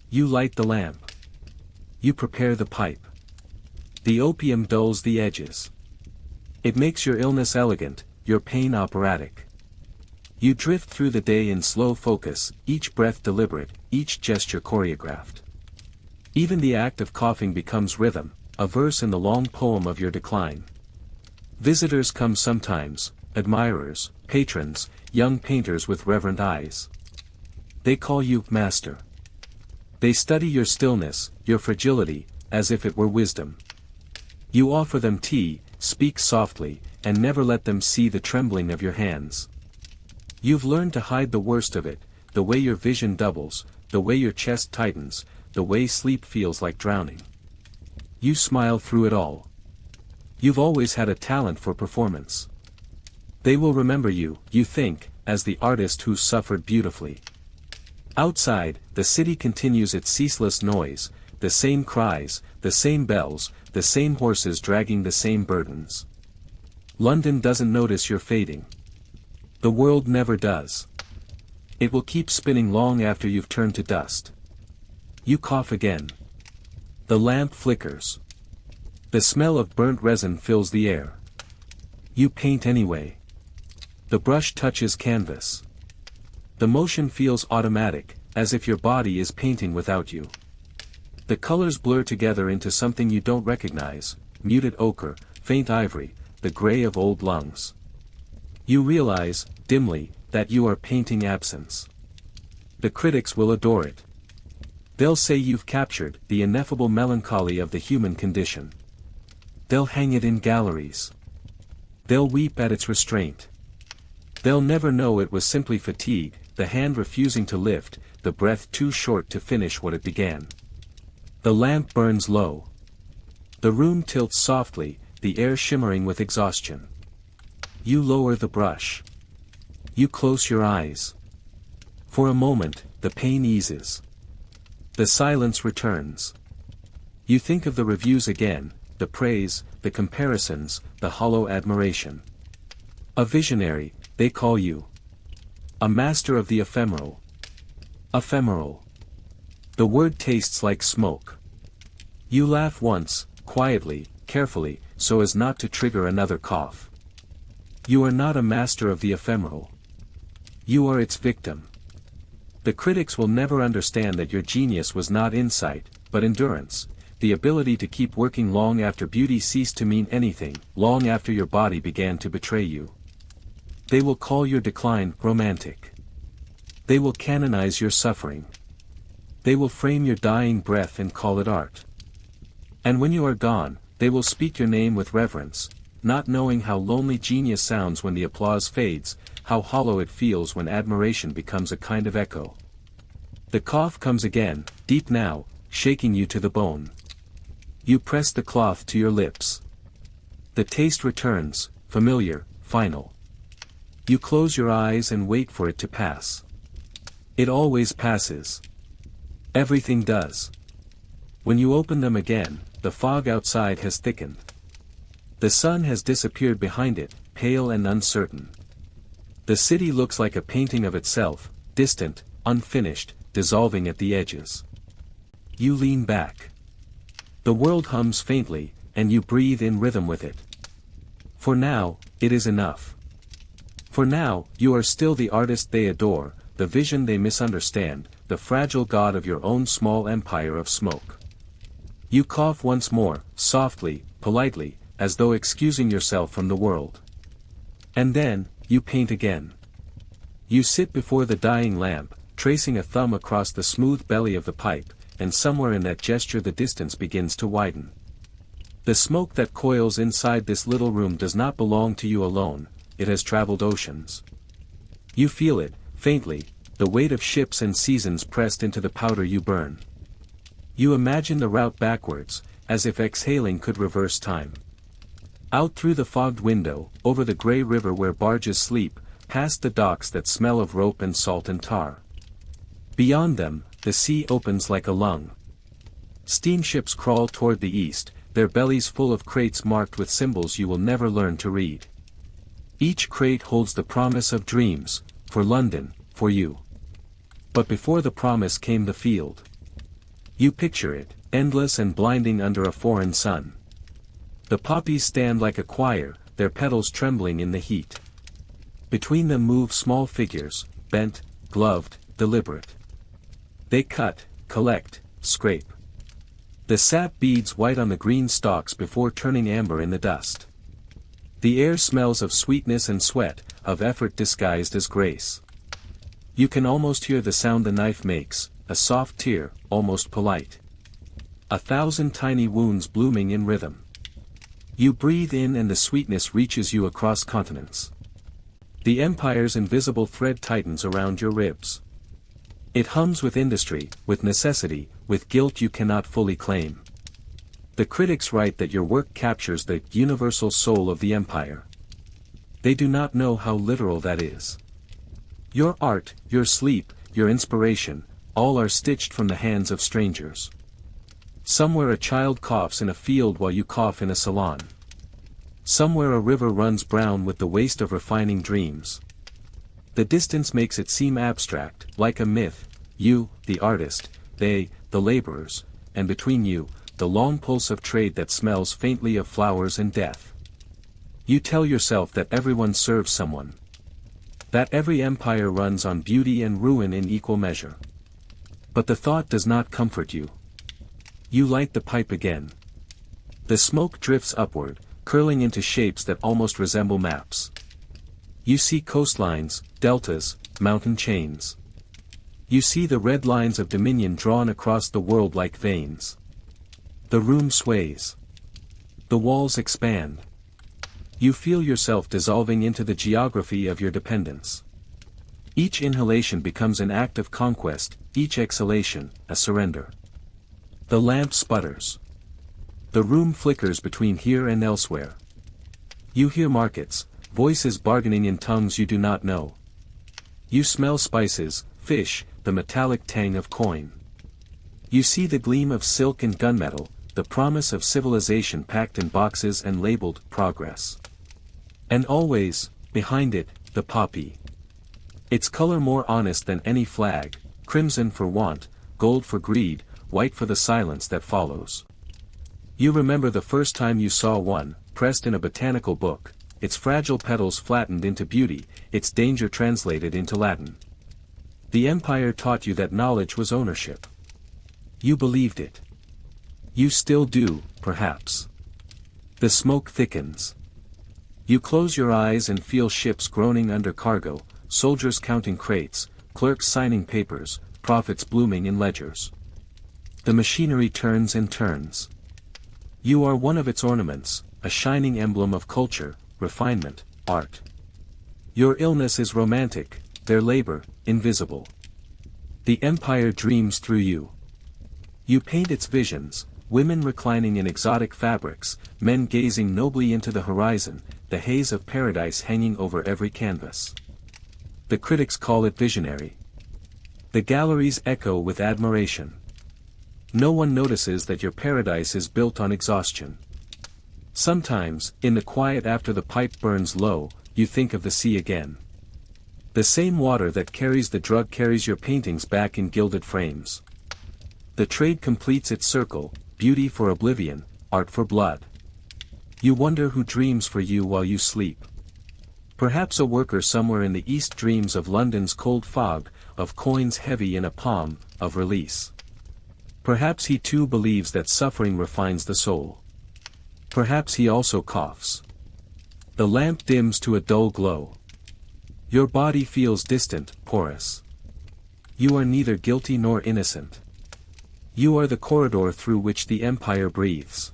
You light the lamp. You prepare the pipe. The opium dulls the edges. It makes your illness elegant, your pain operatic. You drift through the day in slow focus, each breath deliberate, each gesture choreographed. Even the act of coughing becomes rhythm, a verse in the long poem of your decline. Visitors come sometimes, admirers, patrons, young painters with reverent eyes. They call you master. They study your stillness, your fragility, as if it were wisdom. You offer them tea, speak softly, and never let them see the trembling of your hands. You've learned to hide the worst of it, the way your vision doubles, the way your chest tightens, the way sleep feels like drowning. You smile through it all. You've always had a talent for performance. They will remember you, you think, as the artist who suffered beautifully. Outside, the city continues its ceaseless noise, the same cries, the same bells, the same horses dragging the same burdens. London doesn't notice you're fading. The world never does. It will keep spinning long after you've turned to dust. You cough again. The lamp flickers. The smell of burnt resin fills the air. You paint anyway. The brush touches canvas. The motion feels automatic, as if your body is painting without you. The colors blur together into something you don't recognize, muted ochre, faint ivory, the gray of old lungs. You realize, dimly, that you are painting absence. The critics will adore it. They'll say you've captured the ineffable melancholy of the human condition. They'll hang it in galleries. They'll weep at its restraint. They'll never know it was simply fatigue, the hand refusing to lift, the breath too short to finish what it began. The lamp burns low. The room tilts softly, the air shimmering with exhaustion. You lower the brush. You close your eyes. For a moment, the pain eases. The silence returns. You think of the reviews again, the praise, the comparisons, the hollow admiration. A visionary, they call you. A master of the ephemeral. Ephemeral. The word tastes like smoke. You laugh once, quietly, carefully, so as not to trigger another cough. You are not a master of the ephemeral. You are its victim. The critics will never understand that your genius was not insight, but endurance, the ability to keep working long after beauty ceased to mean anything, long after your body began to betray you. They will call your decline romantic. They will canonize your suffering. They will frame your dying breath and call it art. And when you are gone, they will speak your name with reverence, not knowing how lonely genius sounds when the applause fades, how hollow it feels when admiration becomes a kind of echo. The cough comes again, deep now, shaking you to the bone. You press the cloth to your lips. The taste returns, familiar, final. You close your eyes and wait for it to pass. It always passes. Everything does. When you open them again, the fog outside has thickened. The sun has disappeared behind it, pale and uncertain. The city looks like a painting of itself, distant, unfinished, dissolving at the edges. You lean back. The world hums faintly, and you breathe in rhythm with it. For now, it is enough. For now, you are still the artist they adore, the vision they misunderstand, the fragile god of your own small empire of smoke. You cough once more, softly, politely, as though excusing yourself from the world. And then, you paint again. You sit before the dying lamp, tracing a thumb across the smooth belly of the pipe, and somewhere in that gesture the distance begins to widen. The smoke that coils inside this little room does not belong to you alone, it has traveled oceans. You feel it, faintly, the weight of ships and seasons pressed into the powder you burn. You imagine the route backwards, as if exhaling could reverse time. Out through the fogged window, over the gray river where barges sleep, past the docks that smell of rope and salt and tar. Beyond them, the sea opens like a lung. Steamships crawl toward the east, their bellies full of crates marked with symbols you will never learn to read. Each crate holds the promise of dreams, for London, for you. But before the promise came the field. You picture it, endless and blinding under a foreign sun. The poppies stand like a choir, their petals trembling in the heat. Between them move small figures, bent, gloved, deliberate. They cut, collect, scrape. The sap beads white on the green stalks before turning amber in the dust. The air smells of sweetness and sweat, of effort disguised as grace. You can almost hear the sound the knife makes, a soft tear, almost polite. 1,000 tiny wounds blooming in rhythm. You breathe in and the sweetness reaches you across continents. The empire's invisible thread tightens around your ribs. It hums with industry, with necessity, with guilt you cannot fully claim. The critics write that your work captures the universal soul of the empire. They do not know how literal that is. Your art, your sleep, your inspiration, all are stitched from the hands of strangers. Somewhere a child coughs in a field while you cough in a salon. Somewhere a river runs brown with the waste of refining dreams. The distance makes it seem abstract, like a myth, you, the artist, they, the laborers, and between you, the long pulse of trade that smells faintly of flowers and death. You tell yourself that everyone serves someone. That every empire runs on beauty and ruin in equal measure. But the thought does not comfort you. You light the pipe again. The smoke drifts upward, curling into shapes that almost resemble maps. You see coastlines, deltas, mountain chains. You see the red lines of dominion drawn across the world like veins. The room sways. The walls expand. You feel yourself dissolving into the geography of your dependence. Each inhalation becomes an act of conquest, each exhalation, a surrender. The lamp sputters. The room flickers between here and elsewhere. You hear markets, voices bargaining in tongues you do not know. You smell spices, fish, the metallic tang of coin. You see the gleam of silk and gunmetal, the promise of civilization packed in boxes and labeled progress. And always, behind it, the poppy. Its color more honest than any flag, crimson for want, gold for greed, white for the silence that follows. You remember the first time you saw one, pressed in a botanical book, its fragile petals flattened into beauty, its danger translated into Latin. The empire taught you that knowledge was ownership. You believed it. You still do, perhaps. The smoke thickens. You close your eyes and feel ships groaning under cargo, soldiers counting crates, clerks signing papers, profits blooming in ledgers. The machinery turns and turns. You are one of its ornaments, a shining emblem of culture, refinement, art. Your illness is romantic, their labor, invisible. The empire dreams through you. You paint its visions, women reclining in exotic fabrics, men gazing nobly into the horizon, the haze of paradise hanging over every canvas. The critics call it visionary. The galleries echo with admiration. No one notices that your paradise is built on exhaustion. Sometimes, in the quiet after the pipe burns low, you think of the sea again. The same water that carries the drug carries your paintings back in gilded frames. The trade completes its circle, beauty for oblivion, art for blood. You wonder who dreams for you while you sleep. Perhaps a worker somewhere in the east dreams of London's cold fog, of coins heavy in a palm, of release. Perhaps he too believes that suffering refines the soul. Perhaps he also coughs. The lamp dims to a dull glow. Your body feels distant, porous. You are neither guilty nor innocent. You are the corridor through which the empire breathes.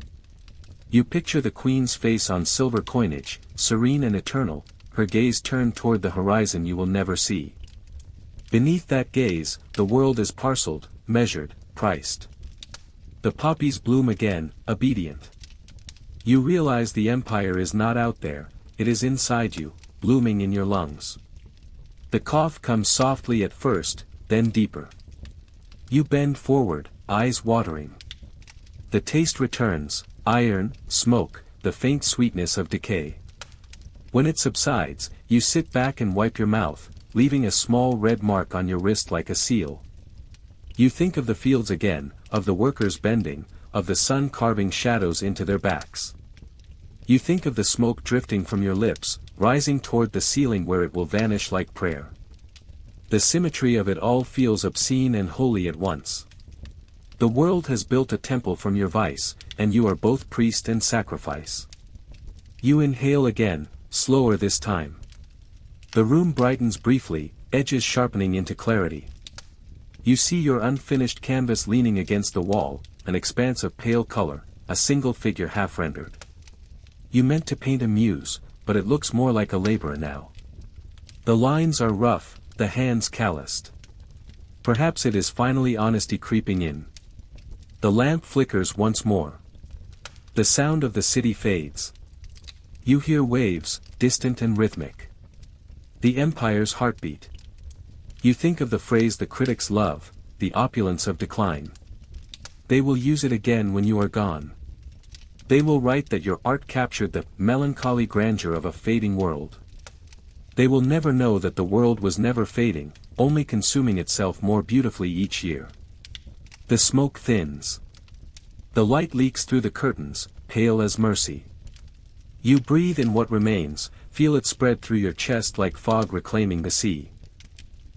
You picture the queen's face on silver coinage, serene and eternal, her gaze turned toward the horizon you will never see. Beneath that gaze, the world is parceled, measured, priced. The poppies bloom again, obedient. You realize the empire is not out there, it is inside you, blooming in your lungs. The cough comes softly at first, then deeper. You bend forward, eyes watering. The taste returns, iron, smoke, the faint sweetness of decay. When it subsides, you sit back and wipe your mouth, leaving a small red mark on your wrist like a seal. You think of the fields again, of the workers bending, of the sun carving shadows into their backs. You think of the smoke drifting from your lips, rising toward the ceiling where it will vanish like prayer. The symmetry of it all feels obscene and holy at once. The world has built a temple from your vice, and you are both priest and sacrifice. You inhale again, slower this time. The room brightens briefly, edges sharpening into clarity. You see your unfinished canvas leaning against the wall, an expanse of pale color, a single figure half-rendered. You meant to paint a muse, but it looks more like a laborer now. The lines are rough, the hands calloused. Perhaps it is finally honesty creeping in. The lamp flickers once more. The sound of the city fades. You hear waves, distant and rhythmic. The empire's heartbeat. You think of the phrase the critics love, the opulence of decline. They will use it again when you are gone. They will write that your art captured the melancholy grandeur of a fading world. They will never know that the world was never fading, only consuming itself more beautifully each year. The smoke thins. The light leaks through the curtains, pale as mercy. You breathe in what remains, feel it spread through your chest like fog reclaiming the sea.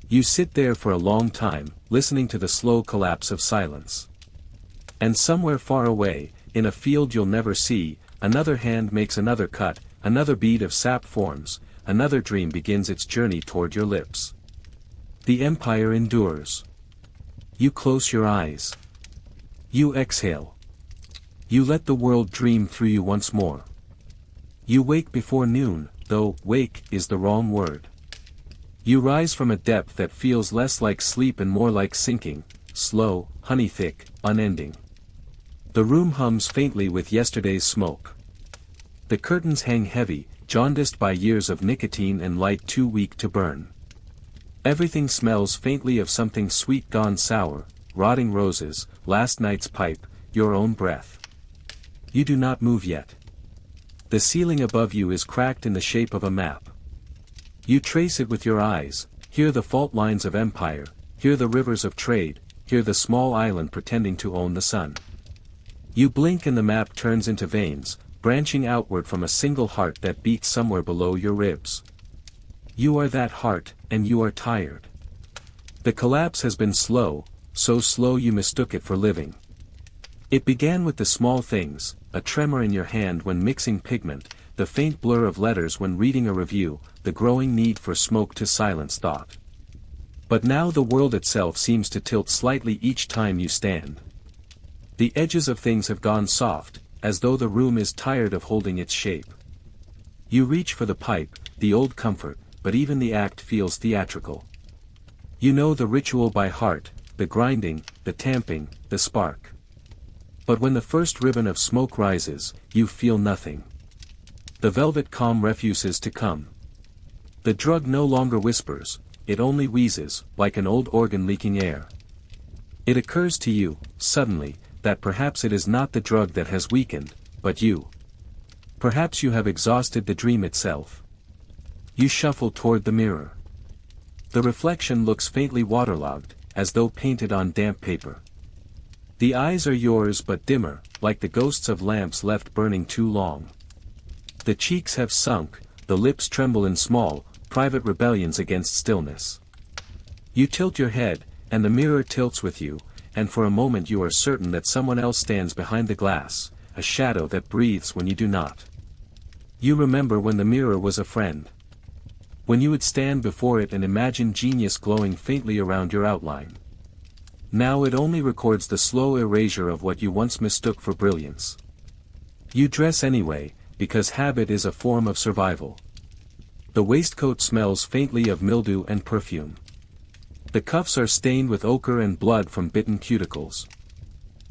You sit there for a long time, listening to the slow collapse of silence. And somewhere far away, in a field you'll never see, another hand makes another cut, another bead of sap forms, another dream begins its journey toward your lips. The empire endures. You close your eyes. You exhale. You let the world dream through you once more. You wake before noon, though wake is the wrong word. You rise from a depth that feels less like sleep and more like sinking, slow, honey-thick, unending. The room hums faintly with yesterday's smoke. The curtains hang heavy, jaundiced by years of nicotine and light too weak to burn. Everything smells faintly of something sweet gone sour, rotting roses, last night's pipe, your own breath. You do not move yet. The ceiling above you is cracked in the shape of a map. You trace it with your eyes, hear the fault lines of empire, hear the rivers of trade, hear the small island pretending to own the sun. You blink and the map turns into veins, branching outward from a single heart that beats somewhere below your ribs. You are that heart, and you are tired. The collapse has been slow, so slow you mistook it for living. It began with the small things, a tremor in your hand when mixing pigment, the faint blur of letters when reading a review, the growing need for smoke to silence thought. But now the world itself seems to tilt slightly each time you stand. The edges of things have gone soft, as though the room is tired of holding its shape. You reach for the pipe, the old comfort, but even the act feels theatrical. You know the ritual by heart, the grinding, the tamping, the spark. But when the first ribbon of smoke rises, you feel nothing. The velvet calm refuses to come. The drug no longer whispers, it only wheezes, like an old organ leaking air. It occurs to you, suddenly, that perhaps it is not the drug that has weakened, but you. Perhaps you have exhausted the dream itself. You shuffle toward the mirror. The reflection looks faintly waterlogged, as though painted on damp paper. The eyes are yours but dimmer, like the ghosts of lamps left burning too long. The cheeks have sunk, the lips tremble in small, private rebellions against stillness. You tilt your head, and the mirror tilts with you, and for a moment you are certain that someone else stands behind the glass, a shadow that breathes when you do not. You remember when the mirror was a friend. when you would stand before it and imagine genius glowing faintly around your outline. Now it only records the slow erasure of what you once mistook for brilliance. You dress anyway, because habit is a form of survival. The waistcoat smells faintly of mildew and perfume. The cuffs are stained with ochre and blood from bitten cuticles.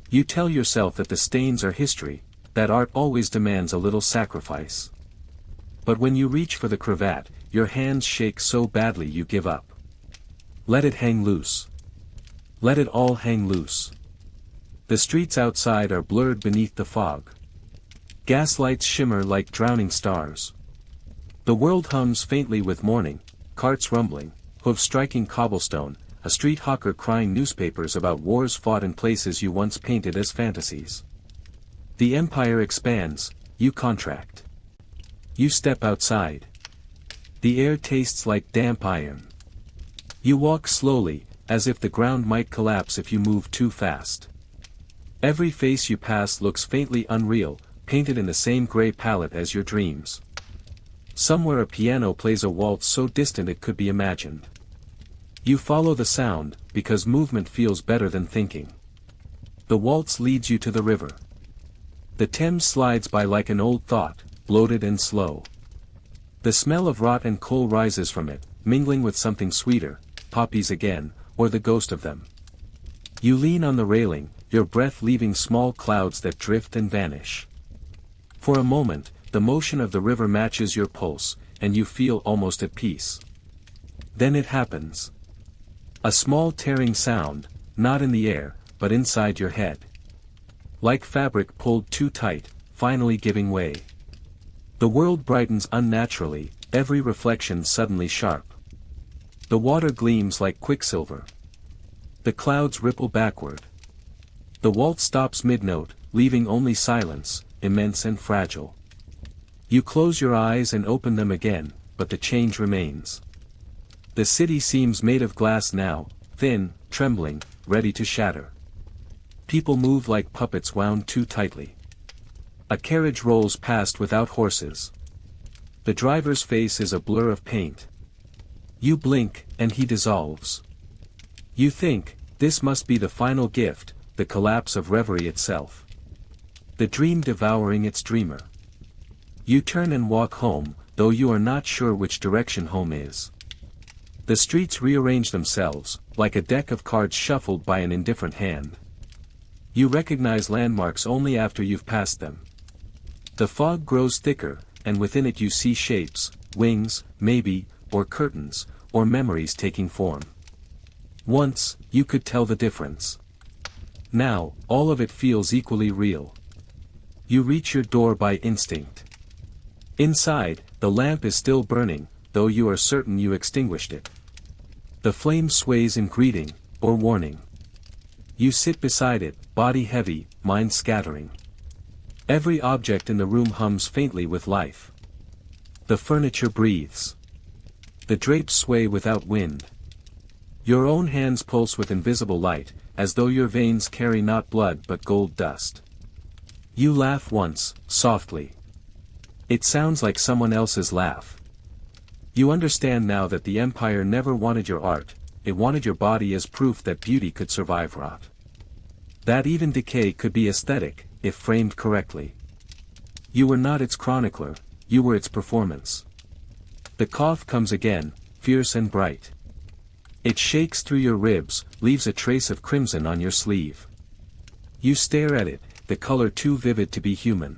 You tell yourself that the stains are history, that art always demands a little sacrifice. But when you reach for the cravat, your hands shake so badly you give up. Let it hang loose. Let it all hang loose. The streets outside are blurred beneath the fog. Gaslights shimmer like drowning stars. The world hums faintly with morning, carts rumbling, hooves striking cobblestone, a street hawker crying newspapers about wars fought in places you once painted as fantasies. The empire expands, you contract. You step outside. The air tastes like damp iron. You walk slowly, as if the ground might collapse if you move too fast. Every face you pass looks faintly unreal, painted in the same gray palette as your dreams. Somewhere a piano plays a waltz so distant it could be imagined. You follow the sound, because movement feels better than thinking. The waltz leads you to the river. The Thames slides by like an old thought, bloated and slow. The smell of rot and coal rises from it, mingling with something sweeter, poppies again, or the ghost of them. You lean on the railing, your breath leaving small clouds that drift and vanish. For a moment, the motion of the river matches your pulse, and you feel almost at peace. Then it happens. A small tearing sound, not in the air, but inside your head. Like fabric pulled too tight, finally giving way. The world brightens unnaturally, every reflection suddenly sharp. The water gleams like quicksilver. The clouds ripple backward. The waltz stops mid-note, leaving only silence, immense and fragile. You close your eyes and open them again, but the change remains. The city seems made of glass now, thin, trembling, ready to shatter. People move like puppets wound too tightly. A carriage rolls past without horses. The driver's face is a blur of paint. You blink, and he dissolves. You think, this must be the final gift, the collapse of reverie itself. The dream devouring its dreamer. You turn and walk home, though you are not sure which direction home is. The streets rearrange themselves, like a deck of cards shuffled by an indifferent hand. You recognize landmarks only after you've passed them. The fog grows thicker, and within it you see shapes, wings, maybe, or curtains, or memories taking form. Once, you could tell the difference. Now, all of it feels equally real. You reach your door by instinct. Inside, the lamp is still burning, though you are certain you extinguished it. The flame sways in greeting, or warning. You sit beside it, body heavy, mind scattering. Every object in the room hums faintly with life. The furniture breathes. The drapes sway without wind. Your own hands pulse with invisible light, as though your veins carry not blood but gold dust. You laugh once, softly. It sounds like someone else's laugh. You understand now that the empire never wanted your art, it wanted your body as proof that beauty could survive rot. That even decay could be aesthetic, if framed correctly. You were not its chronicler, you were its performance. The cough comes again, fierce and bright. It shakes through your ribs, leaves a trace of crimson on your sleeve. You stare at it, the color too vivid to be human.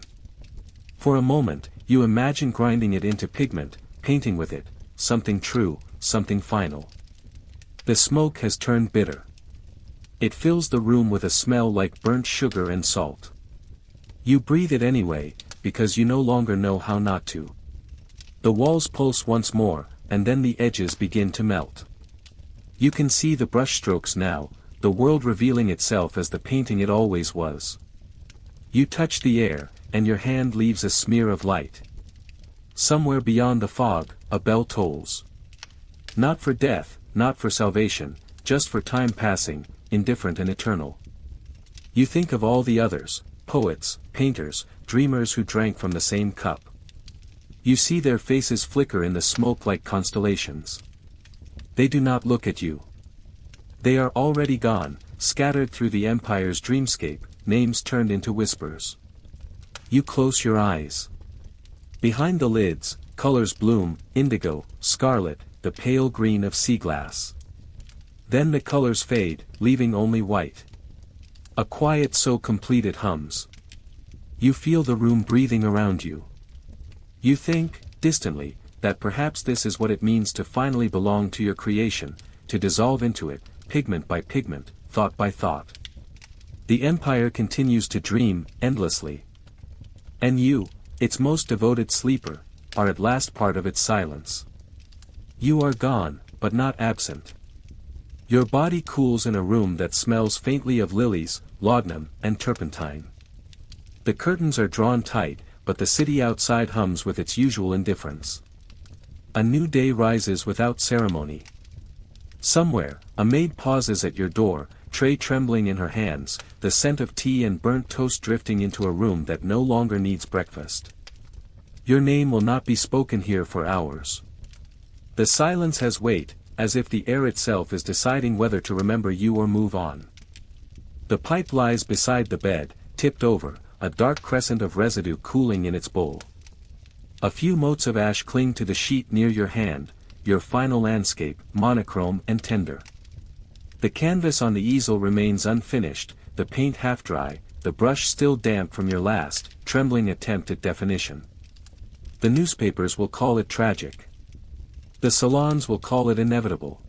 For a moment, you imagine grinding it into pigment, painting with it, something true, something final. The smoke has turned bitter. It fills the room with a smell like burnt sugar and salt. You breathe it anyway, because you no longer know how not to. The walls pulse once more, and then the edges begin to melt. You can see the brushstrokes now, the world revealing itself as the painting it always was. You touch the air, and your hand leaves a smear of light. Somewhere beyond the fog, a bell tolls. Not for death, not for salvation, just for time passing, indifferent and eternal. You think of all the others, poets, painters, dreamers who drank from the same cup. You see their faces flicker in the smoke like constellations. They do not look at you. They are already gone, scattered through the Empire's dreamscape, names turned into whispers. You close your eyes. Behind the lids, colors bloom, indigo, scarlet, the pale green of sea glass. Then the colors fade, leaving only white. A quiet so complete it hums. You feel the room breathing around you. You think, distantly, that perhaps this is what it means to finally belong to your creation, to dissolve into it, pigment by pigment, thought by thought. The Empire continues to dream, endlessly. And you, its most devoted sleeper, are at last part of its silence. You are gone, but not absent. Your body cools in a room that smells faintly of lilies, laudanum, and turpentine. The curtains are drawn tight, but the city outside hums with its usual indifference. A new day rises without ceremony. Somewhere, a maid pauses at your door, tray trembling in her hands, the scent of tea and burnt toast drifting into a room that no longer needs breakfast. Your name will not be spoken here for hours. The silence has weight, as if the air itself is deciding whether to remember you or move on. The pipe lies beside the bed, tipped over, a dark crescent of residue cooling in its bowl. A few motes of ash cling to the sheet near your hand, your final landscape, monochrome and tender. The canvas on the easel remains unfinished, the paint half dry, the brush still damp from your last, trembling attempt at definition. The newspapers will call it tragic. The salons will call it inevitable.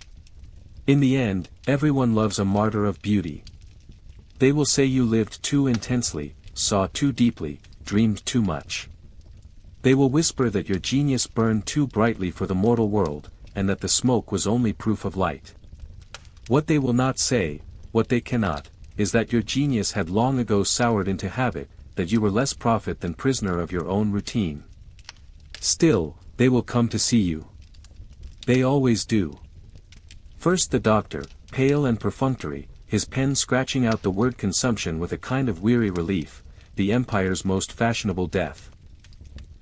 In the end, everyone loves a martyr of beauty. They will say you lived too intensely, saw too deeply, dreamed too much. They will whisper that your genius burned too brightly for the mortal world, and that the smoke was only proof of light. What they will not say, what they cannot, is that your genius had long ago soured into habit, that you were less prophet than prisoner of your own routine. Still, they will come to see you. They always do. First the doctor, pale and perfunctory, his pen scratching out the word consumption with a kind of weary relief, the Empire's most fashionable death.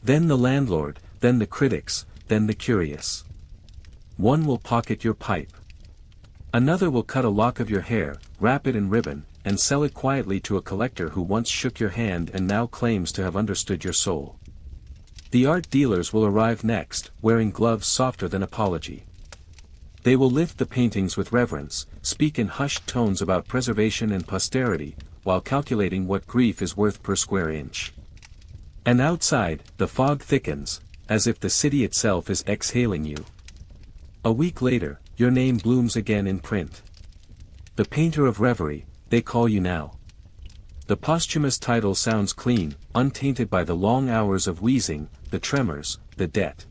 Then the landlord, then the critics, then the curious. One will pocket your pipe. Another will cut a lock of your hair, wrap it in ribbon, and sell it quietly to a collector who once shook your hand and now claims to have understood your soul. The art dealers will arrive next, wearing gloves softer than apology. They will lift the paintings with reverence, speak in hushed tones about preservation and posterity, while calculating what grief is worth per square inch. And outside, the fog thickens, as if the city itself is exhaling you. A week later, your name blooms again in print. The painter of reverie, they call you now. The posthumous title sounds clean, untainted by the long hours of wheezing, the tremors, the debt.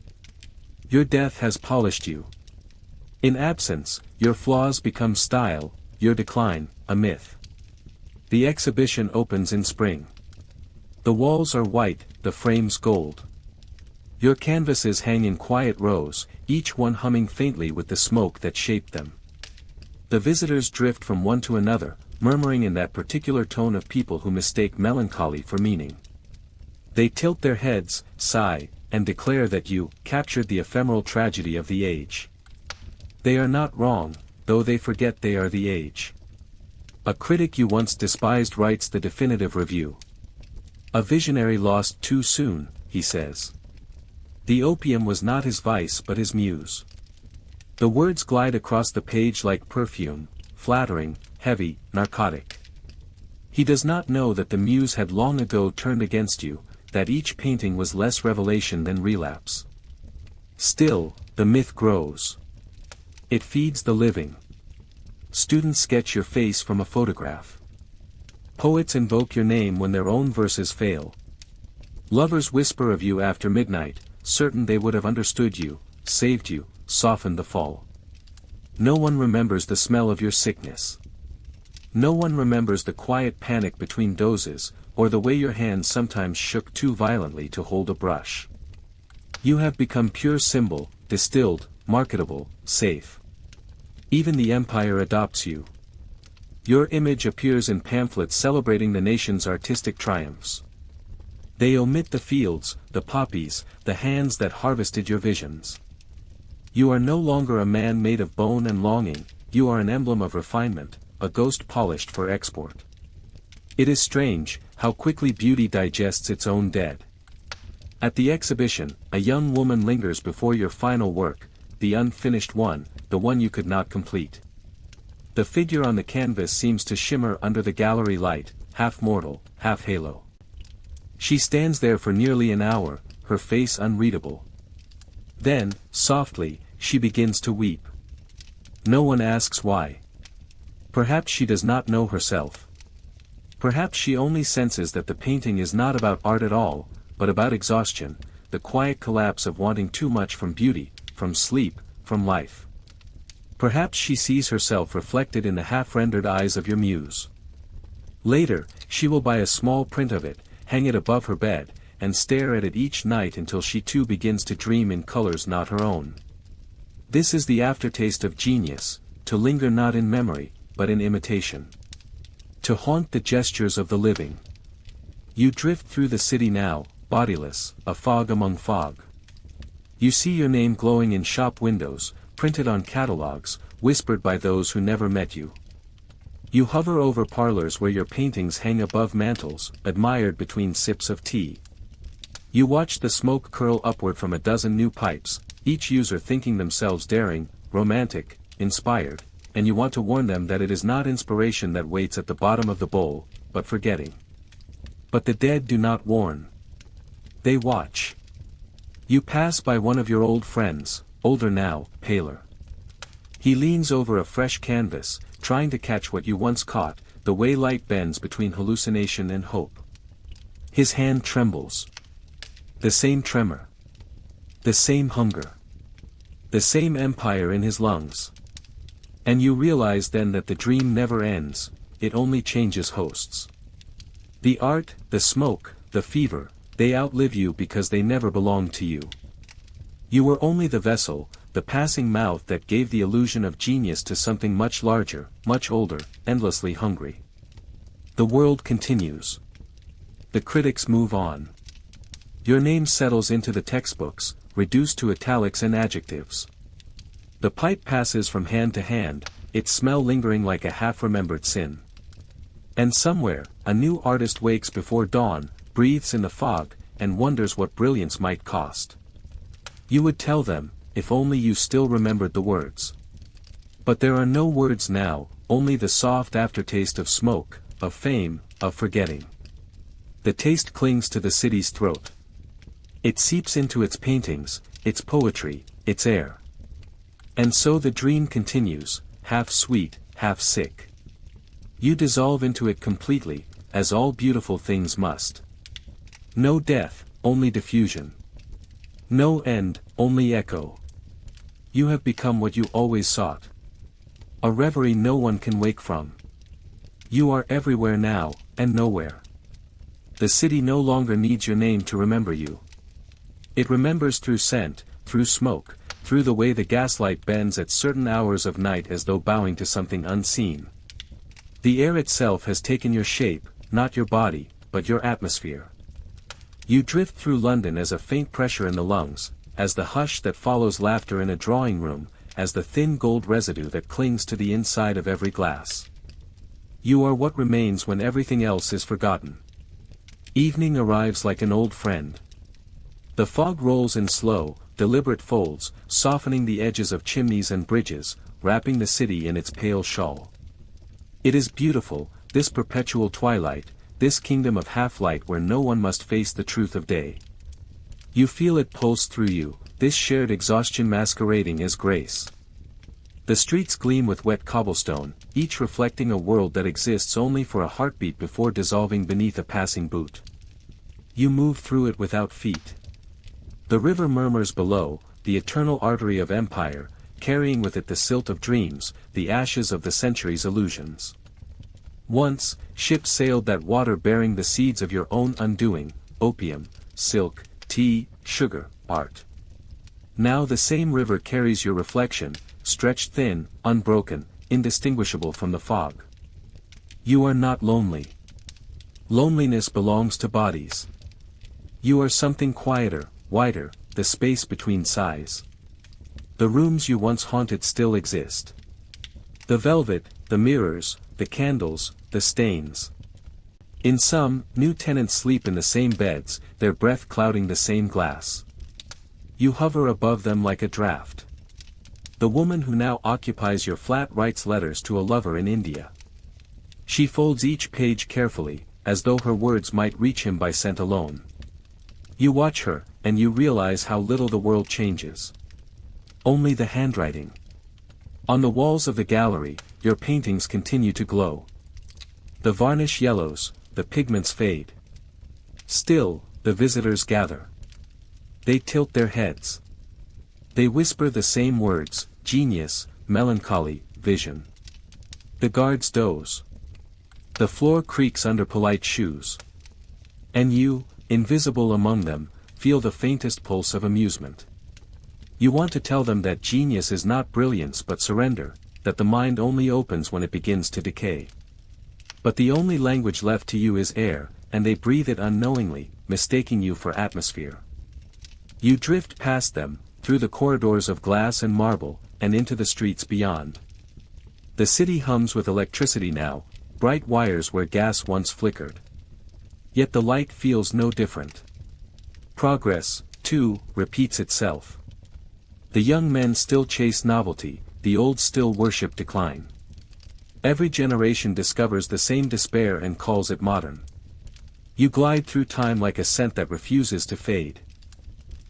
Your death has polished you. In absence, your flaws become style, your decline, a myth. The exhibition opens in spring. The walls are white, the frames gold. Your canvases hang in quiet rows, each one humming faintly with the smoke that shaped them. The visitors drift from one to another, murmuring in that particular tone of people who mistake melancholy for meaning. They tilt their heads, sigh, and declare that you captured the ephemeral tragedy of the age. They are not wrong, though they forget they are the age. A critic you once despised writes the definitive review. A visionary lost too soon, he says. The opium was not his vice but his muse. The words glide across the page like perfume, flattering, heavy, narcotic. He does not know that the muse had long ago turned against you, that each painting was less revelation than relapse. Still, the myth grows. It feeds the living. Students sketch your face from a photograph. Poets invoke your name when their own verses fail. Lovers whisper of you after midnight, certain they would have understood you, saved you, softened the fall. No one remembers the smell of your sickness. No one remembers the quiet panic between doses, or the way your hands sometimes shook too violently to hold a brush. You have become pure symbol, distilled, marketable, safe. Even the Empire adopts you. Your image appears in pamphlets celebrating the nation's artistic triumphs. They omit the fields, the poppies, the hands that harvested your visions. You are no longer a man made of bone and longing, you are an emblem of refinement, a ghost polished for export. It is strange, how quickly beauty digests its own dead. At the exhibition, a young woman lingers before your final work, the unfinished one, the one you could not complete. The figure on the canvas seems to shimmer under the gallery light, half mortal, half halo. She stands there for nearly an hour, her face unreadable. Then, softly, she begins to weep. No one asks why. Perhaps she does not know herself. Perhaps she only senses that the painting is not about art at all, but about exhaustion, the quiet collapse of wanting too much from beauty, from sleep, from life. Perhaps she sees herself reflected in the half-rendered eyes of your muse. Later, she will buy a small print of it, hang it above her bed, and stare at it each night until she too begins to dream in colors not her own. This is the aftertaste of genius, to linger not in memory, but in imitation. To haunt the gestures of the living. You drift through the city now, bodiless, a fog among fog. You see your name glowing in shop windows, printed on catalogs, whispered by those who never met you. You hover over parlors where your paintings hang above mantels, admired between sips of tea. You watch the smoke curl upward from a dozen new pipes, each user thinking themselves daring, romantic, inspired, and you want to warn them that it is not inspiration that waits at the bottom of the bowl, but forgetting. But the dead do not warn. They watch. You pass by one of your old friends, older now, paler. He leans over a fresh canvas, trying to catch what you once caught, the way light bends between hallucination and hope. His hand trembles. The same tremor. The same hunger. The same empire in his lungs. And you realize then that the dream never ends, it only changes hosts. The art, the smoke, the fever, they outlive you because they never belonged to you. You were only the vessel, the passing mouth that gave the illusion of genius to something much larger, much older, endlessly hungry. The world continues. The critics move on. Your name settles into the textbooks, reduced to italics and adjectives. The pipe passes from hand to hand, its smell lingering like a half-remembered sin. And somewhere, a new artist wakes before dawn, breathes in the fog, and wonders what brilliance might cost. You would tell them, if only you still remembered the words. But there are no words now, only the soft aftertaste of smoke, of fame, of forgetting. The taste clings to the city's throat. It seeps into its paintings, its poetry, its air. And so the dream continues, half sweet, half sick. You dissolve into it completely, as all beautiful things must. No death, only diffusion. No end, only echo. You have become what you always sought. A reverie no one can wake from. You are everywhere now, and nowhere. The city no longer needs your name to remember you. It remembers through scent, through smoke, through the way the gaslight bends at certain hours of night as though bowing to something unseen. The air itself has taken your shape, not your body, but your atmosphere. You drift through London as a faint pressure in the lungs, as the hush that follows laughter in a drawing room, as the thin gold residue that clings to the inside of every glass. You are what remains when everything else is forgotten. Evening arrives like an old friend. The fog rolls in slow, deliberate folds, softening the edges of chimneys and bridges, wrapping the city in its pale shawl. It is beautiful, this perpetual twilight, this kingdom of half-light where no one must face the truth of day. You feel it pulse through you, this shared exhaustion masquerading as grace. The streets gleam with wet cobblestone, each reflecting a world that exists only for a heartbeat before dissolving beneath a passing boot. You move through it without feet. The river murmurs below, the eternal artery of empire, carrying with it the silt of dreams, the ashes of the centuries' illusions. Once, ships sailed that water bearing the seeds of your own undoing, opium, silk, tea, sugar, art. Now the same river carries your reflection, stretched thin, unbroken, indistinguishable from the fog. You are not lonely. Loneliness belongs to bodies. You are something quieter, wider, the space between sighs. The rooms you once haunted still exist. The velvet, the mirrors, the candles, the stains. In some, new tenants sleep in the same beds, their breath clouding the same glass. You hover above them like a draft. The woman who now occupies your flat writes letters to a lover in India. She folds each page carefully, as though her words might reach him by scent alone. You watch her, and you realize how little the world changes. Only the handwriting. On the walls of the gallery, your paintings continue to glow. The varnish yellows, the pigments fade. Still, the visitors gather. They tilt their heads. They whisper the same words: genius, melancholy, vision. The guards doze. The floor creaks under polite shoes. And you, invisible among them, feel the faintest pulse of amusement. You want to tell them that genius is not brilliance but surrender, that the mind only opens when it begins to decay. But the only language left to you is air, and they breathe it unknowingly, mistaking you for atmosphere. You drift past them, through the corridors of glass and marble, and into the streets beyond. The city hums with electricity now, bright wires where gas once flickered. Yet the light feels no different. Progress, too, repeats itself. The young men still chase novelty, the old still worship decline. Every generation discovers the same despair and calls it modern. You glide through time like a scent that refuses to fade.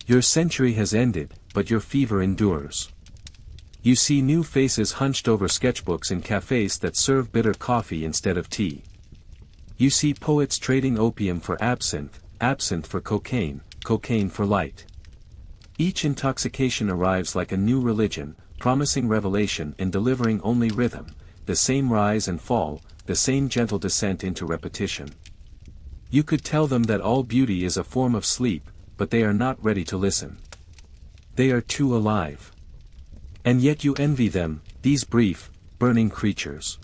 Your century has ended, but your fever endures. You see new faces hunched over sketchbooks in cafes that serve bitter coffee instead of tea. You see poets trading opium for absinthe, absinthe for cocaine, cocaine for light. Each intoxication arrives like a new religion, promising revelation and delivering only rhythm, the same rise and fall, the same gentle descent into repetition. You could tell them that all beauty is a form of sleep, but they are not ready to listen. They are too alive. And yet you envy them, these brief, burning creatures.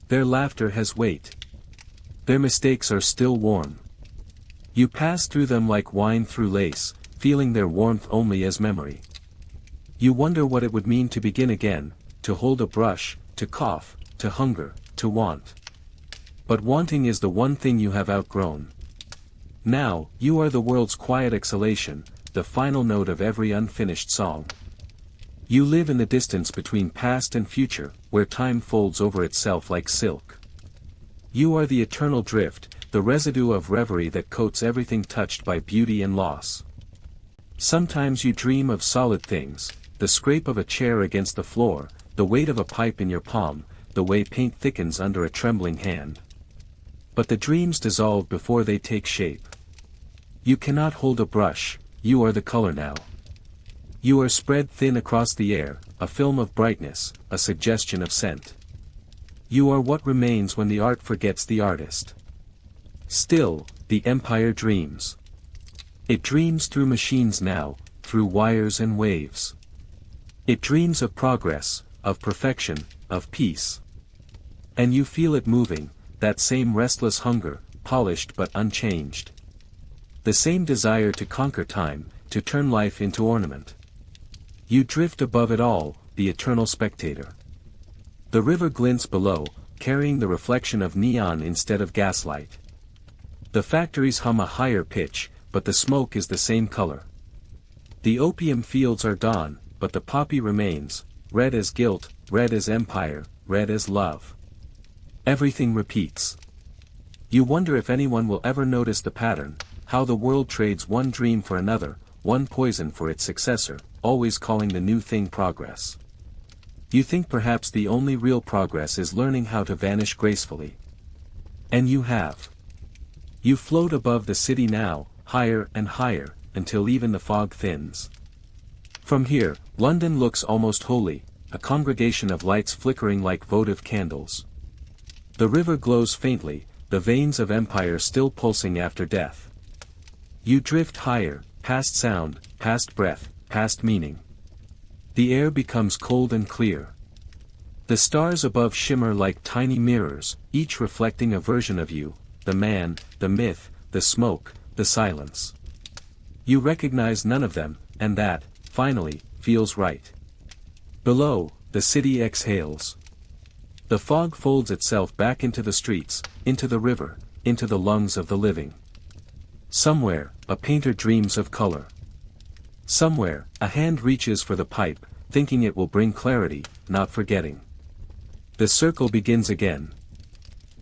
Their laughter has weight. Their mistakes are still warm. You pass through them like wine through lace, feeling their warmth only as memory. You wonder what it would mean to begin again, to hold a brush, to cough, to hunger, to want. But wanting is the one thing you have outgrown. Now, you are the world's quiet exhalation, the final note of every unfinished song. You live in the distance between past and future, where time folds over itself like silk. You are the eternal drift, the residue of reverie that coats everything touched by beauty and loss. Sometimes you dream of solid things, the scrape of a chair against the floor, the weight of a pipe in your palm, the way paint thickens under a trembling hand. But the dreams dissolve before they take shape. You cannot hold a brush, you are the color now. You are spread thin across the air, a film of brightness, a suggestion of scent. You are what remains when the art forgets the artist. Still, the empire dreams. It dreams through machines now, through wires and waves. It dreams of progress, of perfection, of peace. And you feel it moving, that same restless hunger, polished but unchanged. The same desire to conquer time, to turn life into ornament. You drift above it all, the eternal spectator. The river glints below, carrying the reflection of neon instead of gaslight. The factories hum a higher pitch, but the smoke is the same color. The opium fields are gone, but the poppy remains, red as guilt, red as empire, red as love. Everything repeats. You wonder if anyone will ever notice the pattern, how the world trades one dream for another, one poison for its successor, always calling the new thing progress. You think perhaps the only real progress is learning how to vanish gracefully. And you have. You float above the city now, higher and higher, until even the fog thins. From here, London looks almost holy, a congregation of lights flickering like votive candles. The river glows faintly, the veins of empire still pulsing after death. You drift higher, past sound, past breath, past meaning. The air becomes cold and clear. The stars above shimmer like tiny mirrors, each reflecting a version of you, the man, the myth, the smoke, the silence. You recognize none of them, and that, finally, feels right. Below, the city exhales. The fog folds itself back into the streets, into the river, into the lungs of the living. Somewhere, a painter dreams of color. Somewhere, a hand reaches for the pipe, thinking it will bring clarity, not forgetting. The circle begins again.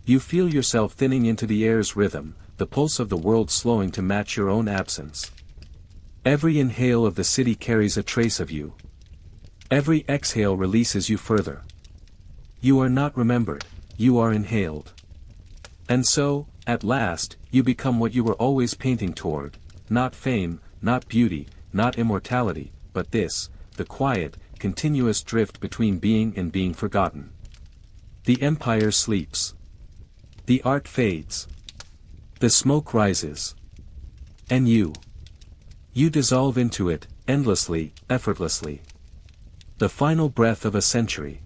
You feel yourself thinning into the air's rhythm, the pulse of the world slowing to match your own absence. Every inhale of the city carries a trace of you. Every exhale releases you further. You are not remembered, you are inhaled. And so, at last, you become what you were always painting toward, not fame, not beauty, not immortality, but this, the quiet, continuous drift between being and being forgotten. The empire sleeps. The art fades. The smoke rises. And you. You dissolve into it, endlessly, effortlessly. The final breath of a century.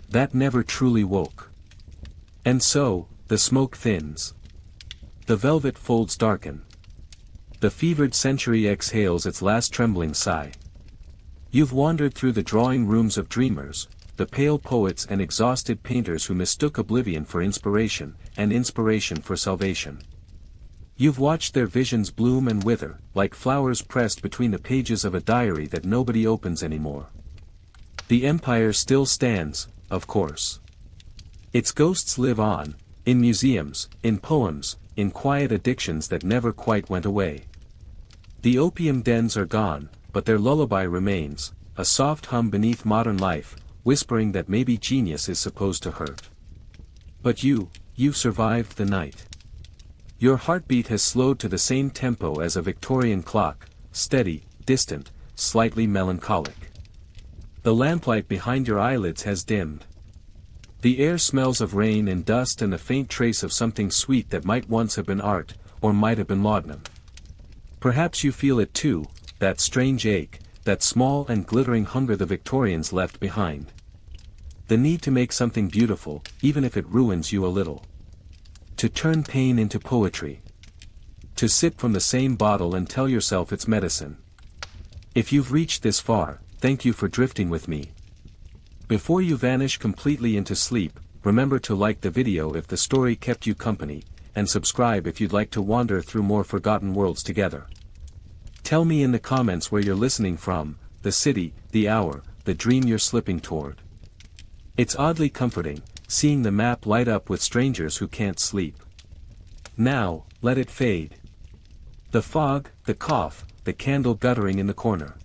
That never truly woke. And so, the smoke thins. The velvet folds darken. The fevered century exhales its last trembling sigh. You've wandered through the drawing rooms of dreamers, the pale poets and exhausted painters who mistook oblivion for inspiration, and inspiration for salvation. You've watched their visions bloom and wither, like flowers pressed between the pages of a diary that nobody opens anymore. The empire still stands, of course. Its ghosts live on, in museums, in poems, in quiet addictions that never quite went away. The opium dens are gone, but their lullaby remains, a soft hum beneath modern life, whispering that maybe genius is supposed to hurt. But you survived the night. Your heartbeat has slowed to the same tempo as a Victorian clock, steady, distant, slightly melancholic. The lamplight behind your eyelids has dimmed. The air smells of rain and dust and a faint trace of something sweet that might once have been art, or might have been laudanum. Perhaps you feel it too, that strange ache, that small and glittering hunger the Victorians left behind. The need to make something beautiful, even if it ruins you a little. To turn pain into poetry. To sip from the same bottle and tell yourself it's medicine. If you've reached this far, thank you for drifting with me. Before you vanish completely into sleep, remember to like the video if the story kept you company, and subscribe if you'd like to wander through more forgotten worlds together. Tell me in the comments where you're listening from, the city, the hour, the dream you're slipping toward. It's oddly comforting, seeing the map light up with strangers who can't sleep. Now, let it fade. The fog, the cough, the candle guttering in the corner.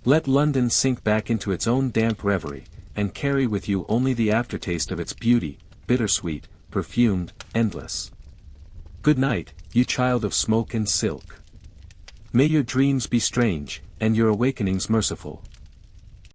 Let London sink back into its own damp reverie, and carry with you only the aftertaste of its beauty, bittersweet, perfumed, endless. Good night, you child of smoke and silk. May your dreams be strange, and your awakenings merciful.